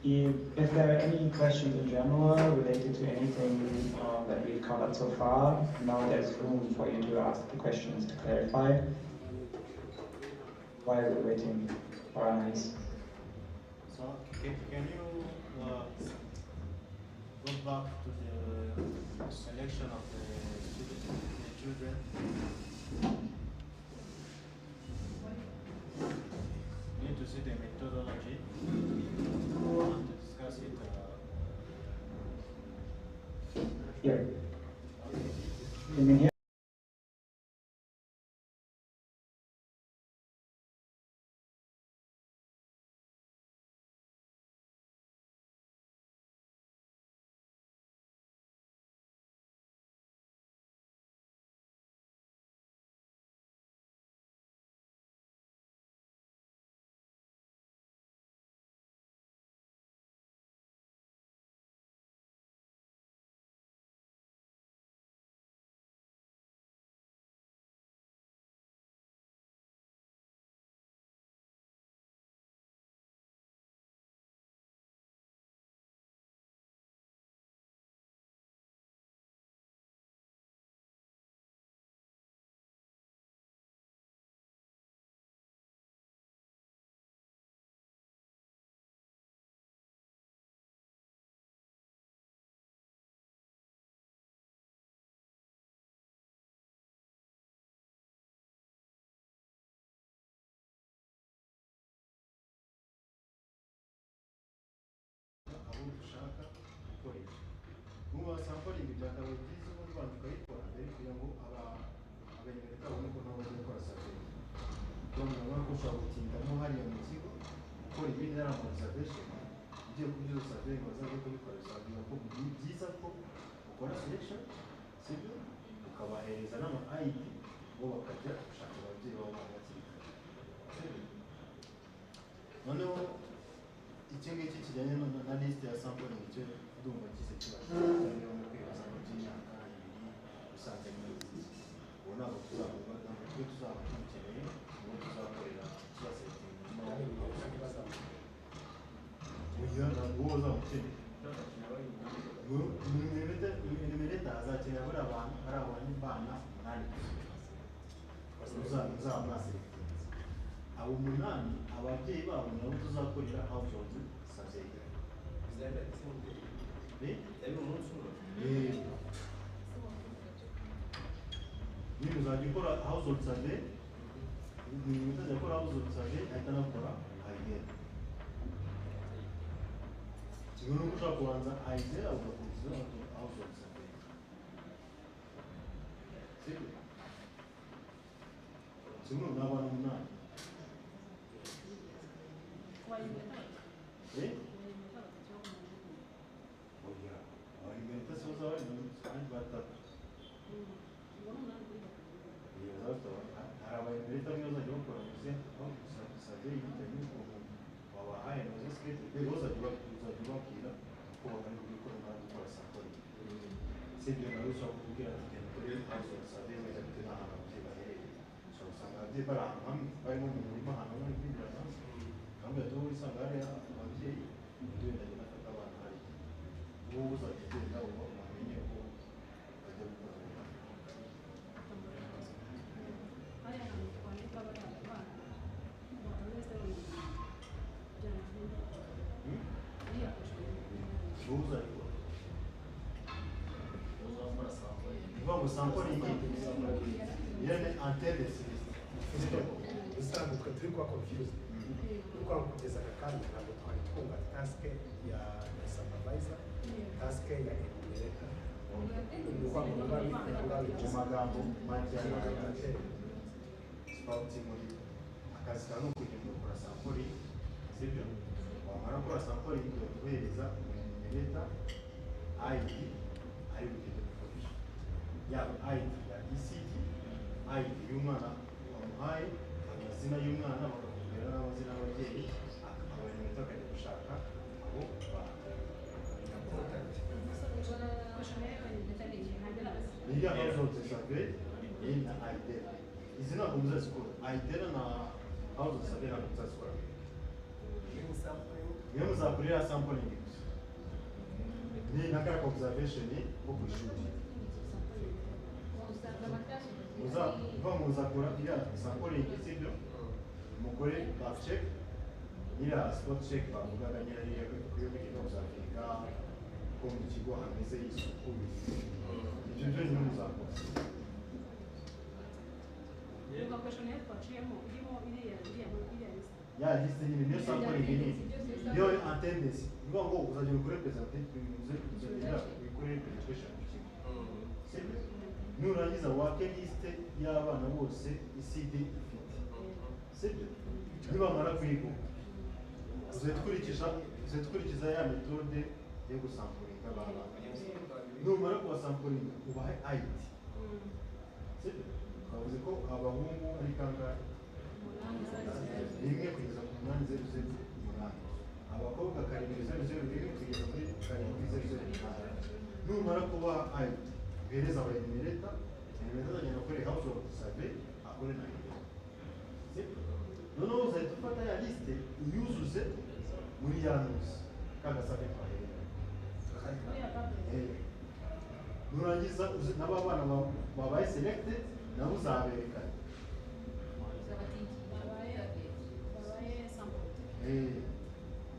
A: If there are any questions in general related to anything that we've covered so far, now there's room for you to ask the questions to clarify. While we're waiting for Alice.
B: So can you go back to the selection of the children? You need to see the methodology and to discuss it.
A: Here. You mean here?
C: Muba sampling byakabaye byiza ubundi bantu ukayikora mbere kugira ngo abanyarwanda babone ko nabo bajya gukora survey. Urabona ko ushobora gutindamo hariya mu kigo gukora ibindi ari ama observation ugiye kubyuza survey bazaze kubikora bizagira ko byiza ko ukora selection sibyo ukabahereza n'ama ID bo bakajya gushaka ababyeyi babo bakiri kare. Noneho icyo ngicyo kijyanye na liste ya sampling icyo ndumva kize kibazo rero mu kwibaza mu by'imyaka ibiri usanze n'izi ubu ntabwo tuzavuga ntabwo twe tuzaba tubikeneye ubu tuzakorera tuzasetinga uyu ntabwo uwo uzamukeneye nimereta azakenera bari abantu ari abantu bana umunani uzamwasetinga abo umunani ababyeyi babo nabo tuzakorera household survey. Niba uzajya ukora household survey, uzajya ukora household survey ahita anakora idea. Kimwe n'uko ushobora kubanza idea ugakurikiza household survey. Sibyo? Kimwe n'abantu umunani. ahubwo tuba usanga hari ababyeyi wenda agenda afata abana hari wowe uzajya ugenda uba umenye ko bajya gukora
F: hariya hantu twandika bariya abana batameze
C: wowe uzabikora niba ngo sampling yene antene
I: usanzwe twe turi kuba confused kuko kugeza aka kanya ntabwo twari twumva task ya supervisor task ya administrator ni kwa
C: mu magambo make spouting muri akazi ka nuko ugenda ukora sampling sibyo wamara gukora sampling ukohereza umumenyereza ID ari bugende gukoresha yaba ID ya ECCE ID y'umwana wamuhaye amazina y'umwana bakakubwira n'amazina y'ababyeyi abanyamuryango bakajya gushaka abo niyo household survey ni na idea izi ntabwo muzazikora idea na household survey ntabwo muzazikora niyo muzakorera sampling gusa ni na kaka observation ko ku ishuri muzakora iriya sampling sibyo umugore back check iriya spot check bavugaga nyine kuri kugenda uzavinga ko mu kigo hameze isuku ibyo byo nyine muzakora ya liste nyine niyo sampling nyine niyo attendance niyo ngo uzajya ukore presentation uzajya ukore presentation ku kigo sibyo nurangiza wake liste y'abana bose ECD ifite sibyo nibamara kwiga uzakurikiza ya metode yo gusampuringa abana numara kubasampuringa ubahe ID sibyo twavuze ko abahungu ari kangahe 1 kugeza ku 8 abakobwa 7 kugeza kuri 7 numara kubaha ID uhereza abayemereta agenda akore household survey akore na noneho uzahita ufata ya liste uyuzuze muri ya nuzi kagasabe twaherera nurangiza n'aba bana babaye selected nabo uzaberekana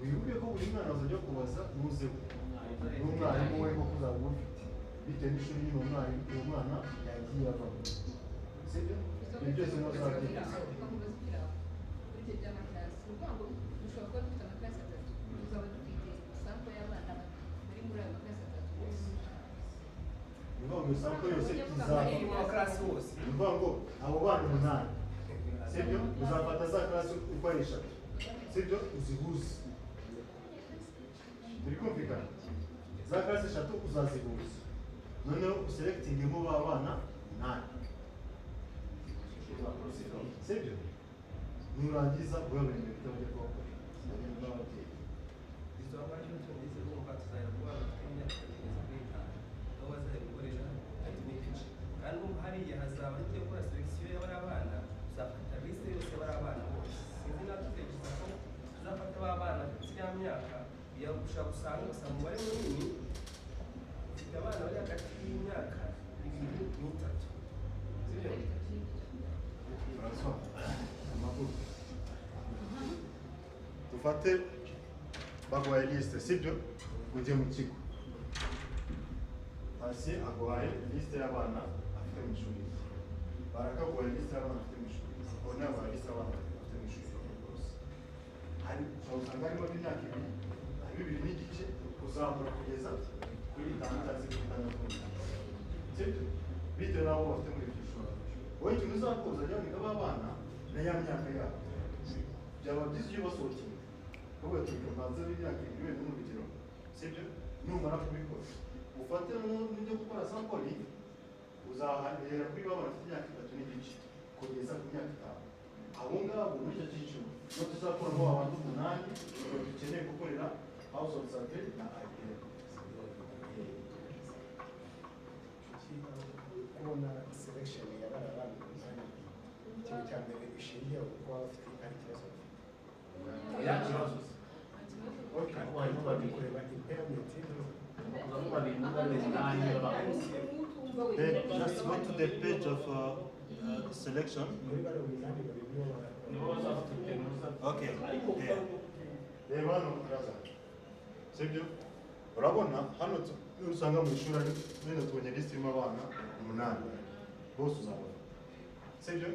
C: wibuke ko buri mwana azajya kubaza nuzeho n'umwarimu we ko kuzaba ufite bitewe n'ishuri nyine uwo mwana yagiye avamo sibyo ibyo byose ntuzabyiga ngo sample yose izava uvuga ngo abo bana 8 sibyo uzafata za class uko ari 3 sibyo uzihuze turi kumvikana za class 3 uzazihuza noneho uselectingemo ba bana 8 sibyo nurangiza wewe ni bitabo byo gukora
D: izo abandi tugize n'uko tuzajya kuba twenya kwita aho bazajya gukoresha atimikici kandi hariya hazaba hagiye gukora selection y'abari abana uzafata liste yose y'abari abana bose sinzi na tutekereza ko tuzafata ba bana ya myaka ya gushaka usanga gusa umubare munini ufite abana bari hagati y'imyaka 2 n'3
C: dufate baguhaye liste sibyo ujye mu kigo hasi aguhaye liste y'abana afite mu ishuri barakaguhaye liste y'abana afite mu ishuri ubona abahaye liste y'abana afite mu ishuri rwose hari usanga harimo imyaka 2 n'igice kuzamura kugeza kuri 5 cyangwa 6 sibyo bitewe n'abo bafite muri iryo shuri wowe ikintu uzakoza ajya wandika abana na ya myaka yabo byaba byiza iyo basohokeye wowe tukabanza n'imyaka 2 wenda n'urugero sibyo numara kubikora ufate n'ibyo gukora sampling uzahera kuri baba bafite imyaka 3 n'igice kugeza ku myaka 5 abo ngabo muri icyo cyiciro no tuzakoramo abantu 8 dukeneye gukorera household survey na IPM
I: kubona selection y'abana ikintu cya mbere ishingiye ku kuba bafite ari ikibazo Okay. Bari kureba impairment.
C: Then just go to the page of selection. Okay. Reba hano uraza. Sibyo? Urabona hano usanga mu ishuri nene tubonye list irimo abana 8. Bose uzabona. Sibyo?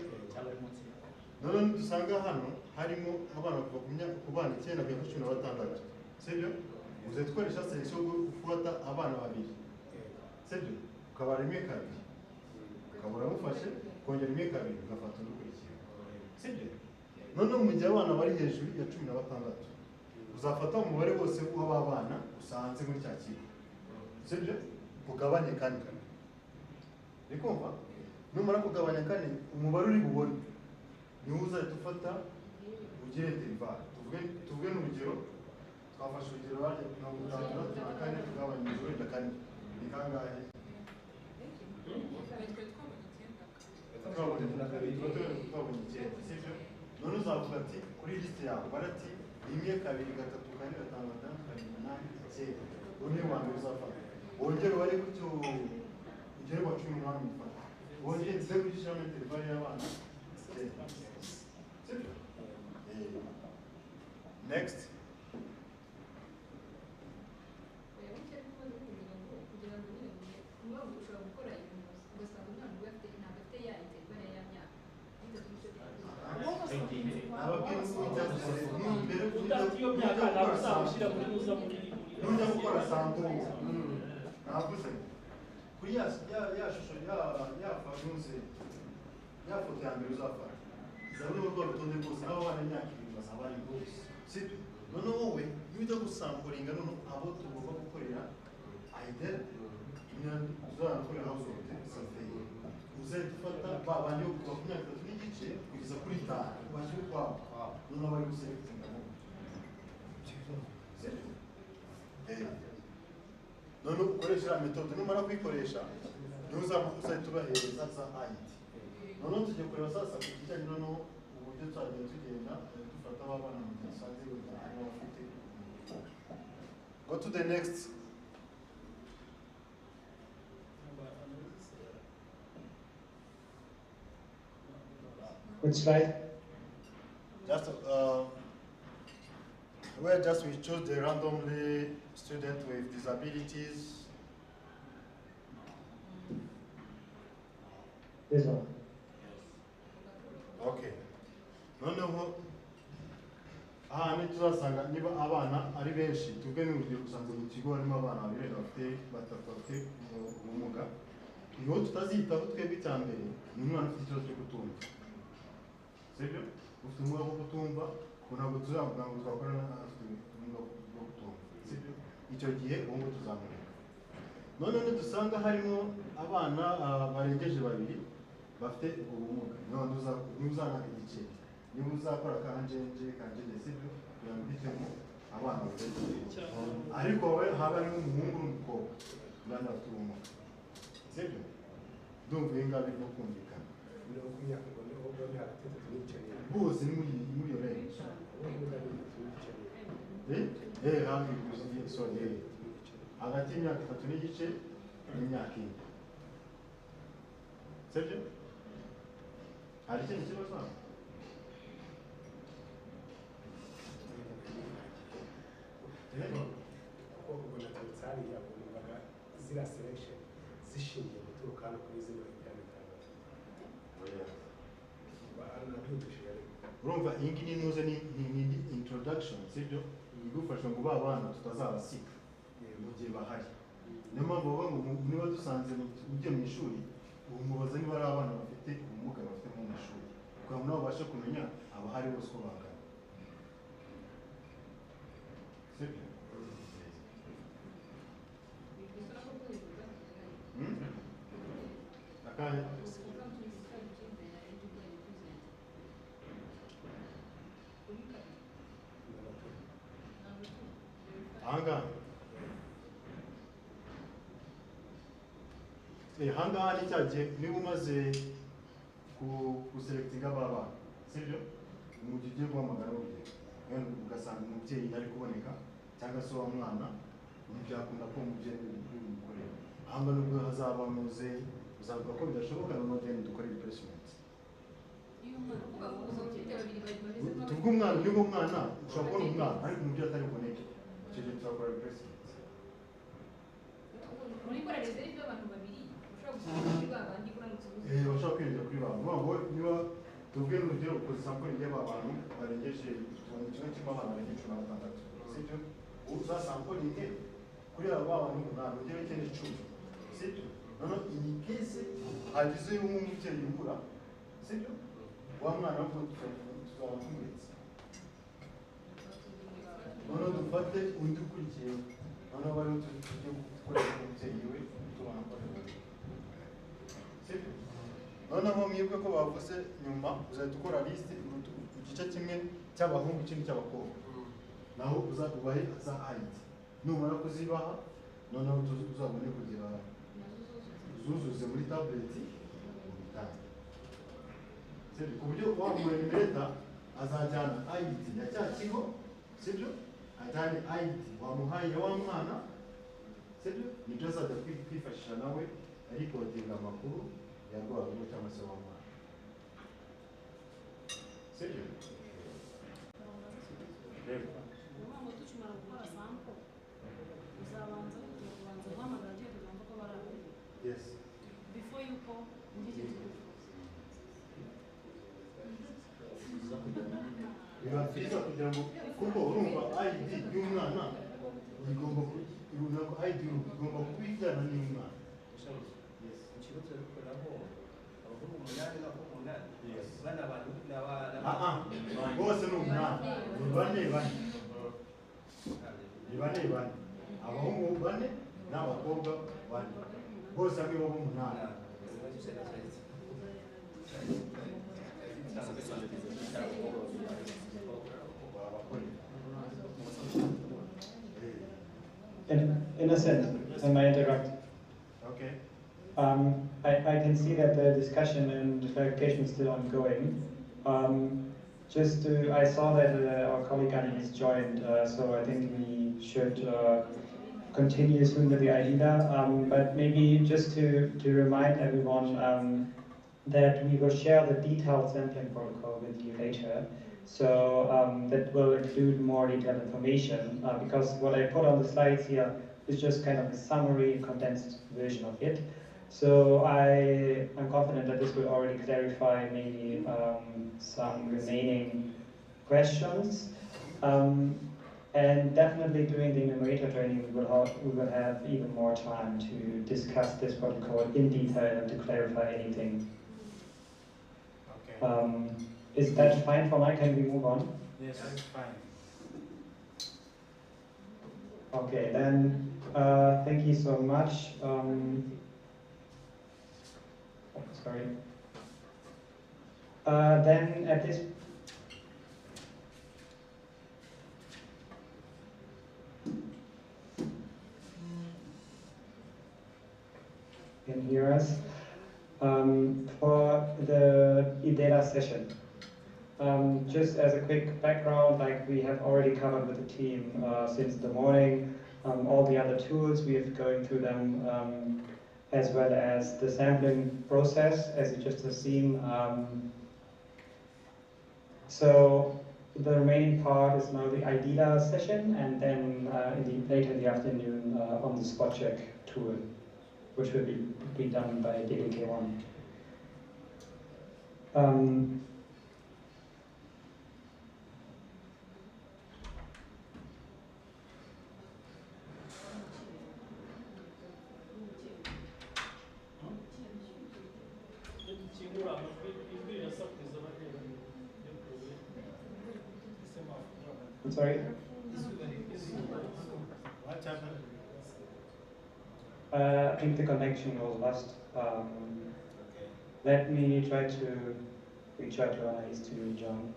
C: None dusanga hano harimo abana kuva ku bana 9 kugeza 16. Sibyo? Uze tkoresha selection gufata abana babiri. Sibyo? Ukabara imwe kabiri. Ukabura mufashe kongera imwe kabiri ugafata n'ukurikira. Sibyo? None mu gihe abana bari hejuru ya 16 uzafata umubare wose w'abana usanze muri cya kigo. Sibyo? Ugabanye kane. Nikumva? Numara kugabanya kane umubare uri bubone niwo uzahita ufata ugire interval. Tuvuge n'urugero twafashe urugero baje 54 tugabanya wenda kane. Ni kangahe? Twabonye 9. Sibyo? None uzavuga ati kuri liste yawe barati 1 2 3 4 5 6 7 8 9 wa mbere uzafata. Wongere wari kucyo ugere kwa 18 ufata. Wongere nze kujishamo interval y'abana. Sibyo? Next. Nujya gukora sample navuze kuri ya shusho ya fanuze ya foto ya mbere uzafata zawe urwo rutonde rwose abo bana imyaka 7 bazaba ari bose sibyo none wowe ujya gusampulinga none abo tugomba gukorera either uzakorera household survey uzafata babanye kuva ku myaka 3 n'igice kugeza kuri 5 bashyira kwabo none abari guselectinga none ukoresha metode numara kuyikoresha uzahita ubahereza za IT. None tujye kureba sasa ku kijyanye noneho uburyo twagiye tugenda dufata abana mu gihe sanze bafite. Go to the next.
A: Which slide?
C: Just we chose the randomly student with disabilities.
A: This one.
C: Okay. Noneho tuzasanga niba abana ari benshi tuvuge n'urugero usanze mu kigo harimo abana babiri bafite ubumuga niho tutazitaho twebwe cyambere ni umwana ufite ikibazo cyo kutumva. Sibyo? Ufite ubumuga bwo kutumva ntabwo tuzavuga ngo twakorana n'afite ubumuga bwo kutumva. Sibyo? Icyo gihe ubu tuzamureka. None dusanga harimo abana barengeje babiri bafite ubumuga none uzana igice niba uzakora kanjenje sibyo yambitemo abana barengeje ariko we haba ari umuhungu n'umukobwa bana bafite ubumuga sibyo ndumva ingabi no kumvikana bose ni muri iyo range hamwe sorry hagati y'imyaka 3 n'igice n'imyaka 4 sibyo hari ikintu kibazo
I: zira selection zishingiye guturuka hano kuri zino internet.
C: urumva iyi ngiyi nuze ni introduction sibyo igufasha ngo babana tutazabasika mu gihe bahari niyo mpamvu baba ngo niba dusanze ujye mu ishuri umubaza niba ari abana bafite ubumuga bafite mu ishuri kugira ngo nabo babashe kumenya abahari bose uko bangana sibyo akanya ahangaha ahangaha ni cya gihe niba umaze guselectinga aba bana sibyo mu gihe ugiye guhamagara urugero ugasanga umubyeyi ari kuboneka cyangwa se wa mwana ntibyakunda ko umubyeyi uri bumukorera. Ahamba nubwo hazaba muze uzavuga ko bidashoboka noneho then dukore replacement. Tuvuga umwana niba umwana ushobora kubona umwana ariko umubyeyi atari buboneke, icyo gihe tuzakora replacement. Bashobora kwinjira kuri ba bantu niba tuvuge n'urugero ukoze sample y'abantu barengeje kimwe cy'amahanga barengeje 16, sibyo? Uza sample nke kuri aba bantu umunani ugere cyane 10, sibyo? Noneho iyi case hagize umubyeyi yubura, sibyo? Wa mwana wo tuzamumwitsa. Noneho dufate undi ukurikiye, noneho bari tujye gukorera umubyeyi we tubamukora. Sibyo? Noneho mwibwe ko bavuze nyuma uzahita ukora list igice kimwe cy'abahungu ikindi cy'abakobwa. Naho uzakubahe za ID. Numara kuzibaha noneho uzabone kugira zuzuze muri tablet ubitanga. Sibyo? Ku buryo wa mweneta azajyana ID ya cya kigo, sibyo? Ajyane ID wamuhaye wa mwana, sibyo? Nibyo azajya kwifashisha nawe arikodinga amakuru ya rwabo cyangwa se wa mwana. Sibyo? Yes.
F: Before you call,
C: biba byiza kugira ngo kuko urumva ID y'umwana igomba ID igomba kubijyana n'umwana.
D: Ikigo turabikoreraho abahungu 8 n'abakobwa 8. Bana abantu
C: bose ni 8. Ni bane. Abahungu 4 n'abakobwa 4. Bose hamwe babo 8.
A: In a sense, I might interrupt.
C: Okay.
A: I can see that the discussion and the clarification is still ongoing. I saw that our colleague Annie has joined, so I think we should continue soon with the idea. But maybe just to remind everyone that we will share the detailed sampling protocol with you later. So that will include more detailed information, because what I put on the slides here is just kind of a summary, condensed version of it. So I'm confident that this will already clarify maybe some remaining questions. And definitely during the enumerator training, we will have even more time to discuss this protocol in detail and to clarify anything.
B: Okay.
A: Is that fine for Mike? Can we move on?
B: Yes, that's fine.
A: Okay, then thank you so much. Sorry. Then at this can hear us for the e-data session. Just as a quick background, like we have already covered with the team since the morning, all the other tools, we have going through them, as well as the sampling process, as you just have seen. So the remaining part is now the IDEA session, and then later in the afternoon on the spot check tool, which will be done by DDK1. I'm sorry?
B: What happened?
A: I think the connection was lost. Let me try to reach out to Anais to join.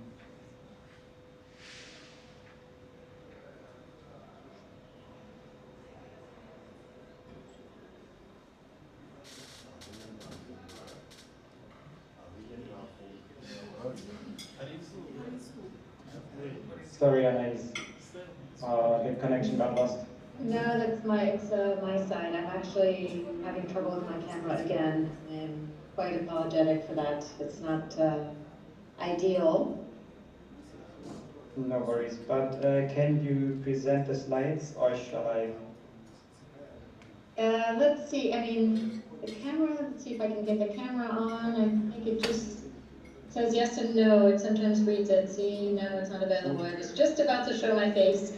A: Sorry, connection got lost.
J: No, it's my side. I'm actually having trouble with my camera again. I'm quite apologetic for that. It's not ideal.
A: No worries, but can you present the slides or shall I?
J: Let's see, I mean, the camera, let's see if I can get the camera on. I think it just says yes and no. It sometimes reads it. See, no, it's not available. I was just about to show my face.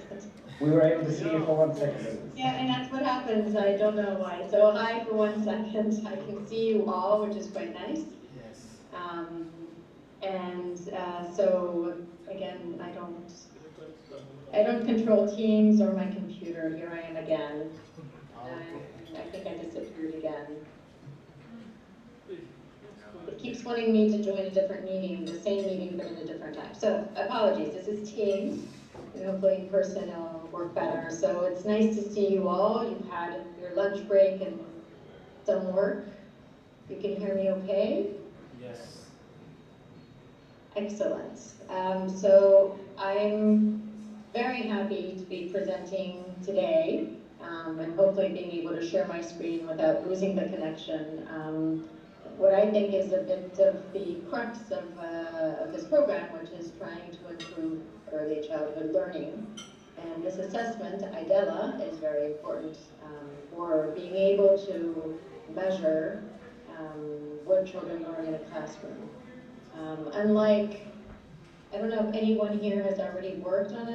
A: We were able to see you for 1 second.
J: Yeah, and that's what happens. I don't know why. So hi for 1 second. I can see you all, which is quite nice.
B: Yes.
J: So again, I don't control Teams or my computer. Here I am again. I think I disappeared again. It keeps wanting me to join a different meeting, the same meeting but in a different time. So apologies. This is Teams. And hopefully in person it'll work better. So it's nice to see you all. You've had your lunch break and some work. You can hear me okay?
B: Yes.
J: Excellent. So I'm very happy to be presenting today and hopefully being able to share my screen without losing the connection. What I think is a bit of the crux of this program, which is trying to improve early childhood learning. And this assessment, IDELA, is very important for being able to measure what children learn in a classroom. Unlike, I don't know if anyone here has already worked on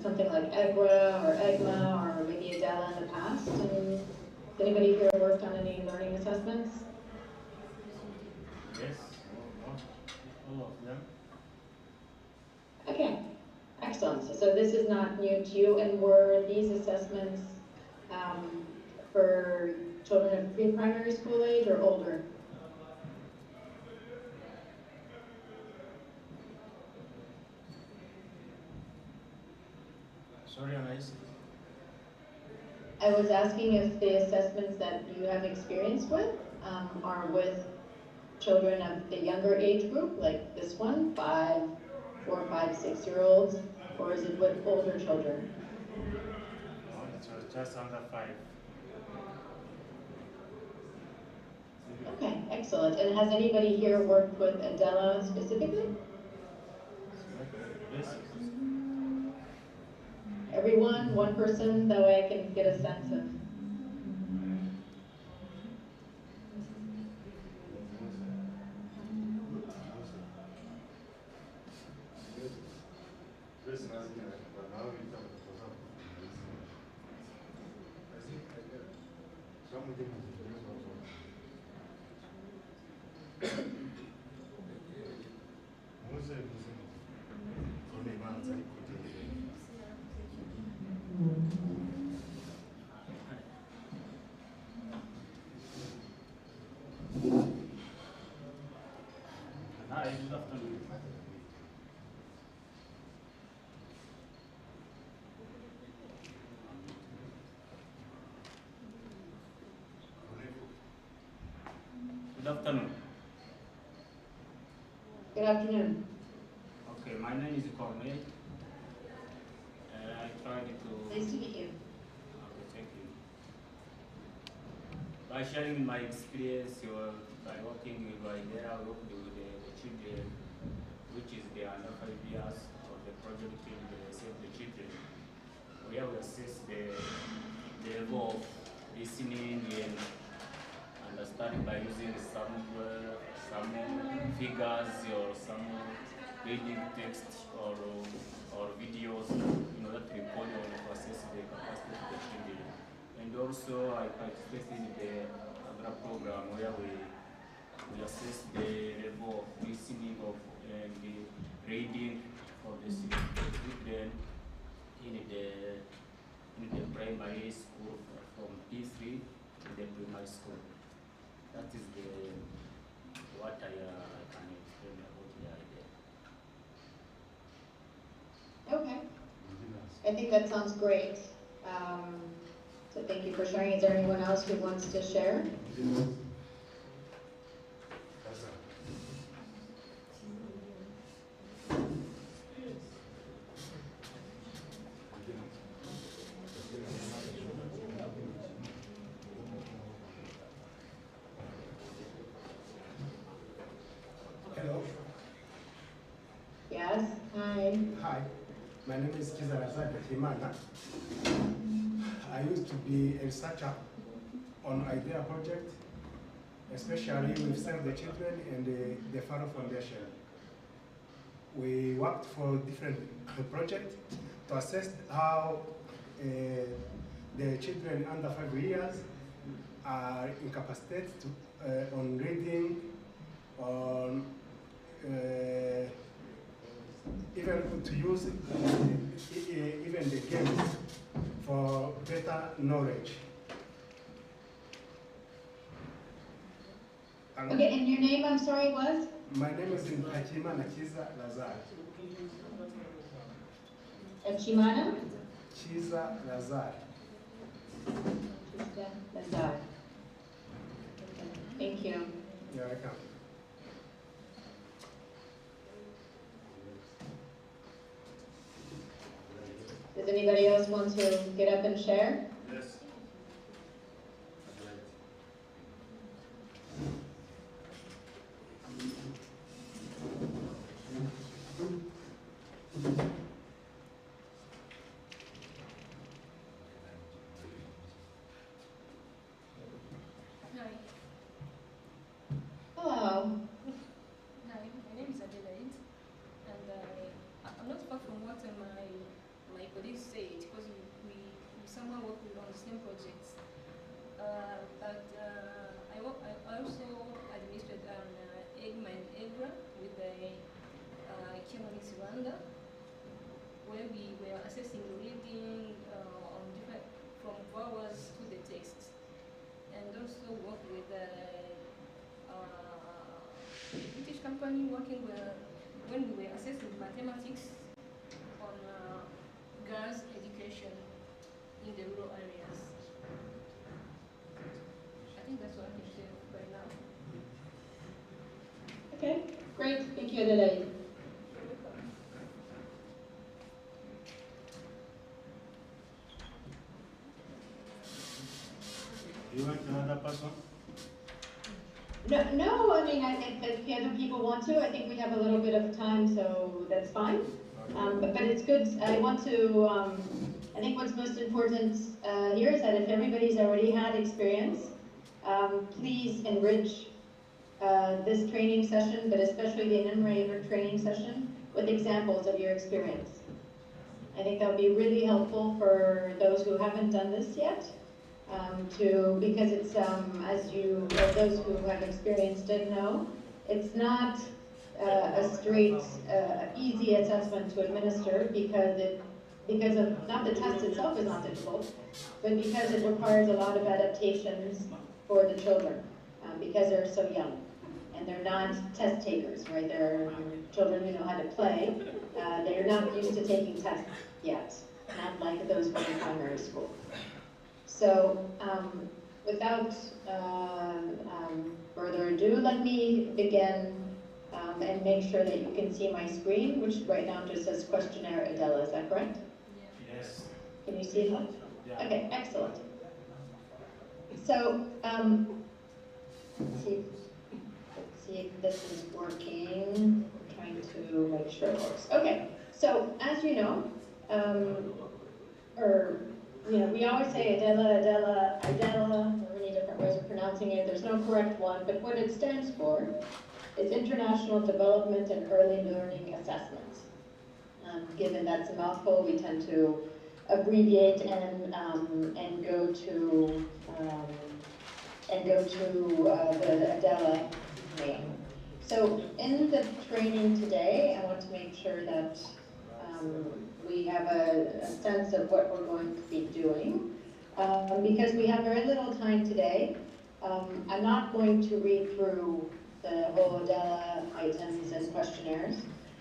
J: something like EGRA or EGMA or maybe IDELA in the past. And has anybody here worked on any learning assessments?
B: Yes. All of them.
J: Okay, excellent. So this is not new to you, and were these assessments for children of pre-primary school age or older?
B: Sorry, Anais.
J: I was asking if the assessments that you have experience with are with children of the younger age group, like this one, 4, 5, 6-year-olds, or is it with older children?
B: No, it was just under 5.
J: Okay, excellent. And has anybody here worked with IDELA specifically?
B: Yes.
J: Everyone, one person, that way I can get a sense of.
B: Hi, good afternoon. Good afternoon.
J: Good afternoon.
B: Okay, my name is Cornel. I tried to.
J: Nice to meet you.
B: Okay, thank you. By sharing my experience by working with IDEA, I worked with the children, which is the under 5 years of the project in the Save the Children. We have assessed the level of listening and understanding by using some figures or some reading text or videos in order to record or to assess the capacity of the children. And also I participated in the other program where we assess the level of listening and the reading for the children in the primary school from P3 to the primary school. That is what I can explain about the idea.
J: Okay. I think that sounds great. So thank you for sharing. Is there anyone else who wants to share?
I: My name is Kizaraza. I used to be a researcher on IDEA project, especially with Save the Children and the Faro Foundation. We worked for different projects to assess how the children under 5 years are incapacitated on reading, on even to use even the games for better knowledge.
J: Okay, and your name, I'm sorry, was?
I: My name is Hakima Nakiza Lazar.
J: Chimana?
I: Chiza Lazar.
J: Chiza Lazar. Thank you.
I: You're welcome.
J: Does anybody else want to get up and share?
C: Yes.
E: Hi.
J: Hello.
E: Hi, my name is Adelaide, and I'm not far from what my colleagues said, because we somehow work on the same projects. But I also administered an EGMA and EGRA with the Economics Rwanda, where we were assessing reading on different, from vowels to the text, and also work with a British company working when we were assessing mathematics on girls' education in the rural areas. I think that's what I can say right now.
J: Okay, great. Thank you, Adelaide.
C: You want another person?
J: No, I mean, if the other people want to, I think we have a little bit of time, so that's fine. But it's good. I want to, I think what's most important here is that if everybody's already had experience, please enrich this training session, but especially the enumerator training session, with examples of your experience. I think that would be really helpful for those who haven't done this yet. Because it's, as those who have experienced it know, it's not a straight, easy assessment to administer because of, not the test itself is not difficult, but because it requires a lot of adaptations for the children, because they're so young. And they're not test takers, right? They're children who know how to play. They're not used to taking tests yet, not like those from primary school. So, without further ado, let me begin and make sure that you can see my screen, which right now just says questionnaire Adela. Is that correct?
C: Yes.
J: Can you see that?
C: Yeah.
J: Okay, excellent. So, let's see if this is working. I'm trying to make sure it works. Okay, so as you know, we always say Adela, Adela, Idela, there are many different ways of pronouncing it. There's no correct one, but what it stands for is International Development and Early Learning Assessments. Given that's a mouthful, we tend to abbreviate and go to the Adela name. So in the training today, I want to make sure that we have a sense of what we're going to be doing. Because we have very little time today, I'm not going to read through the whole Adela items and questionnaires.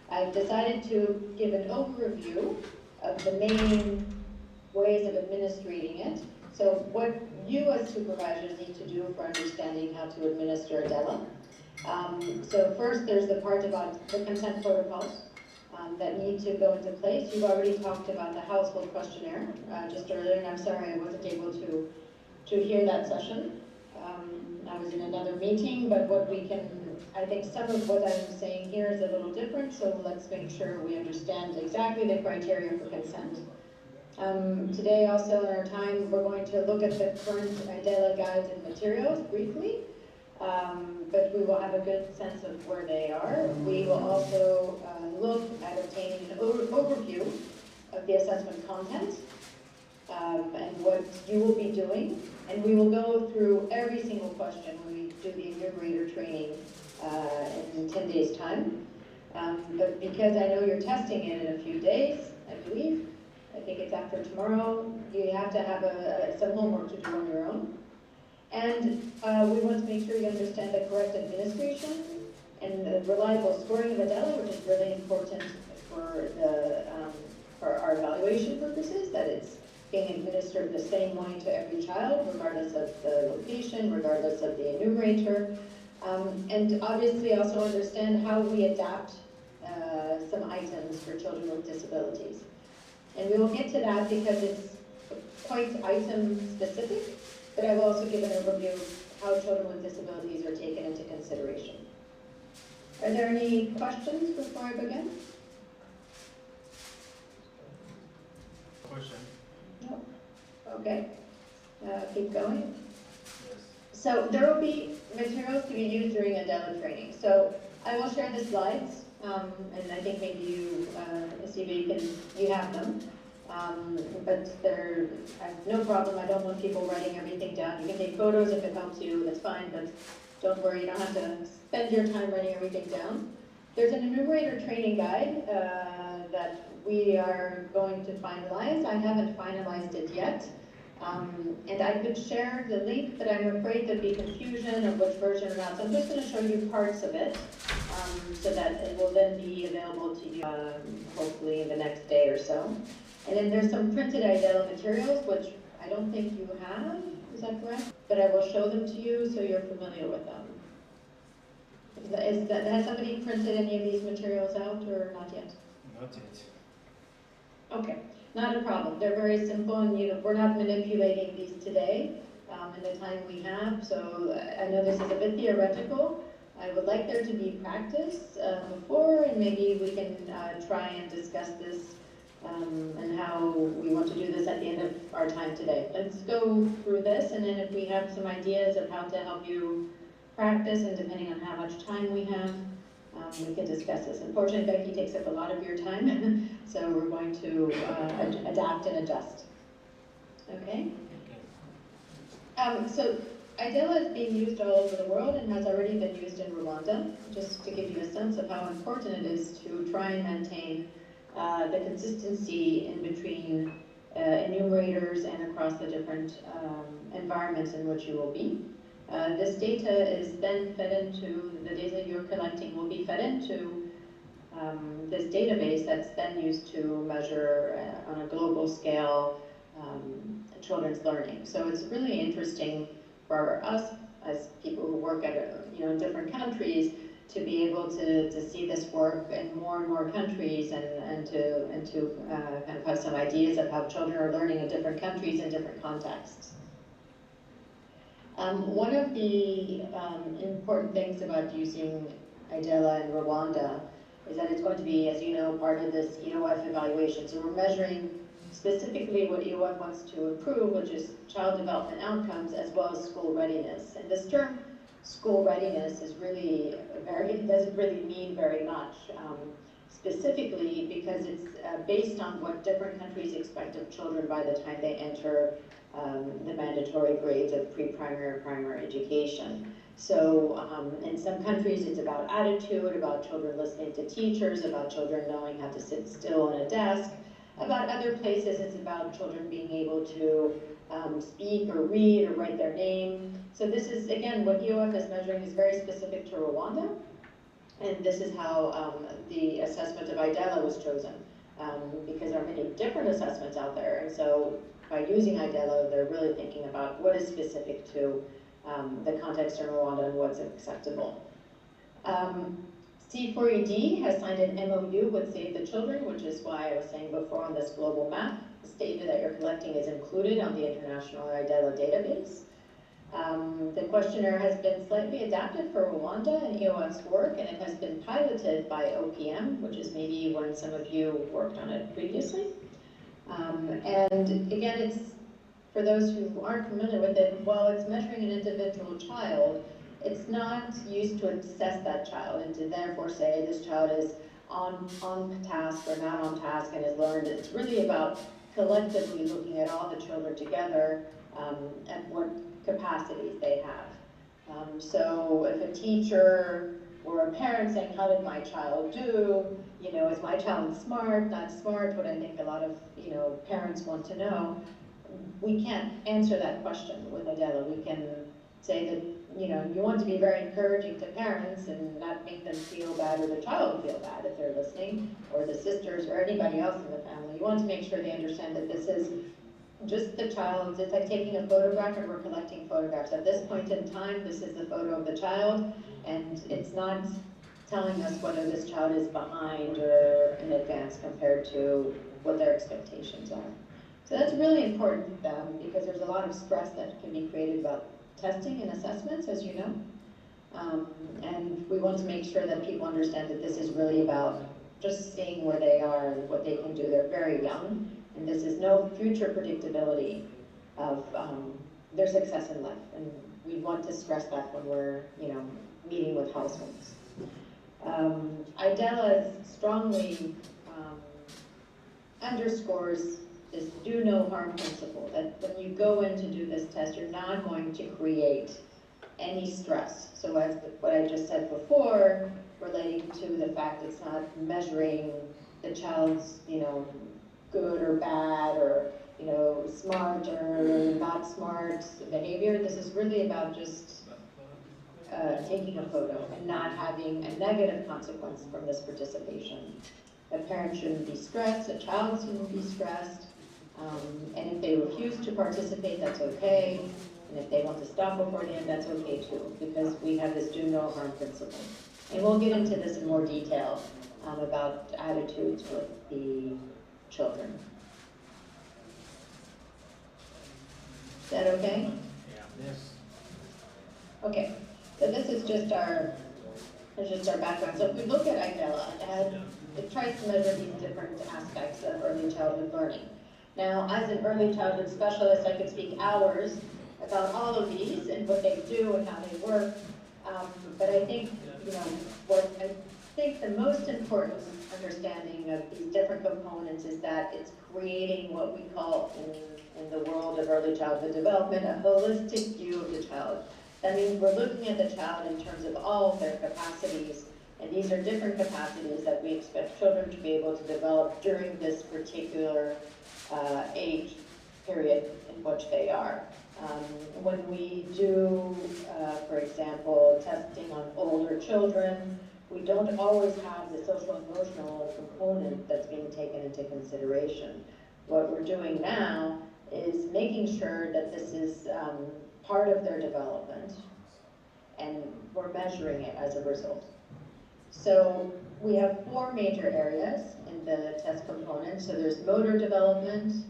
J: I've decided to give an overview of the main ways of administrating it. So what you as supervisors need to do for understanding how to administer Adela. So first there's the part about the consent protocols that need to go into place. You've already talked about the household questionnaire just earlier, and I'm sorry I wasn't able to hear that session. I was in another meeting, but what we can I think some of what I'm saying here is a little different, so let's make sure we understand exactly the criteria for consent. Today also in our time, we're going to look at the current IDELA guides and materials briefly, but we will have a good sense of where they are. We will also look at obtaining an overview of the assessment content and what you will be doing. And we will go through every single question when we do the enumerator training in 10 days' time. But because I know you're testing it in a few days, I believe, I think it's after tomorrow, you have to have some homework to do on your own. And we want to make sure you understand the correct administration and the reliable scoring of IDELA, which is really important for our evaluation purposes, that it's being administered the same way to every child, regardless of the location, regardless of the enumerator. And obviously also understand how we adapt some items for children with disabilities. And we will get to that because it's quite item specific, but I will also give an overview of how children with disabilities are taken into consideration. Are there any questions before I begin?
C: Question?
J: No? Okay. Keep going.
C: Yes.
J: So there will be materials to be used during IDELA training. So I will share the slides, and I think maybe you, you have them. But I have no problem. I don't want people writing everything down. You can take photos if it helps you, that's fine, but don't worry, you don't have to spend your time writing everything down. There's an enumerator training guide that we are going to finalize. I haven't finalized it yet. And I could share the link, but I'm afraid there'd be confusion of which version or not. So I'm just going to show you parts of it so that it will then be available to you hopefully the next day or so. And then there's some printed IDELA materials, which I don't think you have, is that correct? But I will show them to you so you're familiar with them. Has somebody printed any of these materials out or not yet?
C: Not yet.
J: Okay, not a problem. They're very simple, and we're not manipulating these today in the time we have. So I know this is a bit theoretical. I would like there to be practice before, and maybe we can try and discuss this and how we want to do this at the end of our time today. Let's go through this, and then if we have some ideas of how to help you practice, and depending on how much time we have, we can discuss this. Unfortunately, Becky takes up a lot of your time, so we're going to adapt and adjust. Okay? So IDELA is being used all over the world and has already been used in Rwanda, just to give you a sense of how important it is to try and maintain the consistency in between enumerators and across the different environments in which you will be. This data is then fed into, the data you're collecting will be fed into this database that's then used to measure on a global scale children's learning. So it's really interesting for us as people who work at in different countries to be able to see this work in more and more countries and to kind of have some ideas of how children are learning in different countries in different contexts. One of the important things about using IDELA in Rwanda is that it's going to be, as you know, part of this EOF evaluation. So we're measuring specifically what EOF wants to improve, which is child development outcomes as well as school readiness. And this term, school readiness, is really doesn't really mean very much, specifically because it's based on what different countries expect of children by the time they enter the mandatory grades of pre-primary or primary education. So in some countries it's about attitude, about children listening to teachers, about children knowing how to sit still in a desk. About other places it's about children being able to speak or read or write their name. So this is, again, what EOF is measuring is very specific to Rwanda. And this is how the assessment of IDELA was chosen, because there are many different assessments out there. And so by using IDELA, they're really thinking about what is specific to the context in Rwanda and what's acceptable. C4ED has signed an MOU with Save the Children, which is why I was saying before on this global map, this data that you're collecting is included on the international IDELA database. The questionnaire has been slightly adapted for Rwanda and EOS work, and it has been piloted by OPM, which is maybe when some of you worked on it previously. And again, it's, for those who aren't familiar with it, while it's measuring an individual child, it's not used to assess that child and to therefore say this child is on task or not on task and has learned. It's really about collectively looking at all the children together and what capacities they have. So if a teacher or a parent saying, how did my child do? You know, is my child smart, not smart? What I think a lot of, you know, parents want to know. We can't answer that question with Adela. We can say that, you know, you want to be very encouraging to parents and not make them feel bad or the child feel bad if they're listening, or the sisters or anybody else in the family. You want to make sure they understand that this is just the child. It's like taking a photograph and we're collecting photographs. At this point in time, this is the photo of the child, and it's not telling us whether this child is behind or in advance compared to what their expectations are. So that's really important because there's a lot of stress that can be created about testing and assessments, as you know. And we want to make sure that people understand that this is really about just seeing where they are and what they can do. They're very young, and this is no future predictability of their success in life. And we want to stress that when we're, you know, meeting with households. IDELA strongly underscores this do no harm principle, that when you go in to do this test, you're not going to create any stress. So as what I just said before, relating to the fact it's not measuring the child's, you know, good or bad, or, you know, smart or not smart behavior. This is really about just taking a photo and not having a negative consequence from this participation. A parent shouldn't be stressed, a child shouldn't be stressed, and if they refuse to participate, that's okay. And if they want to stop before the end, that's okay too, because we have this do no harm principle. And we'll get into this in more detail about attitudes with the children. Is that okay?
C: Yes.
J: Okay, so this is just our background. So if we look at IDELA, it tries to measure these different aspects of early childhood learning. Now, as an early childhood specialist, I could speak hours about all of these and what they do and how they work. But I think, you know, what I think the most important understanding of these different components is that it's creating what we call in the world of early childhood development, a holistic view of the child. That means we're looking at the child in terms of all of their capacities, and these are different capacities that we expect children to be able to develop during this particular age period in which they are. When we do, for example, testing on older children, we don't always have the social emotional component that's being taken into consideration. What we're doing now is making sure that this is part of their development, and we're measuring it as a result. So we have 4 major areas in the test component. So there's motor development.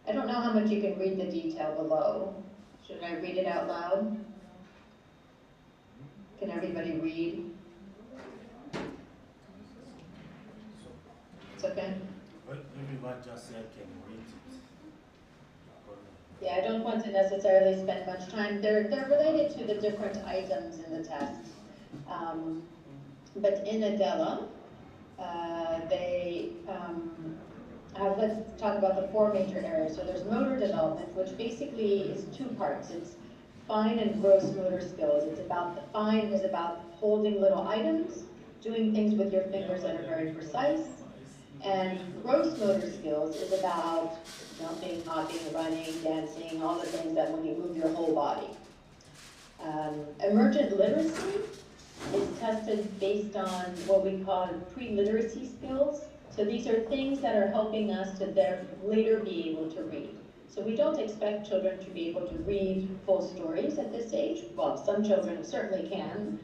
J: I don't know how much you can read the detail below. Should I read it out loud? Can everybody read? It's okay?
C: Everyone just said can read it.
J: Yeah, I don't want to necessarily spend much time. They're related to the different items in the test. But in ADELA, let's talk about the 4 major areas. So there's motor development, which basically is 2 parts. It's fine and gross motor skills. It's about, the fine is about holding little items, doing things with your fingers that are very precise. And gross motor skills is about jumping, hopping, running, dancing, all the things that when you move your whole body. Emergent literacy is tested based on what we call pre-literacy skills. So these are things that are helping us to later be able to read. So we don't expect children to be able to read full stories at this age. Well, some children certainly can.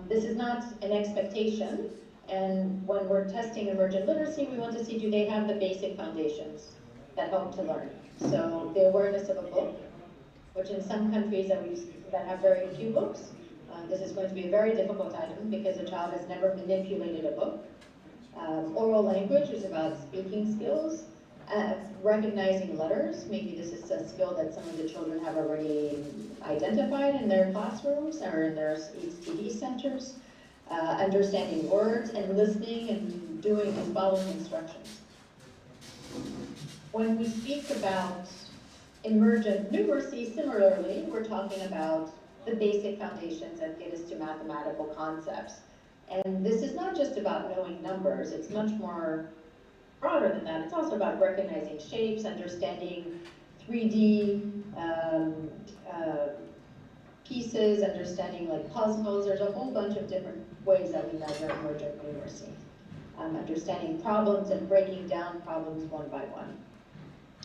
J: This is not an expectation. And when we're testing emergent literacy, we want to see, do they have the basic foundations that help to learn? So the awareness of a book, which in some countries that have very few books, this is going to be a very difficult item because the child has never manipulated a book. Oral language is about speaking skills. Recognizing letters, maybe this is a skill that some of the children have already identified in their classrooms or in their ECCE centers. Understanding words and listening and doing and following instructions. When we speak about emergent numeracy, similarly, we're talking about the basic foundations that get us to mathematical concepts. And this is not just about knowing numbers, it's much more broader than that. It's also about recognizing shapes, understanding 3D pieces, understanding like puzzles. There's a whole bunch of different ways that we measure emergent numeracy. Understanding problems and breaking down problems one by one.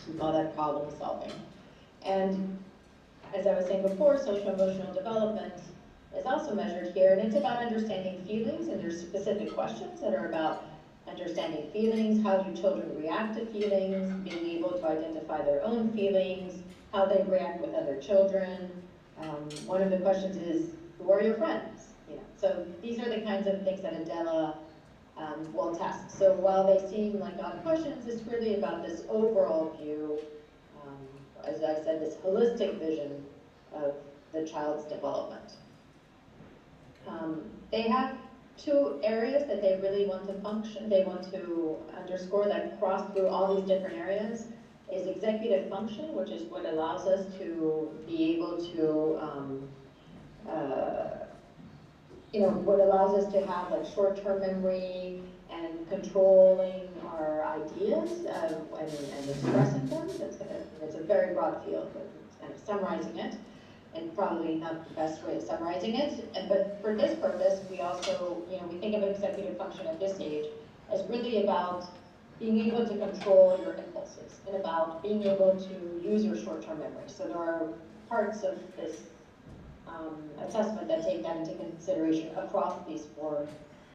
J: We call that problem solving. And as I was saying before, social-emotional development is also measured here, and it's about understanding feelings, and there's specific questions that are about understanding feelings, how do children react to feelings, being able to identify their own feelings, how they react with other children. One of the questions is, who are your friends? You know, so these are the kinds of things that Adela will test. So while they seem like odd questions, it's really about this overall view, as I said, this holistic vision of the child's development. They have two areas that they really want to function, they want to underscore that cross through all these different areas, is executive function, which is what allows us to be able to, what allows us to have like short-term memory and controlling our ideas and expressing them. It's a very broad field, but it's kind of summarizing it, and probably not the best way of summarizing it. But for this purpose, we also, we think of executive function at this stage as really about being able to control your impulses and about being able to use your short-term memory. So there are parts of this assessment that take that into consideration across these four